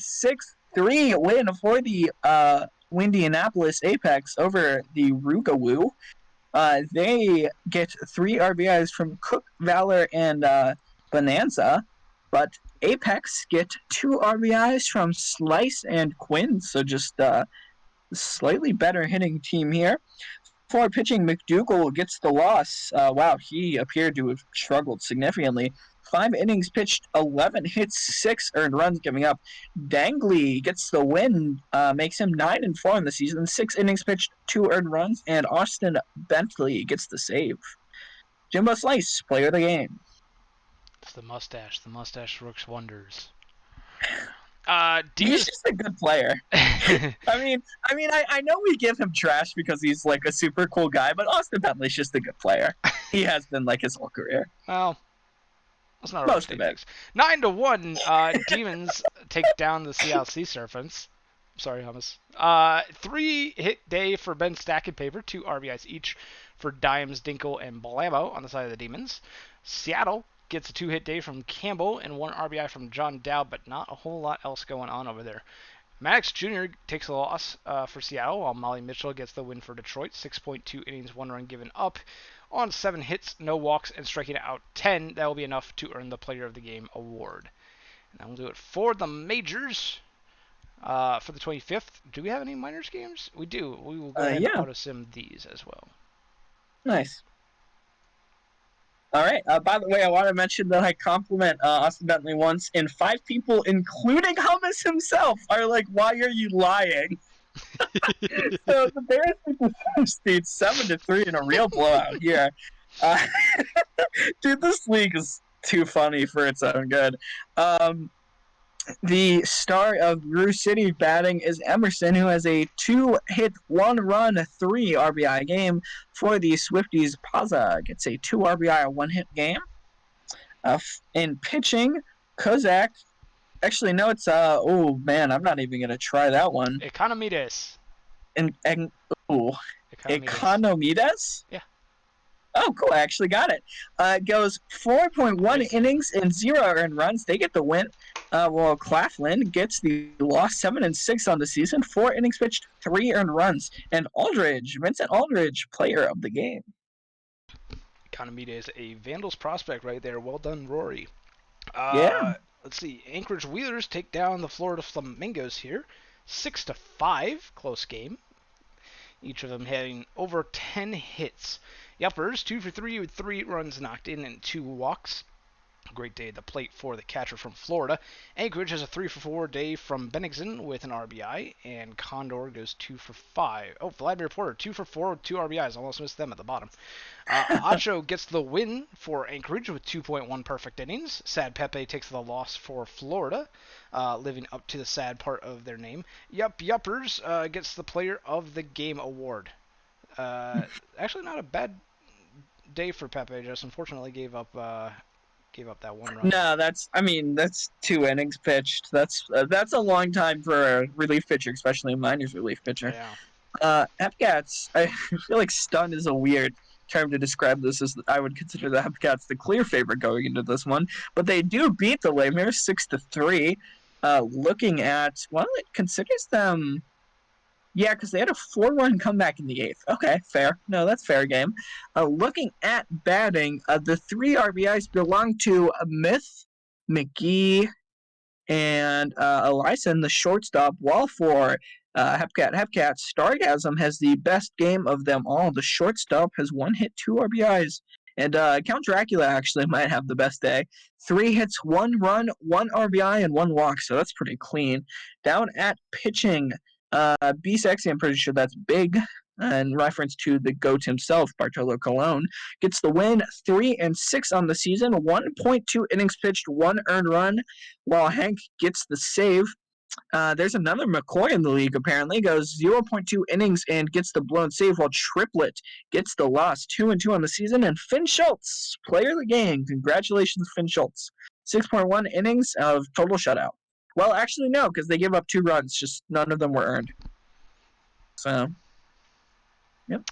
B: 6-3 win for the Indianapolis Apex over the Rougarou. They get 3 RBIs from Cook, Valor, and Bonanza, but Apex get 2 RBIs from Slice and Quinn. So just slightly better hitting team here. For pitching, McDougal gets the loss. Wow, he appeared to have struggled significantly. 5 innings pitched, 11 hits, 6 earned runs giving up. Dangley gets the win, makes him 9-4 in the season. 6 innings pitched, 2 earned runs, and Austin Bentley gets the save. Jimbo Slice, player of the game.
A: It's the mustache. The mustache works wonders.
B: He's
A: Demons.
B: just a good player. I know we give him trash because he's like a super cool guy, but Austin Bentley's just a good player. He has been like his whole career.
A: Well, that's not
B: Most of it.
A: 9-1. Demons take down the Seattle Sea Serpents. Sorry, hummus. 3-hit day for Ben Stack and Paper, 2 RBIs each for Dimes, Dinkle, and Blammo on the side of the Demons. Seattle gets a 2-hit day from Campbell and 1 RBI from John Dow, but not a whole lot else going on over there. Maddox Jr. takes a loss for Seattle, while Molly Mitchell gets the win for Detroit. 6.2 innings, 1 run given up on 7 hits, no walks, and striking out 10. That will be enough to earn the Player of the Game award. And that will do it for the majors. For the 25th, do we have any minors games? We do. We will go ahead and auto-sim these as well.
B: Nice. All right. By the way, I want to mention that I compliment Austin Bentley once, and 5 people, including Hummus himself, are like, "Why are you lying?" So the Bears beat the States 7-3 in a real blowout here. Dude, this league is too funny for its own good. The star of Brew City batting is Emerson, who has a 2-hit, 1-run, 3 RBI game. For the Swifties, Paza gets a 2 RBI, 1-hit game. In pitching, Kozak. Actually, no, it's oh man, I'm not even gonna try that one.
A: Economides.
B: Economides?
A: Yeah.
B: Oh, cool. I actually got it. Goes 4.1 innings and 0 earned runs. They get the win. While Claflin gets the loss, 7-6 on the season. 4 innings pitched, 3 earned runs. And Vincent Aldridge, player of the game.
A: Economides, a Vandals prospect right there. Well done, Rory.
B: Yeah.
A: Let's see. Anchorage Wheelers take down the Florida Flamingos here. 6-5. Close game. Each of them having over 10 hits. Yuppers, 2 for 3 with 3 runs knocked in and 2 walks. Great day at the plate for the catcher from Florida. Anchorage has a 3 for 4 day from Bennington with an RBI, and Condor goes 2 for 5. Oh, Vladimir Porter, 2 for 4 with 2 RBIs. Almost missed them at the bottom. Acho gets the win for Anchorage with 2.1 perfect innings. Sad Pepe takes the loss for Florida, living up to the sad part of their name. Yuppers gets the Player of the Game award. Actually, not a bad day for Pepe. Just unfortunately gave up that 1 run.
B: No, that's 2 innings pitched. That's a long time for a relief pitcher, especially a minors relief pitcher.
A: Yeah.
B: Hepcats, I feel like stunned is a weird term to describe this, as I would consider the Hepcats the clear favorite going into this one, but they do beat the Lemurs 6-3. Looking at, well, it considers them. Yeah, because they had a 4-run comeback in the 8th. Okay, fair. No, that's fair game. Looking at batting, the 3 RBIs belong to Myth, McGee, and Elyson, the shortstop, while for Hepcat, Stargasm has the best game of them all. The shortstop has 1 hit, 2 RBIs. And Count Dracula actually might have the best day. 3 hits, 1 run, 1 RBI, and 1 walk, so that's pretty clean. Down at pitching, B-Sexy, I'm pretty sure that's big, in reference to the GOAT himself, Bartolo Colon, gets the win, 3-6 on the season, 1.2 innings pitched, 1 earned run, while Hank gets the save. There's another McCoy in the league, apparently, goes 0.2 innings and gets the blown save, while Triplet gets the loss, 2-2 on the season. And Finn Schultz, player of the game. Congratulations, Finn Schultz. 6.1 innings of total shutout. Well, actually, no, because they gave up 2 runs, just none of them were earned. So, yep.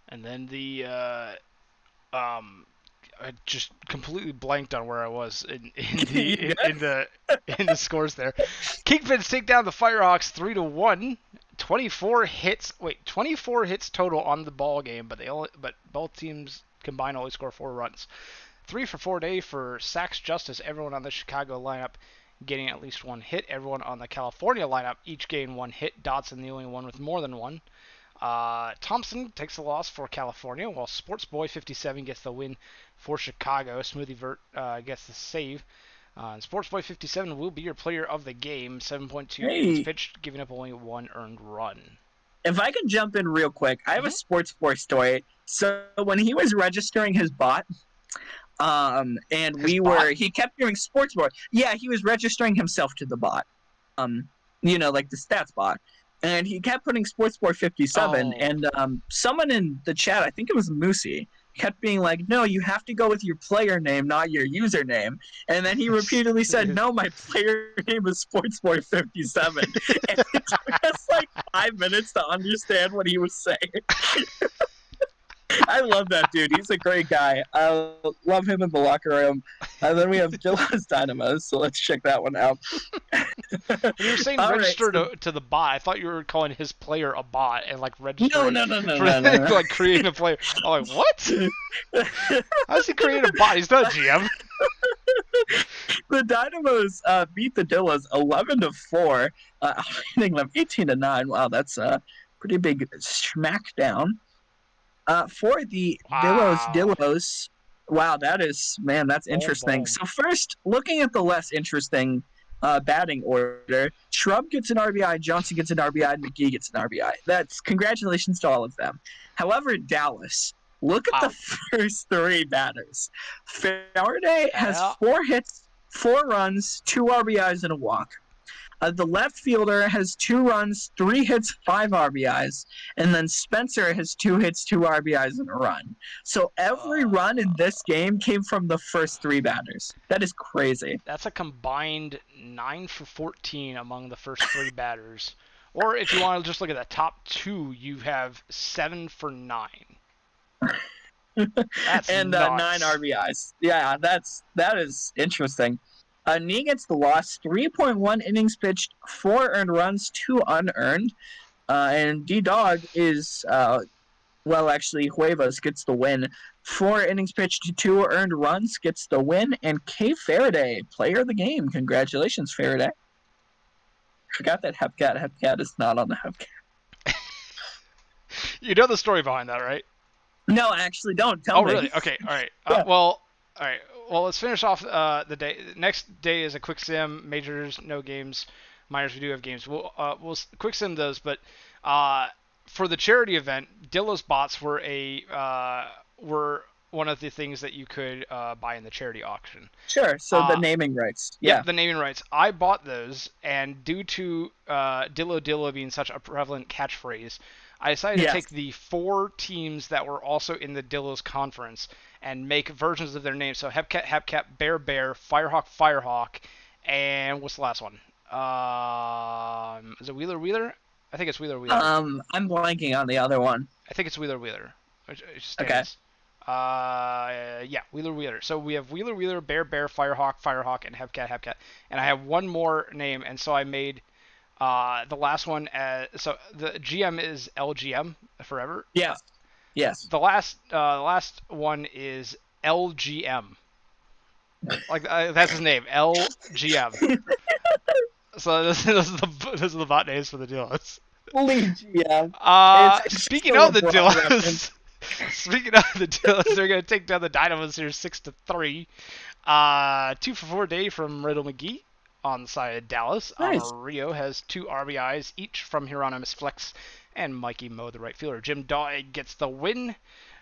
A: And then I just completely blanked on where I was in the scores there. Kingpins take down the Firehawks 3-1. 24 hits total on the ball game, but both teams combined only score 4 runs. 3 for 4 day for Sachs Justice, everyone on the Chicago lineup. getting at least one hit. Everyone on the California lineup each gained one hit. Dotson the only one with more than one. Thompson takes the loss for California, while Sports Boy 57 gets the win for Chicago. Smoothie Vert gets the save. Sports Boy 57 will be your player of the game. 7.2 innings
B: Hey,
A: pitched, giving up only one earned run.
B: if I can jump in real quick, I have a Sports Boy story. So when he was registering his bot, and he kept doing Sports Boy. Yeah, he was registering himself to the bot. Like the stats bot. And he kept putting Sports Boy 57, and someone in the chat, I think it was Moosey, kept being like, no, you have to go with your player name, not your username. And then he repeatedly said, no, my player name is Sports Boy 57. And it took us like 5 minutes to understand what he was saying. I love that dude. He's a great guy. I love him in the locker room. And then we have Dillard's Dynamos, so let's check that one out.
A: When you were saying register to the bot, I thought you were calling his player a bot and like registering
B: no.
A: for like creating a player. I'm like, what? How's he creating a bot? He's not a GM.
B: The Dynamos beat the Dillas 11-4, hitting them 18-9. Wow, that's a pretty big smackdown. For the Dillos, wow, that's interesting. So first, looking at the less interesting batting order, Shrub gets an RBI, Johnson gets an RBI, and McGee gets an RBI. That's congratulations to all of them. However, Dallas, look at the first three batters. Faraday has 4 hits, 4 runs, 2 RBIs, and a walk. The left fielder has 2 runs, 3 hits, 5 RBIs, and then Spencer has 2 hits, 2 RBIs, and a run. So every run in this game came from the first 3 batters. That is crazy.
A: That's a combined 9 for 14 among the first 3 batters. Or if you want to just look at the top 2, you have 7 for 9. That's
B: and 9 RBIs. Yeah, that is interesting. Nee gets the loss. 3.1 innings pitched, 4 earned runs, 2 unearned. And D-Dog is, actually, Huevas gets the win. 4 innings pitched, 2 earned runs, gets the win. And K. Faraday, player of the game. Congratulations, Faraday. Forgot that Hepcat is not on the Hepcat.
A: You know the story behind that, right?
B: No, actually, don't. Tell me.
A: Oh, really? Okay, all right.
B: Yeah.
A: All right. Well, let's finish off the day. Next day is a quick sim. Majors, no games. Minors, we do have games. We'll quick sim those, but for the charity event, Dillo's bots were one of the things that you could buy in the charity auction.
B: Sure. So the naming rights. Yeah.
A: The naming rights. I bought those, and due to Dillo being such a prevalent catchphrase, I decided to take the 4 teams that were also in the Dillo's conference and make versions of their names. So Hepcat, Bear, Firehawk, and what's the last one? Is it Wheeler? I think it's Wheeler.
B: I'm blanking on the other one.
A: I think it's Wheeler.
B: Okay.
A: Yeah, Wheeler. So we have Wheeler, Bear, Firehawk, and Hepcat. And I have one more name, and so I made the last one so the GM is LGM forever.
B: Yes. Yes.
A: The last one is LGM. Like that's his name, LGM. So this is the bot names for the Dillos.
B: GM.
A: Speaking of the Dillos, they're gonna take down the Dynamos here 6-3. 2 for 4 day from Riddle McGee on the side of Dallas.
B: Nice.
A: Rio has 2 RBIs each from Hieronymus Flex and Mikey Moe, the right fielder. Jim Daw gets the win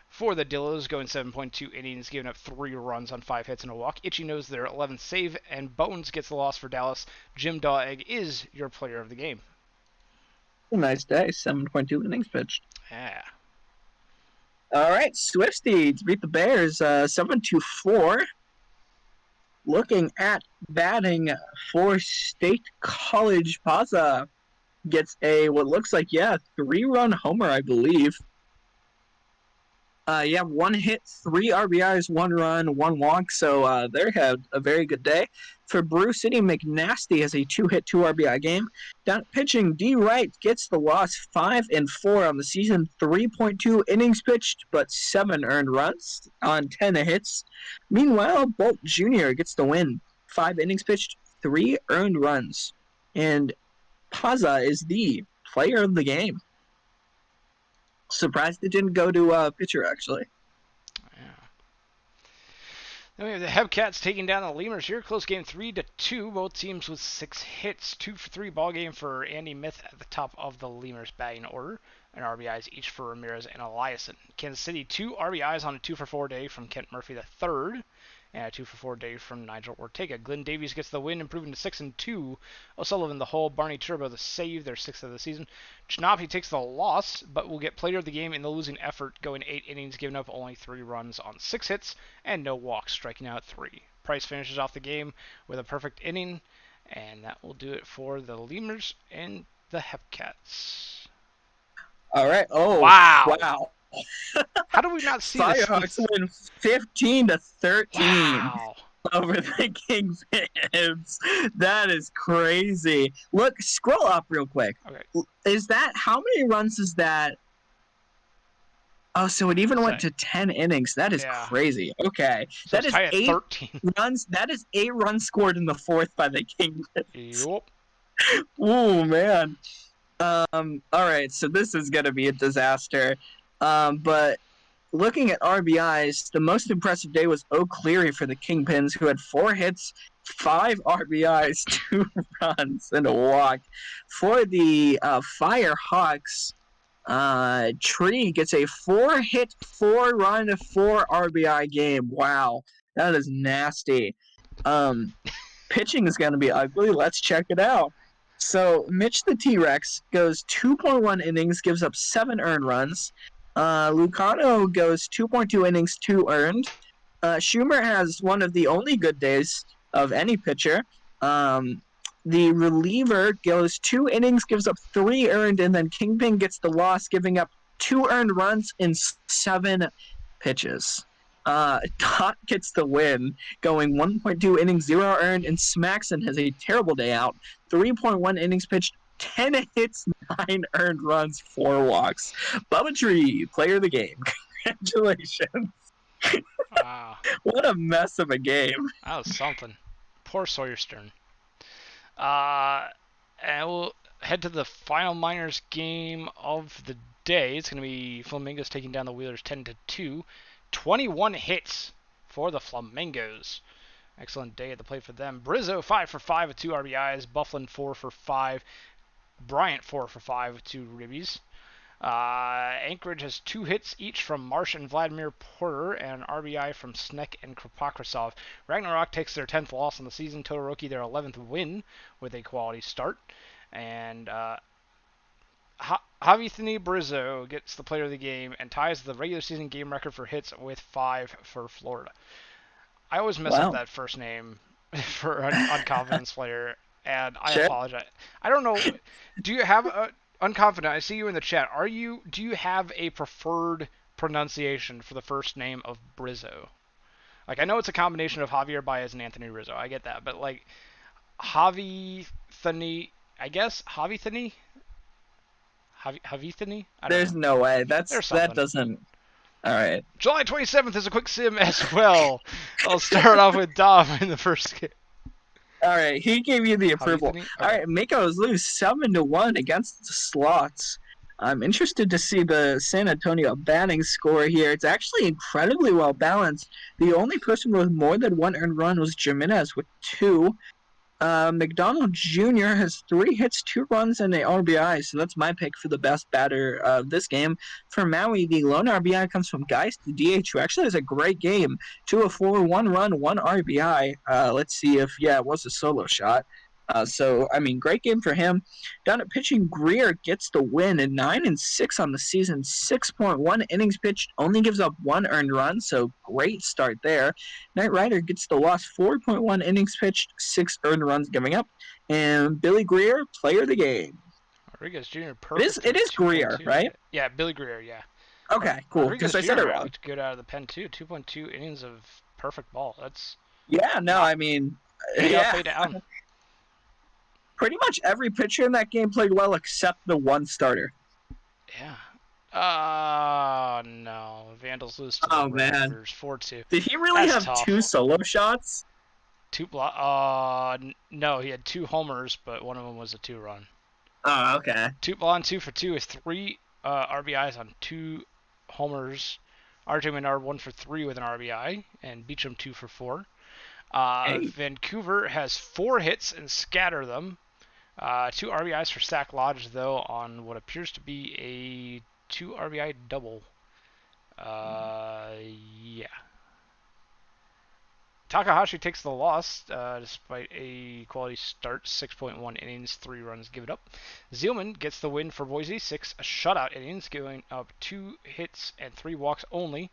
A: for the Dillos, going 7.2 innings, giving up 3 runs on 5 hits and a walk. Itchy knows their 11th save, and Bones gets the loss for Dallas. Jim Daw is your player of the game.
B: A nice day. 7.2 innings pitched.
A: Yeah.
B: All right, Swifties beat the Bears 7-4. Looking at batting for State College, Paza gets what looks like 3-run homer, I believe. 1 hit, 3 RBIs, 1 run, 1 walk. So they had a very good day. For Brew City, McNasty has a 2-hit, 2 RBI game. Down pitching, D. Wright gets the loss, 5-4 on the season, 3.2 innings pitched, but 7 earned runs on 10 hits. Meanwhile, Bolt Jr. gets the win, 5 innings pitched, 3 earned runs. And Paza is the player of the game. Surprised it didn't go to pitcher, actually.
A: Yeah. Then we have the Hepcats taking down the Lemurs here. Close game 3-2. Both teams with 6 hits. 2 for 3 ball game for Andy Myth at the top of the Lemurs batting order. And RBIs each for Ramirez and Eliason. Kansas City, 2 RBIs on a 2 for 4 day from Kent Murphy III. And a 2 for 4 day from Nigel Ortega. Glenn Davies gets the win, improving to 6-2. O'Sullivan the hole. Barney Turbo the save, their 6th of the season. Chnapi takes the loss, but will get player of the game in the losing effort, going 8 innings, giving up only 3 runs on 6 hits and no walks, striking out 3. Price finishes off the game with a perfect inning, and that will do it for the Lemurs and the Hepcats.
B: All right. Oh,
A: wow. How do we not see this?
B: Firehawks win 15-13
A: Wow.
B: over the Kingpins. That is crazy. Look, scroll up real quick.
A: Okay.
B: Is that, how many runs is that? Oh, so it even went to 10 innings. That is crazy. Okay.
A: So
B: that is 8
A: 13
B: runs. That is 8 runs scored in the 4th by the Kingpins.
A: Yup.
B: Oh, man. All right, so this is going to be a disaster. But looking at RBIs, the most impressive day was O'Cleary for the Kingpins, who had 4 hits, 5 RBIs, 2 runs, and a walk. For the Firehawks, Tree gets a 4-hit, 4-run, 4 RBI game. Wow, that is nasty. Pitching is going to be ugly. Let's check it out. So Mitch the T-Rex goes 2.1 innings, gives up 7 earned runs. Lucano goes 2.2 innings, 2 earned. Schumer has one of the only good days of any pitcher. The reliever goes 2 innings, gives up 3 earned, and then Kingpin gets the loss, giving up 2 earned runs in 7 pitches. Dot gets the win, going 1.2 innings, 0 earned, and Smaxon has a terrible day out. 3.1 innings pitched, 10 hits, 9 earned runs, 4 walks. Bubba Tree, player of the game. Congratulations.
A: Wow.
B: What a mess of a game.
A: That was something. Poor Sawyer Stern. And we'll head to the final minors game of the day. It's going to be Flamingos taking down the Wheelers 10-2. 21 hits for the Flamingos. Excellent day at the plate for them. Brizzo 5 for 5 with 2 RBIs. Bufflin 4 for 5. Bryant 4 for 5 with 2 ribbies. Anchorage has 2 hits each from Marsh and Vladimir Porter, and RBI from Sneck and Krapokrasov. Ragnarok takes their 10th loss on the season. Todoroki their 11th win with a quality start. And Javithani Brizzo gets the player of the game and ties the regular season game record for hits with 5 for Florida. I always mess up that first name for an unconfidence player, and I apologize. I don't know. Do you have a unconfident? I see you in the chat. Do you have a preferred pronunciation for the first name of Brizzo? Like, I know it's a combination of Javier Baez and Anthony Rizzo. I get that, but like Javithani, I guess Javithani. Javithani?
B: There's no way. That doesn't. All right.
A: July 27th is a quick sim as well. I'll start off with Dom in the first game.
B: All right, he gave you the approval. Okay. All right, Mako's lose 7-1 against the Slots. I'm interested to see the San Antonio batting score here. It's actually incredibly well balanced. The only person with more than 1 earned run was Jimenez with 2. McDonald Jr. has 3 hits, 2 runs, and an RBI, so that's my pick for the best batter of this game. For Maui, the lone RBI comes from Geist, the DH, who actually has a great game. 2 of 4, 1 run, 1 RBI. Let's see if, it was a solo shot. Great game for him. Down at pitching, Greer gets the win at 9-6 on the season, 6.1 innings pitched, only gives up 1 earned run, so great start there. Knight Rider gets the loss, 4.1 innings pitched, 6 earned runs giving up, and Billy Greer, player of the game.
A: Rodriguez Jr. perfect.
B: It is Greer, right?
A: Yeah, Billy Greer, yeah.
B: Okay, cool. Because I said it wrong.
A: Looked good out of the pen too. 2.2 innings of perfect ball. That's play down.
B: Pretty much every pitcher in that game played well except the one starter.
A: Yeah. No. Vandals lose to the Raptors 4-2.
B: Did he really have tough. 2 solo shots?
A: No, he had 2 homers, but one of them was a 2-run.
B: Oh, okay.
A: Tootball 2 for 2 is 3 RBIs on 2 homers. RJ Menard 1 for 3 with an RBI, and Beecham 2 for 4.
B: Hey,
A: Vancouver has 4 hits and scatter them. 2 RBIs for Sack Lodge, though, on what appears to be a 2 RBI double. Yeah. Takahashi takes the loss despite a quality start, 6.1 innings, 3 runs given up. Zielman gets the win for Boise, 6 shutout innings, giving up 2 hits and 3 walks only.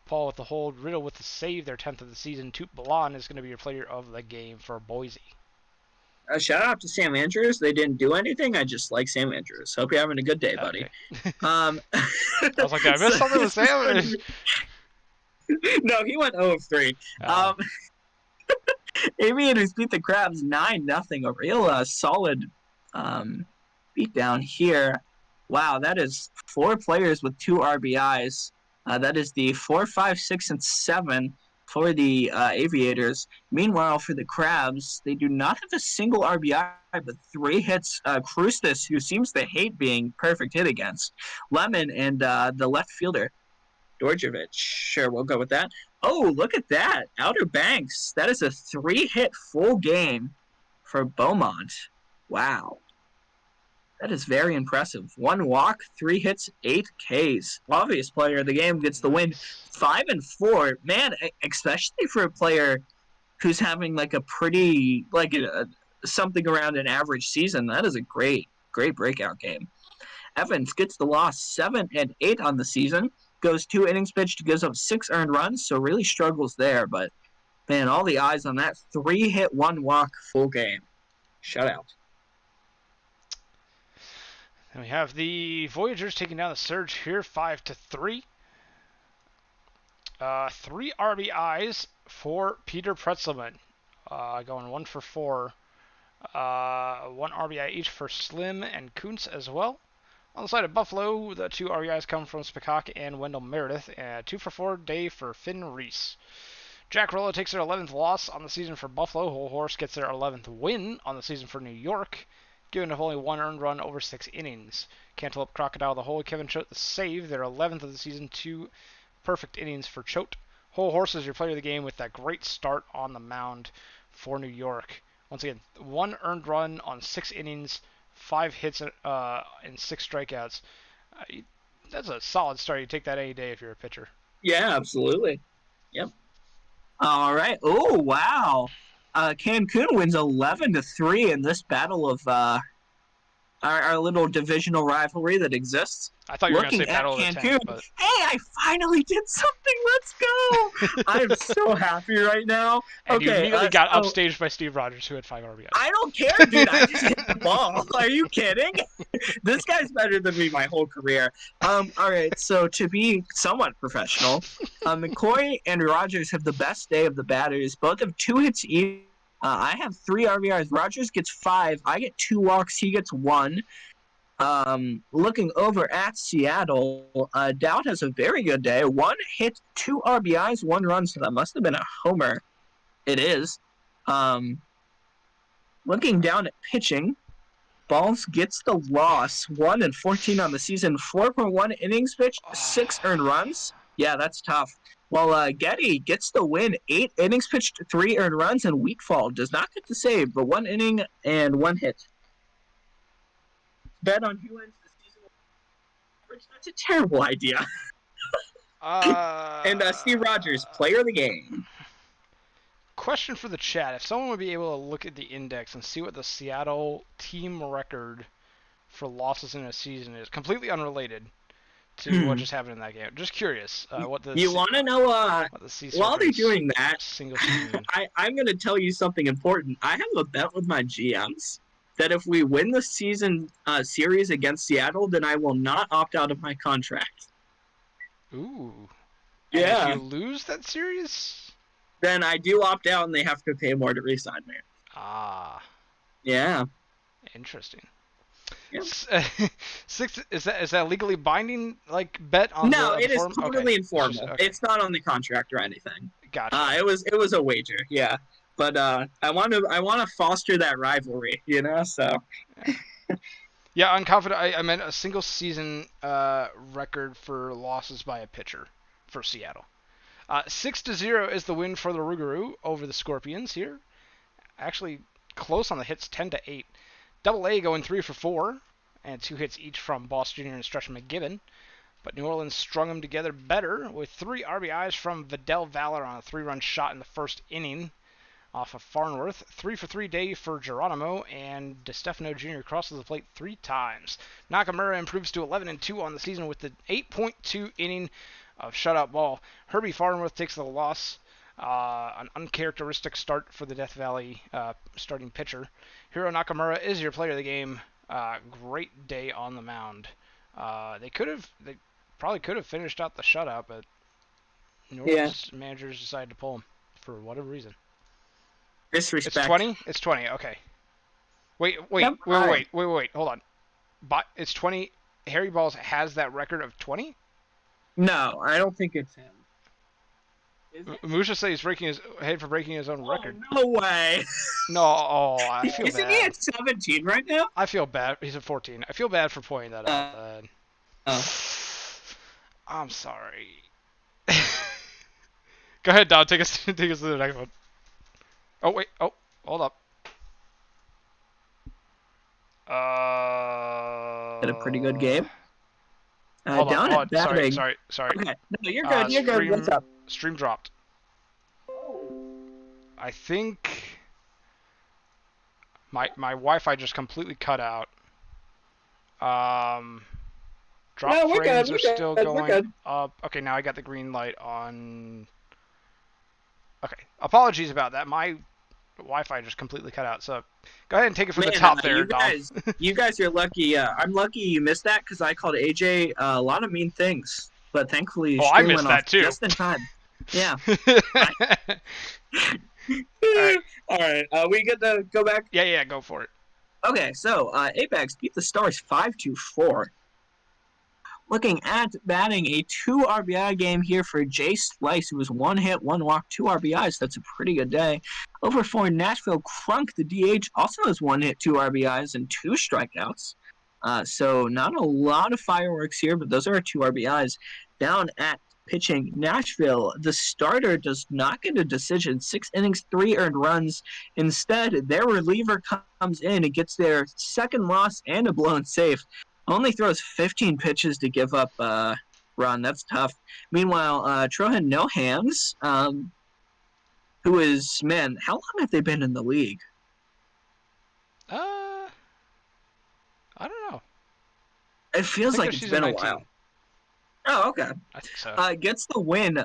A: Paul with the hold, Riddle with the save, their 10th of the season. Toot Balan is going to be your player of the game for Boise.
B: shout out to Sam Andrews. They didn't do anything. I just like Sam Andrews. Hope you're having a good day, buddy.
A: Okay.
B: I
A: was like, did I miss something with Sam?
B: No, he went 0-3. Aviators beat the Crabs 9-0. A real solid beatdown here. Wow, that is 4 players with 2 RBIs. That is the 4, 5, 6, and 7 for the Aviators. Meanwhile, for the Crabs, they do not have a single RBI, but 3 hits. Krustis, who seems to hate being perfect hit against. Lemon and the left fielder, Dorjovic. Sure, we'll go with that. Oh, look at that. Outer Banks. That is a 3-hit full game for Beaumont. Wow. That is very impressive. 1 walk, 3 hits, 8 Ks. Obvious player of the game gets the win. 5-4. Man, especially for a player who's having like a pretty, something around an average season, that is a great breakout game. Evans gets the loss, 7-8 on the season. Goes 2 innings pitched, gives up 6 earned runs, so really struggles there. But, man, all the eyes on that 3-hit, 1 walk full game. Shutout.
A: And we have the Voyagers taking down the Surge here, 5-3. 3 RBIs for Peter Pretzelman, going 1 for 4. 1 RBI each for Slim and Kuntz as well. On the side of Buffalo, the 2 RBIs come from Spikak and Wendell Meredith, and 2 for 4 day for Finn Reese. Jack Rollo takes their 11th loss on the season for Buffalo. Whole Horse gets their 11th win on the season for New York, giving up only 1 earned run over 6 innings. Cantaloupe Crocodile the Hole, Kevin Choate the save, their 11th of the season, 2 perfect innings for Choate. Whole Horse is your player of the game with that great start on the mound for New York. Once again, 1 earned run on 6 innings, 5 hits and 6 strikeouts. That's a solid start. You take that any day if you're a pitcher.
B: Yeah, absolutely. Yep. All right. Oh, wow. Cancun wins 11-3 in this battle of our little divisional rivalry that exists.
A: I thought you were going to say Battle of the Tank, but...
B: Hey, I finally did something. Let's go. I'm so happy right now.
A: And you immediately got upstaged by Steve Rogers, who had 5 RBIs.
B: I don't care, dude. I just hit the ball. Are you kidding? This guy's better than me my whole career. All right, so to be somewhat professional, McCoy and Rogers have the best day of the batters. Both have 2 hits each. I have 3 RBIs. Rogers gets 5. I get 2 walks. He gets 1. Looking over at Seattle, Dowd has a very good day. 1 hit, 2 RBIs, 1 run, so that must have been a homer. It is. Looking down at pitching, Balls gets the loss. 1-14 on the season, 4.1 innings pitched, 6 earned runs. Yeah, that's tough. While Getty gets the win, 8 innings pitched, 3 earned runs, and Wheatfall does not get the save, but 1 inning and 1 hit. Bet on who ends the season. That's a terrible idea. And Steve Rogers, player of the game.
A: Question for the chat. If someone would be able to look at the index and see what the Seattle team record for losses in a season is, completely unrelated to what just happened in that game. Just curious. What the
B: you want to know? While they're doing that, I'm going to tell you something important. I have a bet with my GMs that if we win the season series against Seattle, then I will not opt out of my contract.
A: Ooh.
B: And yeah.
A: If you lose that series,
B: then I do opt out, and they have to pay more to re-sign me.
A: Ah.
B: Yeah.
A: Interesting.
B: Yep.
A: Is that legally binding, like, bet on
B: no,
A: the
B: it is
A: forum?
B: totally informal.
A: Okay.
B: It's not on the contract or anything.
A: Gotcha.
B: It was a wager, yeah. but I want to foster that rivalry, So
A: Yeah, unconfident. I meant a single season record for losses by a pitcher for Seattle. 6-0 is the win for the Rougarou over the Scorpions here. Actually, close on the hits, 10-8. Double A going 3 for 4, and 2 hits each from Boss Jr. and Stretch McGibbon. But New Orleans strung them together better with 3 RBIs from Vidal Valor on a 3-run shot in the first inning off of Farnworth. 3 for 3 day for Geronimo, and DeStefano Jr. crosses the plate 3 times. Nakamura improves to 11-2 on the season with the 8.2 inning of shutout ball. Herbie Farnworth takes the loss. An uncharacteristic start for the Death Valley starting pitcher. Hiro Nakamura is your player of the game. Great day on the mound. They probably could have finished out the shutout, but New
B: yeah,
A: Orleans managers decided to pull him for whatever reason. It's
B: disrespect.
A: 20. It's 20. Okay. Wait.
B: Yep. All right.
A: Hold on. But it's 20. Harry Balls has that record of 20.
B: No, I don't think it's him. Is it?
A: Musha says he's breaking his head for breaking his own record.
B: No way.
A: No, I feel
B: Isn't
A: bad.
B: he at 17 right now?
A: I feel bad. He's at 14. I feel bad for pointing that out.
B: Oh.
A: I'm sorry. Go ahead, Don. Take us to the next one. Oh wait. Oh, hold up.
B: Had a pretty good game.
A: Hold
B: down
A: on.
B: at batting.
A: Sorry.
B: Okay, no, you're good. You're good. What's up?
A: Stream dropped. I think my Wi-Fi just completely cut out. Drop
B: No, we're
A: frames
B: good.
A: are still
B: We're
A: going
B: good.
A: up. Okay, now I got the green light on. Okay, apologies about that. My Wi-Fi just completely cut out. So go ahead and take it from the top there, Dom.
B: You guys are lucky. I'm lucky you missed that because I called AJ a lot of mean things, but thankfully
A: I
B: stream
A: missed
B: went
A: that
B: off
A: too.
B: just in time. Yeah.
A: Alright.
B: All right. We get to go back.
A: Yeah, go for it.
B: Okay, so Apex beat the Stars 5-4. Looking at batting, a 2 RBI game here for Jay Slice, who was 1 hit, 1 walk, 2 RBIs. That's a pretty good day. Over for Nashville, Crunk, the DH, also has 1 hit, 2 RBIs, and 2 strikeouts. So not a lot of fireworks here, but those are 2 RBIs. Down at pitching, Nashville, the starter does not get a decision. 6 innings, 3 earned runs. Instead, their reliever comes in and gets their second loss and a blown save. Only throws 15 pitches to give up a run. That's tough. Meanwhile, Trojan No Hands, who is, man, how long have they been in the league?
A: I don't know.
B: It feels like it's been
A: 19.
B: a while. Oh, okay.
A: I think so.
B: Gets the win,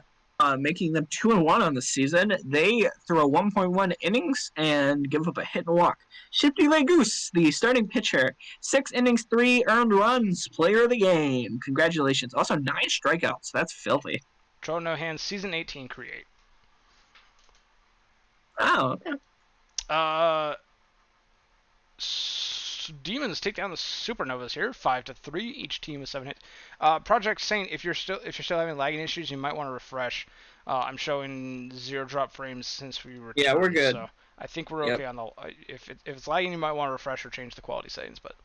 B: making them 2-1 on the season. They throw 1.1 innings and give up a hit and walk. Shifty Legoose, the starting pitcher, 6 innings, 3 earned runs, player of the game. Congratulations. Also 9 strikeouts. That's filthy.
A: Troll No Hands, season 18 create.
B: Oh, okay.
A: Demons take down the Supernovas here, 5-3. Each team with 7 hits. Project Saint, if you're still having lagging issues, you might want to refresh. I'm showing 0 drop frames since we returned.
B: Yeah, we're good.
A: So I think we're okay on the. If it's lagging, you might want to refresh or change the quality settings. But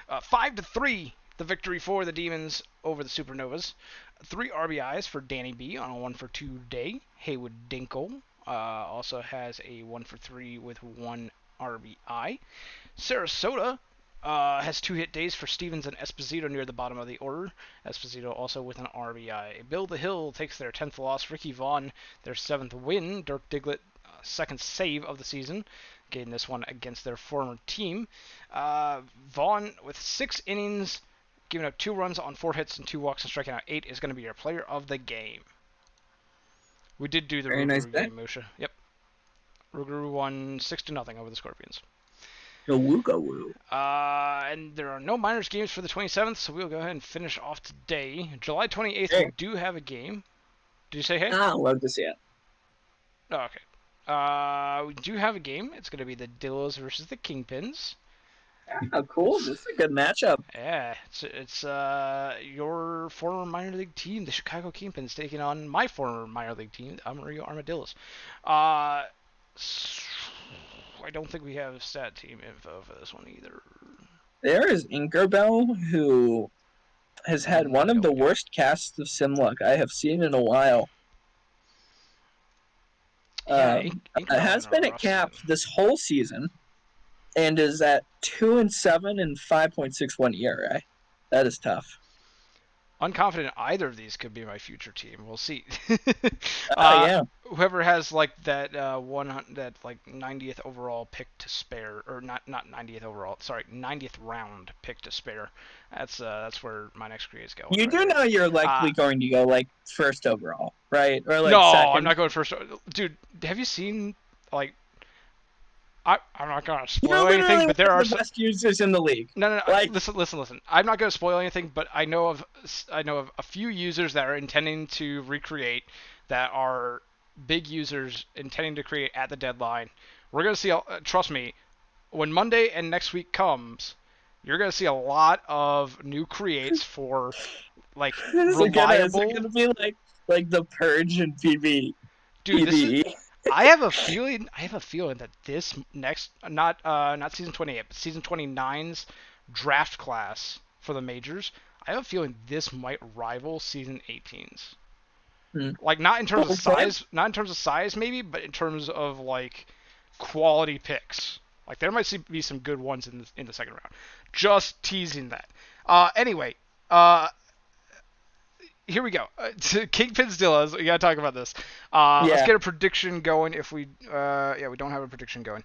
A: 5-3, the victory for the Demons over the Supernovas. 3 RBIs for Danny B on a 1-for-2 day. Haywood Dinkle also has a 1-for-3 with 1 RBI. Sarasota has 2 hit days for Stevens and Esposito near the bottom of the order. Esposito also with an RBI. Bill the Hill takes their 10th loss. Ricky Vaughn, their 7th win. Dirk Diglett, 2nd save of the season, getting this one against their former team. Vaughn, with 6 innings, giving up 2 runs on 4 hits and 2 walks and striking out 8, is going to be your player of the game. We did do the Rougarou game, Musha. Yep. Rougarou won 6-0 over the Scorpions.
B: Woo.
A: And there are no minors games for the 27th, so we'll go ahead and finish off today. July 28th, we do have a game. Did you say hey?
B: I'd love to see it.
A: Oh, okay. We do have a game. It's going to be the Dillos versus the Kingpins.
B: Oh, cool. This is a good matchup.
A: Yeah, it's your former minor league team, the Chicago Kingpins, taking on my former minor league team, the Amarillo Armadillos. I don't think we have stat team info for this one either.
B: There is Inkerbell, who has had one of the worst casts of Simluck I have seen in a while.
A: Yeah,
B: Has
A: Inkerbell's in a
B: been at
A: rough
B: cap
A: season.
B: this whole season and is at 2-7 and 5.61 ERA. That is tough.
A: Unconfident either of these could be my future team. We'll see.
B: Oh yeah.
A: Whoever has like that 90th overall pick to spare, or not 90th overall, sorry, 90th round pick to spare. That's where my next create is going.
B: You
A: right
B: do
A: there.
B: know you're likely going to go like first overall, right? Or like
A: No, I'm
B: second.
A: not going first. Dude, have you seen like I'm not gonna
B: You're
A: spoil anything,
B: literally
A: but
B: one
A: there
B: of
A: are
B: the best users in the league.
A: no.
B: Like,
A: Listen. I'm not gonna spoil anything, but I know of a few users that are intending to recreate that are big users intending to create at the deadline. We're gonna see. Trust me, when Monday and next week comes, you're gonna see a lot of new creates for like
B: is it
A: reliable.
B: gonna be like the Purge and
A: Dude, this is.
B: PvE?
A: I have a feeling. That this next, not season 28, but season 29's draft class for the majors. I have a feeling this might rival season 18's.
B: Hmm.
A: Like not in terms of
B: Okay.
A: size, maybe, but in terms of like quality picks. Like there might be some good ones in the second round. Just teasing that. Anyway, here we go. To Kingpin's Dillas, we gotta talk about this. Let's
B: Yeah.
A: get a prediction going. If we, we don't have a prediction going.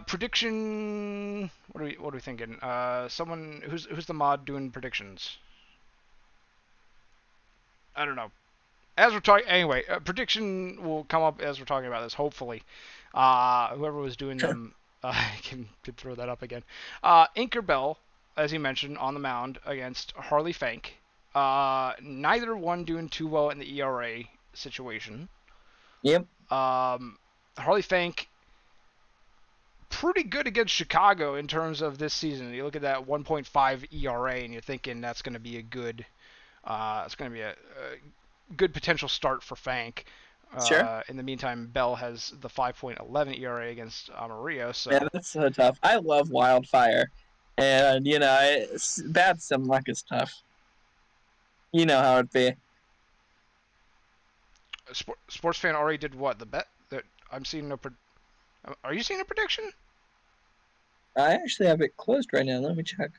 A: Prediction. What are we thinking? Someone who's the mod doing predictions? I don't know. As we're talking, anyway, prediction will come up as we're talking about this. Hopefully, whoever was doing them can throw that up again. Inkerbell, as you mentioned, on the mound against Harley Fank. Neither one doing too well in the ERA situation.
B: Yep.
A: Harley Fank pretty good against Chicago in terms of this season. You look at that 1.5 ERA and you're thinking that's going to be a good it's going to be a good potential start for Fank.
B: Sure.
A: In the meantime, Bell has the 5.11 ERA against Amarillo. So
B: Yeah, that's so tough. I love Wildfire, and bad sim luck is tough. You know how it'd be.
A: Sports fan already did what? The bet that I'm seeing no. Are you seeing a prediction?
B: I actually have it closed right now. Let me check.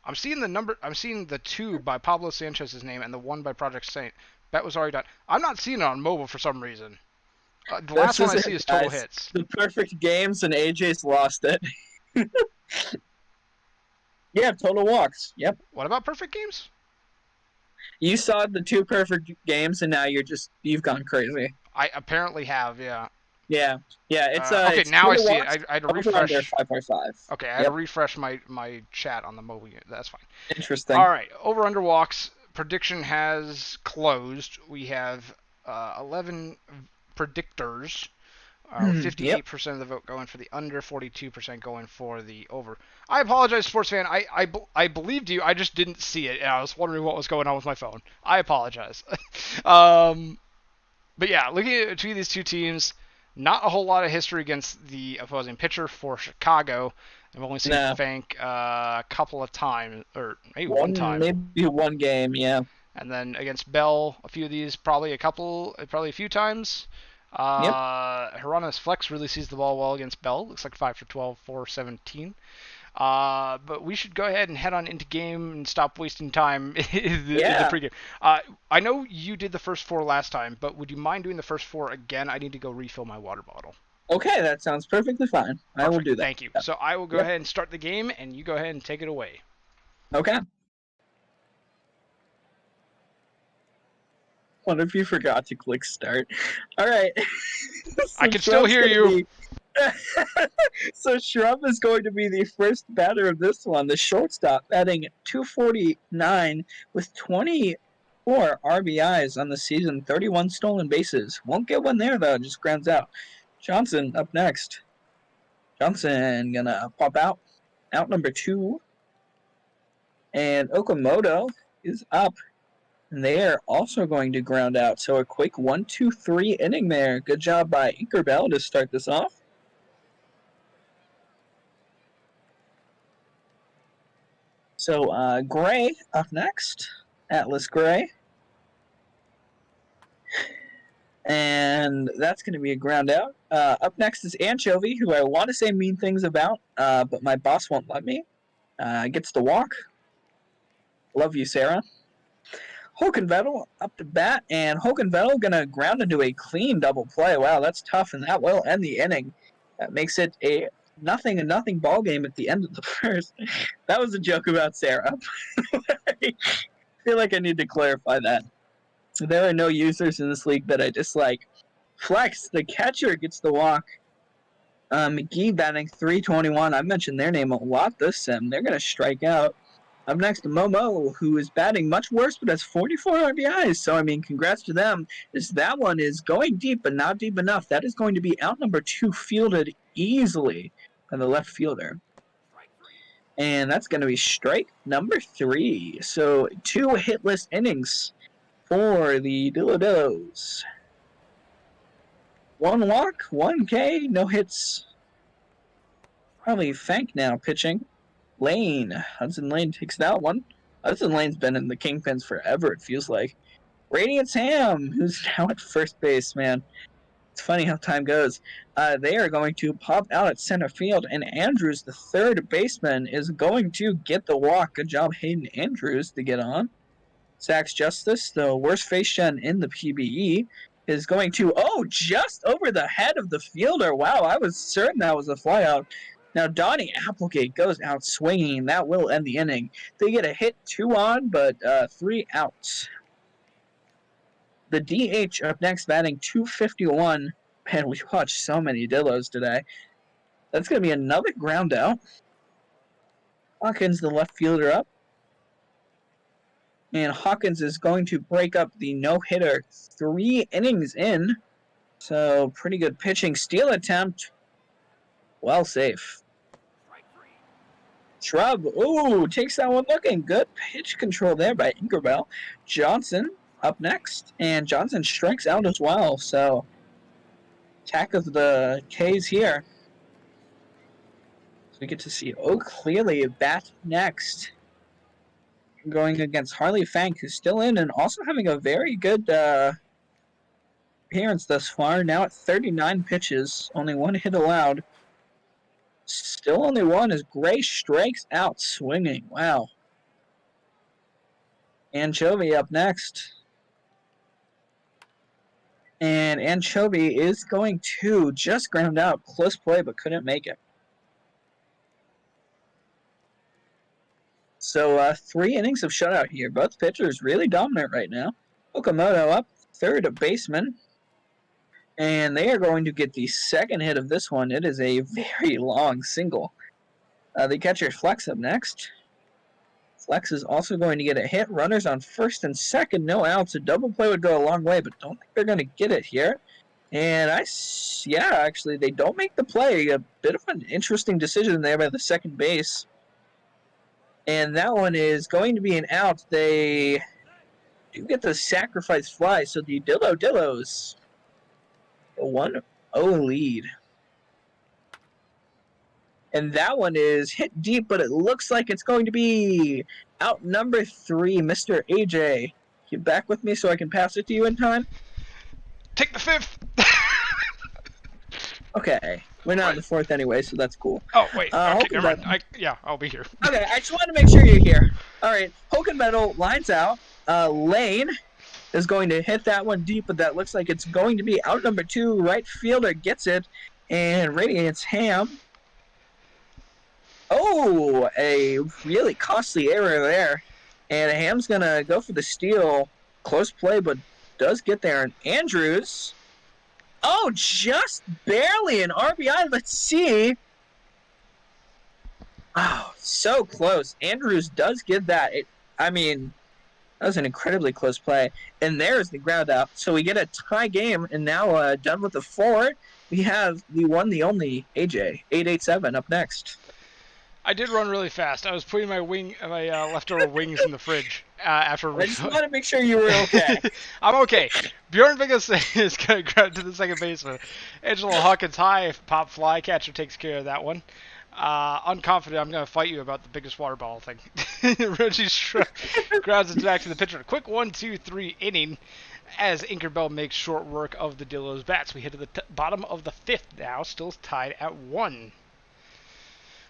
A: I'm seeing the number. I'm seeing the 2 by Pablo Sanchez's name and the 1 by Project Saint. Bet was already done. I'm not seeing it on mobile for some reason. The
B: This
A: last one
B: is
A: I
B: it,
A: see is total
B: guys.
A: hits.
B: The perfect games, and AJ's lost it. Yeah, total walks. Yep.
A: What about perfect games?
B: You saw the 2 perfect games, and now you've gone crazy.
A: I apparently have, yeah.
B: Yeah, yeah.
A: Okay,
B: It's
A: now I
B: total
A: see it.
B: walks.
A: I had to
B: Over under
A: refresh.
B: 5.5.
A: Okay, I had to
B: Yep.
A: refresh my chat on the mobile unit. That's fine.
B: Interesting.
A: All right, over under walks prediction has closed. We have 11 predictors.
B: Yep.
A: 58% of the vote going for the under, 42% going for the over. I apologize, sports fan. I believed you. I just didn't see it, and I was wondering what was going on with my phone. I apologize. But yeah, looking at between these two teams, not a whole lot of history against the opposing pitcher for Chicago. I've only seen
B: No.
A: Fank a couple of times, or maybe one time.
B: Maybe one game. Yeah.
A: And then against Bell, a few of these, probably a few times.
B: Yep.
A: Hirana's flex really sees the ball well against Bell. Looks like 5 for 12, 417. But we should go ahead and head on into game and stop wasting time in the pregame. I know you did the first 4 last time, but would you mind doing the first 4 again? I need to go refill my water bottle.
B: Okay, that sounds perfectly fine. I will
A: Perfect.
B: do that.
A: Thank you. So I will go ahead and start the game, and you go ahead and take it away.
B: Okay. What if you forgot to click start? All right.
A: I can still hear you.
B: So Shrub is going to be the first batter of this one. The shortstop batting 249 with 24 RBIs on the season, 31 stolen bases. Won't get one there though, just grounds out. Johnson up next. Johnson gonna pop out. Out number 2. And Okamoto is up. And they are also going to ground out. So a quick 1-2-3 inning there. Good job by Inkerbell to start this off. So Gray up next. Atlas Gray. And that's going to be a ground out. Up next is Anchovy, who I want to say mean things about, but my boss won't let me. Gets to walk. Love you, Sarah. Hokenvettel up to bat, and Hokenvettel going to ground into a clean double play. Wow, that's tough, and that will end the inning. That makes it a nothing ball game at the end of the first. That was a joke about Sarah. I feel like I need to clarify that. There are no users in this league that I dislike. Flex, the catcher, gets the walk. McGee batting .321. I've mentioned their name a lot this sim. They're going to strike out. Up next, Momo, who is batting much worse, but has 44 RBIs. So, I mean, congrats to them. That one is going deep, but not deep enough. That is going to be out number 2, fielded easily by the left fielder. And that's going to be strike number 3. So, 2 hitless innings for the Dilladillos. 1 walk, 1 K, no hits. Probably Fank now pitching. Hudson Lane takes that one. Hudson Lane's been in the Kingpins forever, it feels like. Radiance Ham, who's now at first base, man. It's funny how time goes. They are going to pop out at center field, and Andrews, the third baseman, is going to get the walk. Good job, Hayden Andrews, to get on. Zach's Justice, the worst face gen in the PBE, is going to, just over the head of the fielder. Wow, I was certain that was a flyout. Now, Donnie Applegate goes out swinging. That will end the inning. They get a hit, 2 on, but 3 outs. The DH up next, batting .251. Man, we watched so many Dillos today. That's going to be another ground out. Hawkins, the left fielder, up. And Hawkins is going to break up the no-hitter 3 innings in. So, pretty good pitching. Steal attempt. Well safe. Shrub. Ooh, takes that one looking. Good pitch control there by Inkerbell. Johnson up next. And Johnson strikes out as well. So, attack of the K's here. So we get to see Clearly bat next. Going against Harley Fank, who's still in and also having a very good appearance thus far. Now at 39 pitches, only 1 hit allowed. Still only 1 as Gray strikes out swinging. Wow. Anchovy up next. And Anchovy is going to just ground out. Close play, but couldn't make it. So 3 innings of shutout here. Both pitchers really dominant right now. Okamoto up, third baseman. And they are going to get the second hit of this one. It is a very long single. The catcher Flex up next. Flex is also going to get a hit. Runners on first and second, no outs. A double play would go a long way, but don't think they're going to get it here. And actually, they don't make the play. A bit of an interesting decision there by the second base. And that one is going to be an out. They do get the sacrifice fly, so the Dillos a 1-0 lead. And that one is hit deep, but it looks like it's going to be out number 3, Mr. AJ. You back with me so I can pass it to you in time?
A: Take the 5th!
B: Okay. We're not in the 4th anyway, so that's cool.
A: Oh, wait. Okay, never mind. I'll be here.
B: Okay, I just wanted to make sure you're here. All right, Hokenvettel lines out. Lane is going to hit that one deep, but that looks like it's going to be out number 2. Right fielder gets it, and Radiance Ham. Oh, a really costly error there. And Ham's going to go for the steal. Close play, but does get there. And Andrews... Oh, just barely an RBI. Let's see. Oh, so close. Andrews does get that. That was an incredibly close play. And there's the ground out. So we get a tie game, and now done with the 4, we have the one, the only AJ, 887 up next.
A: I did run really fast. I was putting my leftover wings in the fridge. After
B: I just want to make sure you were okay.
A: I'm okay. Bjorn Viggo is going to grab to the second baseman. Angelo Hawkins high, pop fly, catcher takes care of that one. Unconfident, I'm going to fight you about the biggest water bottle thing. Reggie Shrub grounds it back to the pitcher. Quick 1-2-3 inning as Inkerbell makes short work of the Dillos bats. We hit to the bottom of the fifth now, still tied at 1.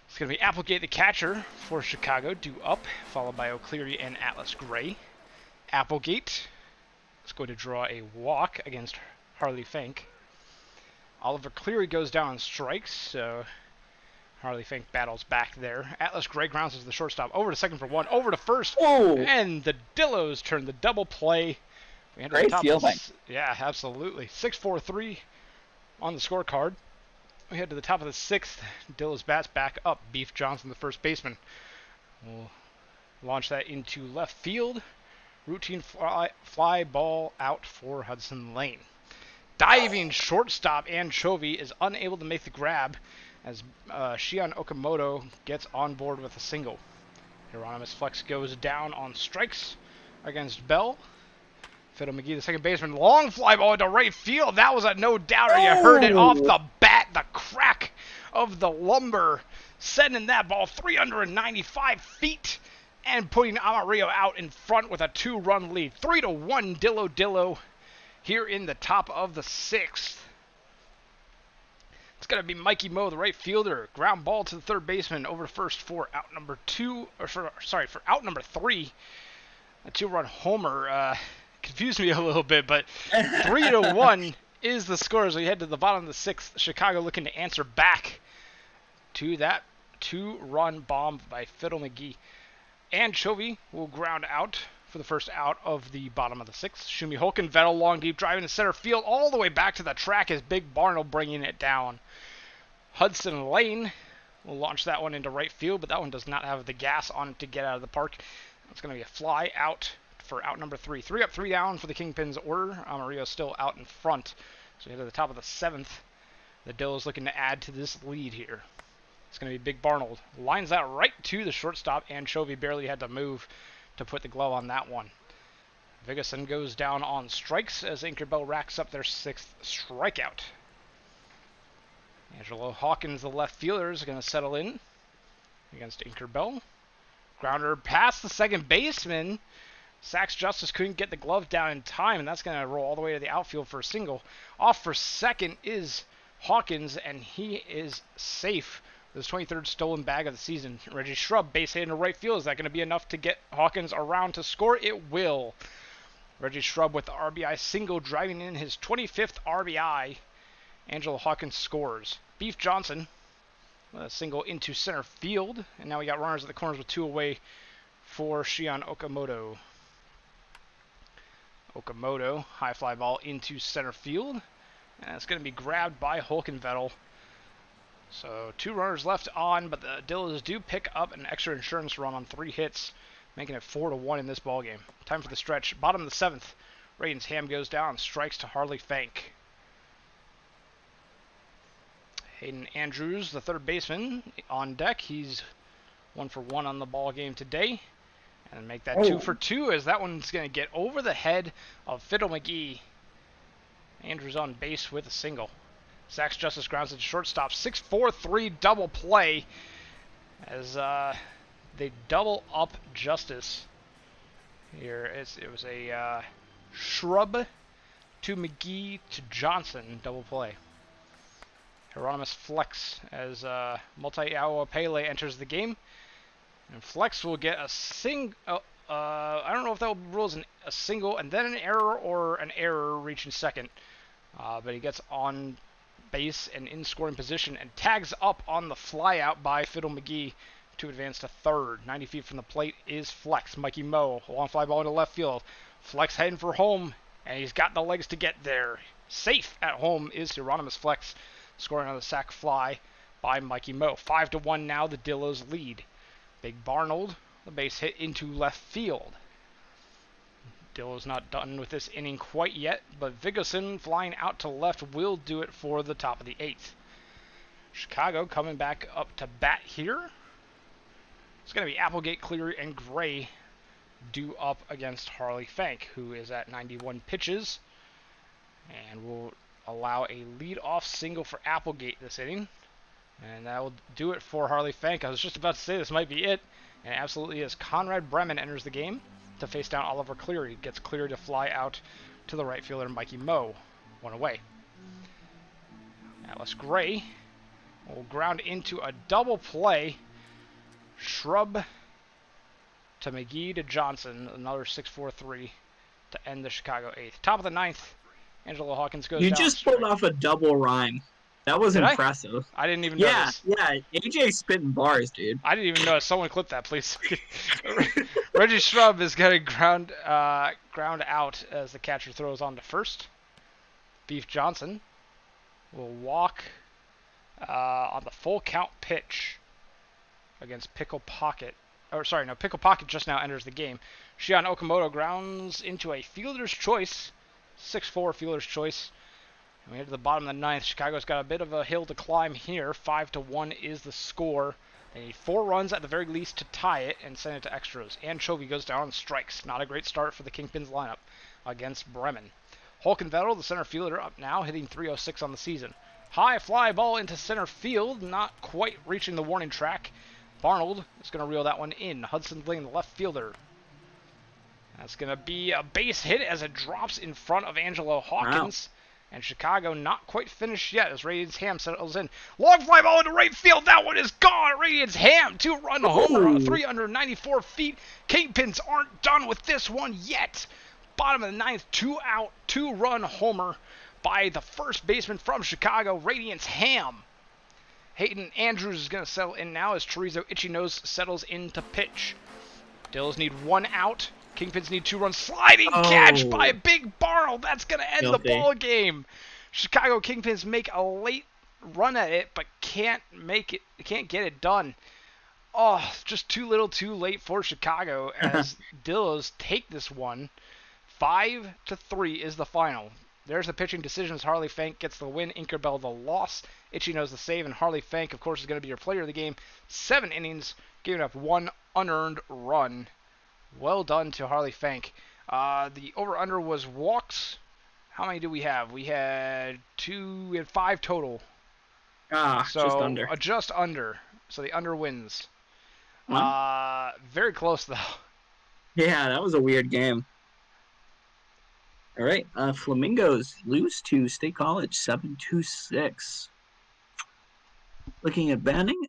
A: It's going to be Applegate, the catcher for Chicago, due up, followed by O'Cleary and Atlas Gray. Applegate is going to draw a walk against Harley Fink. Oliver Cleary goes down and strikes, so Harley Fink battles back there. Atlas Gray grounds to the shortstop, over to second for 1, over to first,
B: Oh,
A: and the Dillos turn the double play. We enter the
B: great
A: top
B: fielding.
A: yeah, absolutely. 6-4-3 on the scorecard. We head to the top of the 6th. Dillos bats back up. Beef Johnson, the first baseman, will launch that into left field. Routine fly ball out for Hudson Lane. Diving shortstop Anchovy is unable to make the grab as Shion Okamoto gets on board with a single. Hieronymus Flex goes down on strikes against Bell. Fiddle McGee, the second baseman, long fly ball into right field. That was a no doubter. You heard it off the bat, the crack of the lumber, sending that ball 395 feet and putting Amarillo out in front with a 2-run lead. 3-1 Dillo here in the top of the 6th. It's going to be Mikey Moe, the right fielder. Ground ball to the third baseman, over to first for out number 2, or for out number 3. A 2-run homer. Confused me a little bit, but 3-1 is the score as we head to the bottom of the 6th. Chicago looking to answer back to that 2-run bomb by Fiddle McGee. Anchovy will ground out for the first out of the bottom of the 6th. Shumi Holkenvettel, long deep drive into center field, all the way back to the track as Big Barnold bringing it down. Hudson Lane will launch that one into right field, but that one does not have the gas on it to get out of the park. It's going to be a fly out for out number 3. 3 up, 3 down for the Kingpins order. Amarillo still out in front. So we head to the top of the 7th. The Dillos looking to add to this lead here. It's going to be Big Barnold. Lines that right to the shortstop. Anchovy barely had to move to put the glove on that one. Viggeson goes down on strikes as Inkerbell racks up their 6th strikeout. Angelo Hawkins, the left fielder, is going to settle in against Inkerbell. Grounder past the second baseman. Sachs Justice couldn't get the glove down in time, and that's going to roll all the way to the outfield for a single. Off for second is Hawkins, and he is safe with his 23rd stolen bag of the season. Reggie Shrub base hit into right field. Is that going to be enough to get Hawkins around to score? It will. Reggie Shrub with the RBI single, driving in his 25th RBI. Angelo Hawkins scores. Beef Johnson with a single into center field, and now we got runners at the corners with 2 away for Shion Okamoto. Okamoto, high fly ball into center field, and it's going to be grabbed by Holkenvettel. So 2 runners left on, but the Dillos do pick up an extra insurance run on 3 hits, making it 4-1 in this ballgame. Time for the stretch. Bottom of the 7th. Rayden's Ham goes down, strikes to Harley Fank. Hayden Andrews, the third baseman, on deck. He's 1 for 1 on the ball game today. And make that 2 for 2 as that one's going to get over the head of Fiddle McGee. Andrews on base with a single. Sachs Justice grounds it to shortstop. 6-4-3 double play as they double up Justice. Here it was a Shrub to McGee to Johnson double play. Hieronymus Flex as Multi-Awa Pele enters the game. And Flex will get a I don't know if that will rule as a single and then an error or an error reaching second. But he gets on base and in scoring position and tags up on the fly out by Fiddle McGee to advance to third. 90 feet from the plate is Flex. Mikey Moe, long fly ball into left field. Flex heading for home, and he's got the legs to get there. Safe at home is Hieronymus Flex, scoring on the sac fly by Mikey Moe. 5-1 now, the Dillos lead. Big Barnold, the base hit into left field. Dillos not done with this inning quite yet, but Viggeson flying out to left will do it for the top of the 8th. Chicago coming back up to bat here. It's going to be Applegate, Cleary, and Gray due up against Harley Fank, who is at 91 pitches, and will allow a lead-off single for Applegate this inning. And that will do it for Harley Fank. I was just about to say this might be it, and it absolutely is. Conrad Bremen enters the game to face down Oliver Cleary. Gets Cleary to fly out to the right fielder, Mikey Moe. One away. Atlas Gray will ground into a double play. Shrub to McGee to Johnson. Another 6-4-3 to end the Chicago 8th. Top of the 9th, Angelo Hawkins goes
B: You
A: down
B: just pulled
A: straight.
B: off a double rhyme. That was
A: Did I?
B: impressive.
A: I didn't even
B: Yeah,
A: notice.
B: yeah. AJ spitting bars, dude.
A: I didn't even notice. Someone clip that, please. Reggie Shrub is going to ground out as the catcher throws on to first. Beef Johnson will walk on the full count pitch against Pickle Pocket. Pickle Pocket just now enters the game. Shion Okamoto grounds into a fielder's choice. 6-4 fielder's choice. And we head to the bottom of the 9th. Chicago's got a bit of a hill to climb here. 5-1 is the score. They need 4 runs at the very least to tie it and send it to extras. Anchovy goes down on strikes. Not a great start for the Kingpins lineup against Bremen. Holkenvettel, the center fielder, up now, hitting .306 on the season. High fly ball into center field, not quite reaching the warning track. Barnold is going to reel that one in. Hudson Bling, the left fielder. That's going to be a base hit as it drops in front of Angelo Hawkins. Wow. And Chicago not quite finished yet as Radiance Ham settles in. Long fly ball into right field. That one is gone. Radiance Ham, 2-run homer, 394 feet. Kingpins aren't done with this one yet. Bottom of the 9th, 2-out, 2-run homer by the first baseman from Chicago, Radiance Ham. Hayden Andrews is going to settle in now as Chorizo Itchy-Nose settles in to pitch. Dills need 1 out. Kingpins need 2 runs. Sliding catch by Big Barnold. That's going to end the ball game. Chicago Kingpins make a late run at it, but can't get it done. Oh, just too little too late for Chicago as Dillos take this one. 5-3 is the final. There's the pitching decisions. Harley Fank gets the win. Inkerbell the loss. Itchy-Nose the save. And Harley Fank, of course, is going to be your player of the game. 7 innings, giving up 1 unearned run. Well done to Harley Fank. The over-under was walks. How many do we have? We had 5 total.
B: Just under.
A: Just under. So the under wins.
B: Huh?
A: Very close, though.
B: Yeah, that was a weird game. All right. Flamingos lose to State College 7-6. Looking at batting,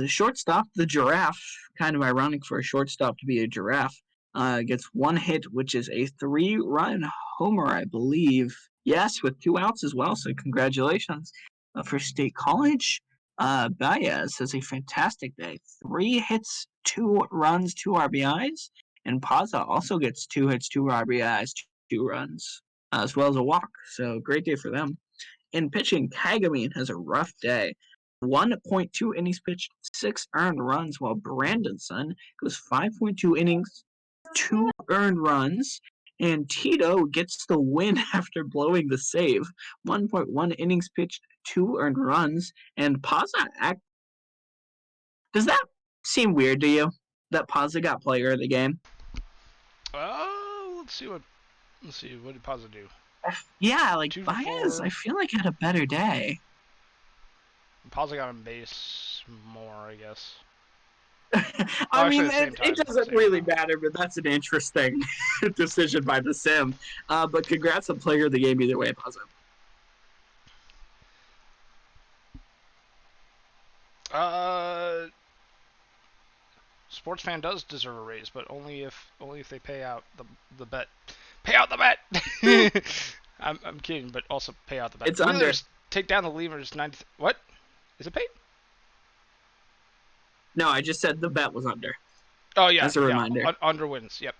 B: shortstop, the giraffe, kind of ironic for a shortstop to be a giraffe, gets 1 hit, which is a 3-run homer, I believe. Yes, with 2 outs as well, so congratulations. For State College, Baez has a fantastic day. 3 hits, 2 runs, 2 RBIs, and Paza also gets 2 hits, 2 RBIs, 2 runs, as well as a walk, so great day for them. In pitching, Tagamine has a rough day. 1.2 innings pitched, 6 earned runs, while Brandonson goes 5.2 innings, 2 earned runs, and Tito gets the win after blowing the save. 1.1 innings pitched, 2 earned runs, and Paza Does that seem weird to you, that Paza got player of the game?
A: Let's see. What did Paza do?
B: Yeah, like Baez, I feel like had a better day.
A: Paza got on base more, I guess.
B: I mean, it doesn't really matter, but that's an interesting decision by the sim. But congrats on player of the game either way, Paza.
A: Sports fan does deserve a raise, but only if they pay out the bet. Pay out the bet. I'm kidding, but also pay out the bet.
B: It's under.
A: Take down the Lemurs 90. What? Is it paid?
B: No, I just said the bet was under.
A: Oh yeah.
B: As a reminder.
A: Under wins. Yep.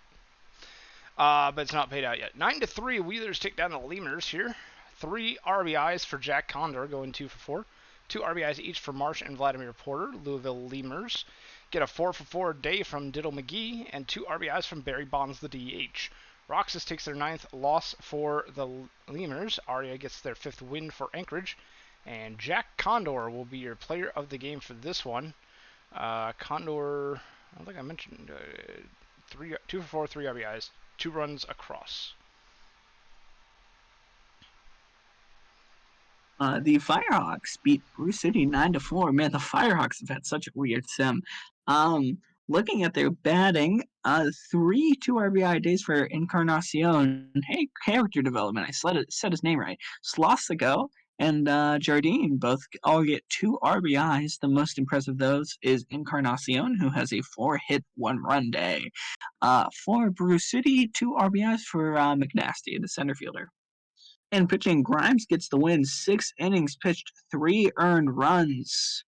A: But it's not paid out yet. 9-3. Wheelers take down the Lemurs here. 3 RBIs for Jack Condor, going 2 for 4. 2 RBIs each for Marsh and Vladimir Porter. Louisville Lemurs get a 4 for 4 day from Diddle McGee and 2 RBIs from Barry Bonds, the DH. Roxas takes their 9th loss for the Lemurs. Aria gets their 5th win for Anchorage. And Jack Condor will be your player of the game for this one. Condor, I don't think I mentioned, two for four, 3 RBIs, 2 runs across.
B: The Firehawks beat Bruce City 9-4. Man, the Firehawks have had such a weird sim. Um, Looking at their batting, 3 2 RBI days for Encarnacion. Hey, character development. Said his name right. Slosigo and Jardine both all get 2 RBIs. The most impressive of those is Encarnacion, who has a 4-hit 1-run day. For Bruce City, 2 RBIs for McNasty, the center fielder. And pitching, Grimes gets the win. 6 innings pitched, 3 earned runs,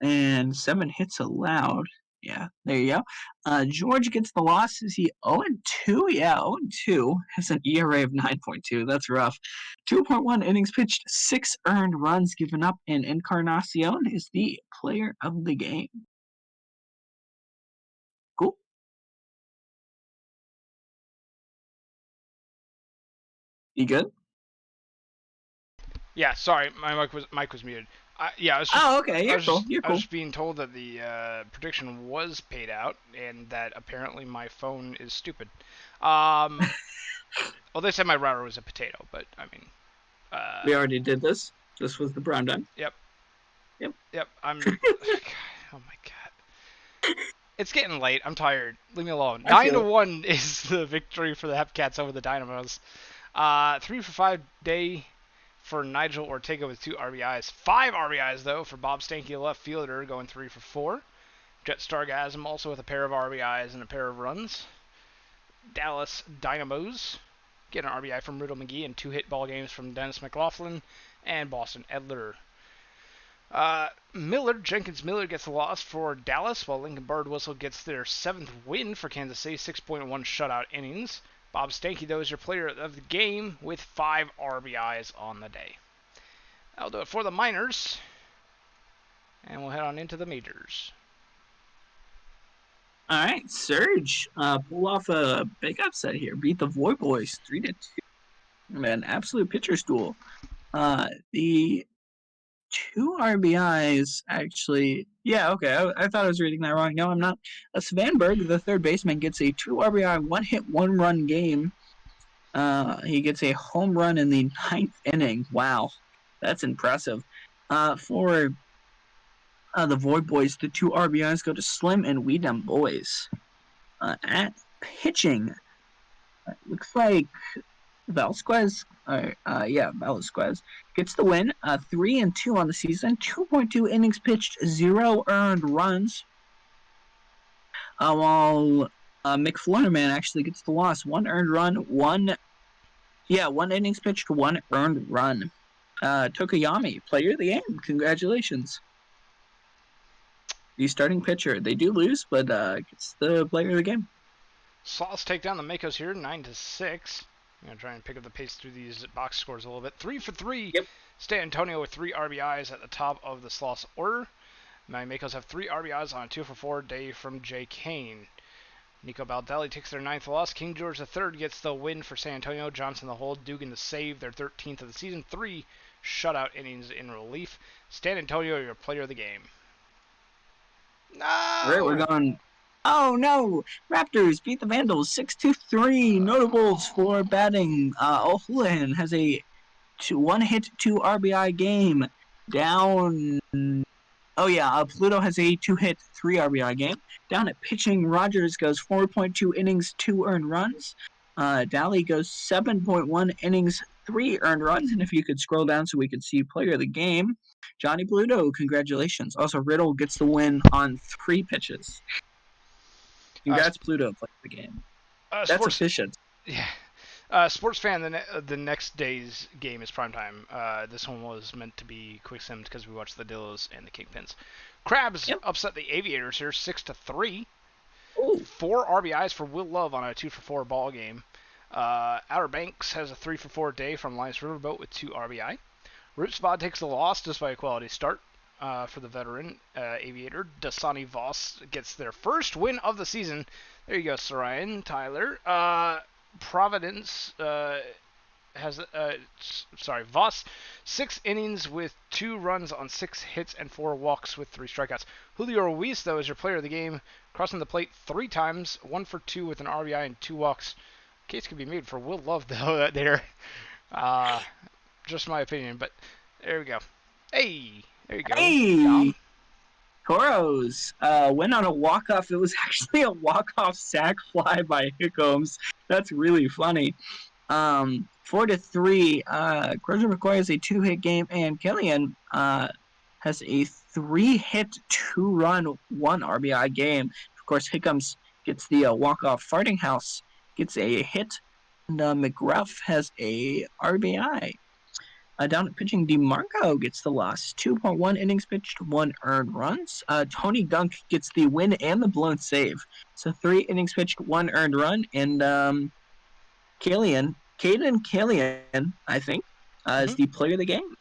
B: and 7 hits allowed. Yeah, there you go. George gets the loss. Is he 0-2? Yeah, 0-2. Has an ERA of 9.2. That's rough. 2.1 innings pitched, 6 earned runs given up, and Encarnacion is the player of the game. Cool. You good?
A: Yeah, sorry, my mic was muted. Yeah,
B: Oh, okay. You're cool. You're
A: I was
B: cool.
A: just being told that the prediction was paid out, and that apparently my phone is stupid. Well, they said my router was a potato, but I mean,
B: We already did this. This was the brown dime.
A: yep,
B: Yep.
A: yep. Oh my god, it's getting late. I'm tired. Leave me alone.
B: I
A: Nine
B: feel
A: to
B: it.
A: one is the victory for the Hepcats over the Dynamos. 3 for 5 day for Nigel Ortega with 2 RBIs. 5 RBIs, though, for Bob Stanky, left fielder, going 3 for 4. Jet Stargasm also with a pair of RBIs and a pair of runs. Dallas Dynamos get an RBI from Riddle McGee and 2 hit ball games from Dennis McLaughlin and Boston Edler. Jenkins Miller gets the loss for Dallas, while Lincoln Birdwhistle gets their 7th win for Kansas City, 6.1 shutout innings. Bob Stanky, though, is your player of the game with 5 RBIs on the day. That'll do it for the minors. And we'll head on into the majors.
B: All right, Surge, pull off a big upset here. Beat the Void Boys 3-2. Man, absolute pitcher stool. The 2 RBIs actually. Yeah, okay. I thought I was reading that wrong. No, I'm not. Svanberg, the third baseman, gets a 2 RBI, 1-hit, 1-run game. He gets a home run in the 9th inning. Wow, that's impressive. For the Void Boys, the 2 RBIs go to Slim and We Dem Boys. At pitching, looks like Velasquez, Velasquez gets the win. 3-2 on the season, 2.2 innings pitched, 0 earned runs. While McFlurman actually gets the loss, 1 earned run, 1 innings pitched, 1 earned run. Tokoyami, player of the game. Congratulations. The starting pitcher. They do lose, but gets the player of the game.
A: Sloths take down the Makos here, 9-6. I'm going to try and pick up the pace through these box scores a little bit. 3 for 3.
B: Yep.
A: Stan Antonio with 3 RBIs at the top of the Sloths order. My Makos have 3 RBIs on a 2-for-4 day from Jay Kane. Nico Baldelli takes their 9th loss. King George III gets the win for San Antonio. Johnson the hold. Dugan to save their 13th of the season. 3 shutout innings in relief. Stan Antonio, your player of the game. No!
B: All right, we're going. Oh no! Raptors beat the Vandals 6-3. Notables for batting. O'Houlihan has a 1-hit, 2 RBI game. Down. Oh yeah, Pluto has a 2-hit, 3 RBI game. Down at pitching, Rogers goes 4.2 innings, 2 earned runs. Daly goes 7.1 innings, 3 earned runs. And if you could scroll down so we could see player of the game, Johnny Pluto, congratulations. Also, Riddle gets the win on 3 pitches. Congrats, Pluto, player of the game. That's efficient.
A: Yeah. Sports fan, the next day's game is primetime. This one was meant to be quick simmed because we watched the Dillos and the Kingpins. Crabs upset the Aviators here 6-3.
B: Ooh.
A: 4 RBIs for Will Love on a 2-for-4 ball game. Outer Banks has a 3-for-4 day from Linus Riverboat with 2 RBI. Root Spot takes the loss despite a quality start for the veteran Aviator. Dasani Voss gets their first win of the season. There you go, Sarayan, Tyler. Providence Voss 6 innings with 2 runs on 6 hits and 4 walks with 3 strikeouts. Julio Ruiz, though, is your player of the game, crossing the plate 3 times, 1 for 2 with an RBI and 2 walks. Case could be made for Will Love, though, there. Uh, just my opinion, but there we go. Hey, there you go,
B: Hey,
A: Dom.
B: Toros went on a walk-off. It was actually a walk-off sac fly by Hickams. That's really funny. 4-3. Grover McCoy has a 2-hit game, and Killian has a 3-hit, 2-run, 1 RBI game. Of course, Hickams gets the walk-off. Farting House gets a hit, and McGruff has a RBI. Down at pitching, DeMarco gets the loss. 2.1 innings pitched, 1 earned runs. Tony Gunk gets the win and the blown save. So 3 innings pitched, 1 earned run. And Caden Killian, I think, is
A: Mm-hmm.
B: the player of the game.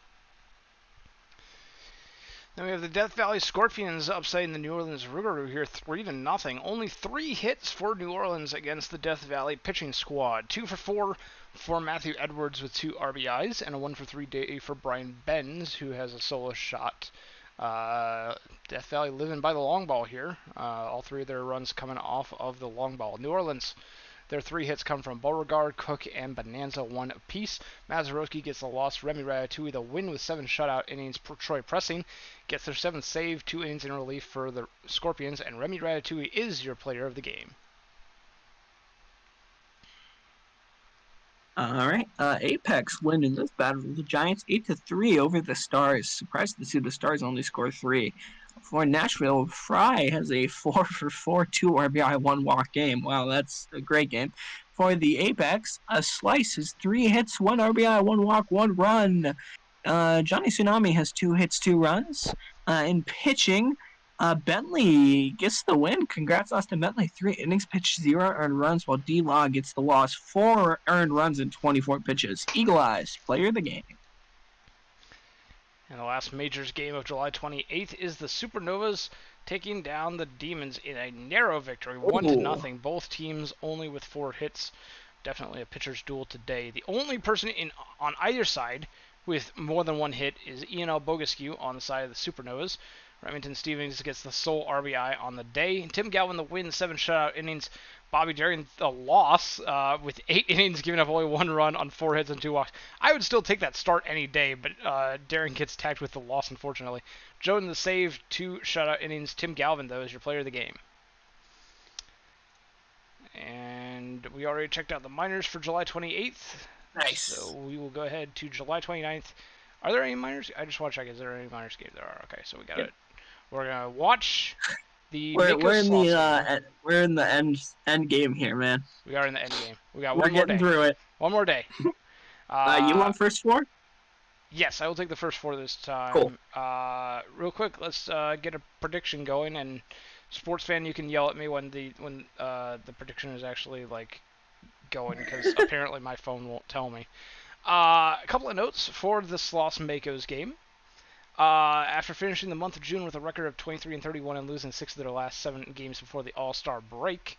A: Then we have the Death Valley Scorpions upsetting the New Orleans Rougarou here 3-0. Only 3 hits for New Orleans against the Death Valley pitching squad. 2 for 4 for Matthew Edwards with 2 RBIs and a 1 for 3 day for Brian Benz, who has a solo shot. Death Valley living by the long ball here. All 3 of their runs coming off of the long ball. New Orleans, their 3 hits come from Beauregard, Cook, and Bonanza, 1 apiece. Mazeroski gets the loss. Remy Ratatouille the win with 7 shutout innings. Troy Pressing gets their 7th save, 2 innings in relief for the Scorpions, and Remy Ratatouille is your player of the game.
B: All right. Apex win in this battle. The Giants 8-3 over the Stars. Surprised to see the Stars only score 3. For Nashville, Fry has a 4-for-4, 2 RBI, 1 walk game. Wow, that's a great game. For the Apex, a Slice has 3 hits, 1 RBI, 1 walk, 1 run. Johnny Tsunami has 2 hits, 2 runs. In pitching, Bentley gets the win. Congrats, Austin Bentley. 3 innings pitched, 0 earned runs, while D-Law gets the loss. 4 earned runs in 24 pitches. Eagle Eyes, player of the game.
A: And the last Majors game of July 28th is the Supernovas taking down the Demons in a narrow victory, 1-0. Both teams only with 4 hits. Definitely a pitcher's duel today. The only person on either side with more than 1 hit is Ian L. Bogescu on the side of the Supernovas. Remington Stevens gets the sole RBI on the day. Tim Galvin the win, 7 shutout innings. Bobby Darien the loss with 8 innings, giving up only 1 run on 4 hits and 2 walks. I would still take that start any day, but Darien gets tagged with the loss, unfortunately. Jordan the save, 2 shutout innings. Tim Galvin, though, is your player of the game. And we already checked out the minors for July 28th.
B: Nice.
A: So we will go ahead to July 29th. Are there any minors? I just want to check. Is there any minors games? There are. Okay, so we got it. We're gonna watch the.
B: We're in the end game here, man.
A: We are in the end game. We got
B: We're
A: one more day.
B: Through it.
A: One more day.
B: You want first 4?
A: Yes, I will take the first 4 this time.
B: Cool.
A: Real quick, let's get a prediction going. And sports fan, you can yell at me when the prediction is actually like going, because apparently my phone won't tell me. A couple of notes for the Sloss Makos game. After finishing the month of June with a record of 23-31 and losing 6 of their last 7 games before the All-Star break,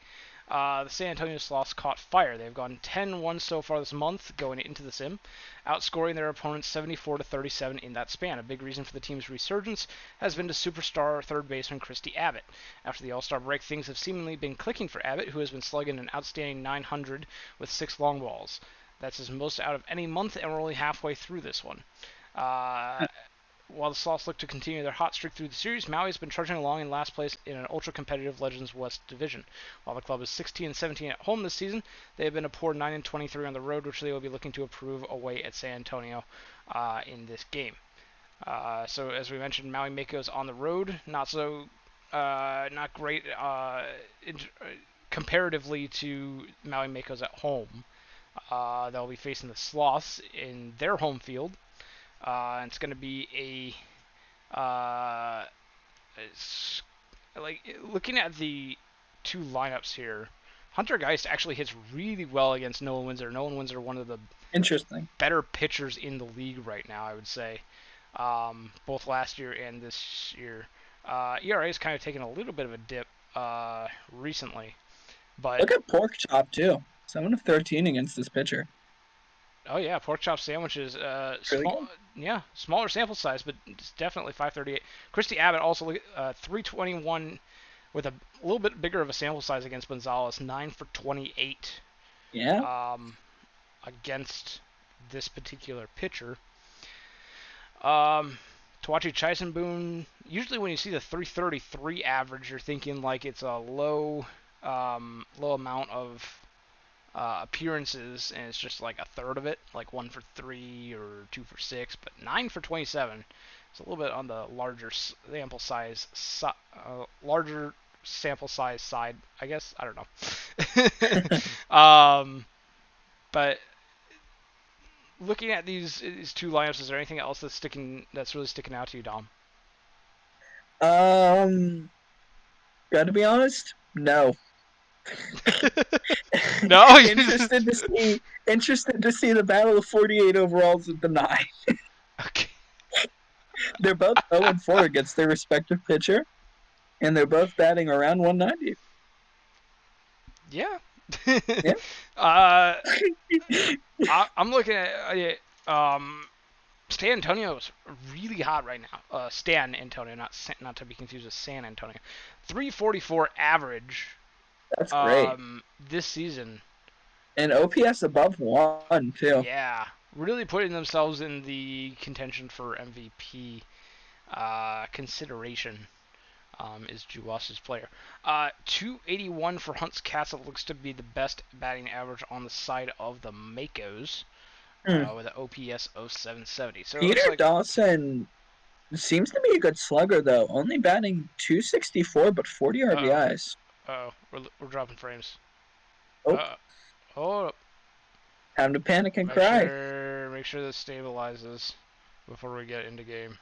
A: the San Antonio Sloths caught fire. They've gone 10-1 so far this month going into the sim, outscoring their opponents 74-37 in that span. A big reason for the team's resurgence has been to superstar third baseman Christy Abbott. After the All-Star break, things have seemingly been clicking for Abbott, who has been slugging an outstanding .900 with 6 long balls. That's his most out of any month, and we're only halfway through this one. While the Sloths look to continue their hot streak through the series, Maui has been trudging along in last place in an ultra-competitive Legends West division. While the club is 16-17 at home this season, they have been a poor 9-23 on the road, which they will be looking to improve away at San Antonio in this game. So as we mentioned, Maui Mako's on the road, not great comparatively to Maui Mako's at home. They'll be facing the Sloths in their home field. It's going to be looking at the 2 lineups here, Hunter Geist actually hits really well against Noah Windsor. Noah Windsor, one of the better pitchers in the league right now, I would say, both last year and this year. ERA is kind of taking a little bit of a dip recently. But
B: look at Pork Chop, too. 7 of 13 against this pitcher.
A: Oh yeah, pork chop sandwiches.
B: It's really
A: Small,
B: good.
A: yeah, smaller sample size, but it's definitely 538. Christy Abbott also 321 with a little bit bigger of a sample size against Gonzalez, 9 for 28
B: Yeah.
A: um, against this particular pitcher. Um, Tawachi Chisenboon. Usually, when you see the 333 average, you're thinking like it's a low amount of appearances, and it's just like a third of it, like 1 for 3 or 2 for 6. But 9 for 27 is a little bit on the larger sample size side, I guess. I don't know. But looking at these two lineups, is there anything else that's really sticking out to you, Dom?
B: Um, Gotta be honest, no.
A: No.
B: Interested to see the battle of 48 overalls at the nine.
A: Okay.
B: They're both 0-4 against their respective pitcher, and they're both batting around 190.
A: Yeah.
B: Yeah.
A: uh, I'm looking at Stan Antonio's really hot right now. Stan Antonio, not to be confused with San Antonio. 344 average
B: That's great.
A: this season.
B: And OPS above one, too.
A: Yeah, really putting themselves in the contention for MVP consideration. Is Juwas's player. 281 for Hunts Castle looks to be the best batting average on the side of the Makos
B: Hmm.
A: with an OPS of 770. So it
B: Peter
A: looks like
B: Dawson seems to be a good slugger, though. Only batting 264, but 40
A: uh
B: RBIs.
A: oh, we're dropping frames.
B: Oh,
A: Hold up.
B: time to panic and
A: Make
B: cry.
A: sure make sure this stabilizes before we get into game.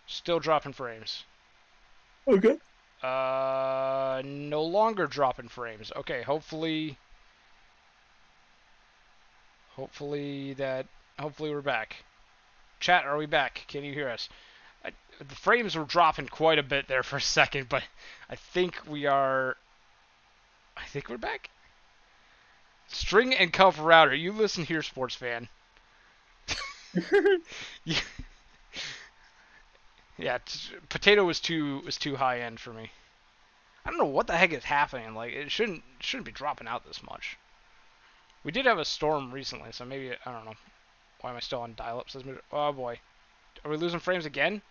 A: Still dropping frames.
B: Okay.
A: No longer dropping frames. Okay, hopefully that hopefully we're back. Chat, are we back? Can you hear us? The frames were dropping quite a bit there for a second, but I think we are. I think we're back. String and cuff router. You listen here, sports fan. Yeah, potato was too high end for me. I don't know what the heck is happening. Like it shouldn't be dropping out this much. We did have a storm recently, so maybe I don't know. Why am I still on dial-up? Oh boy, are we losing frames again?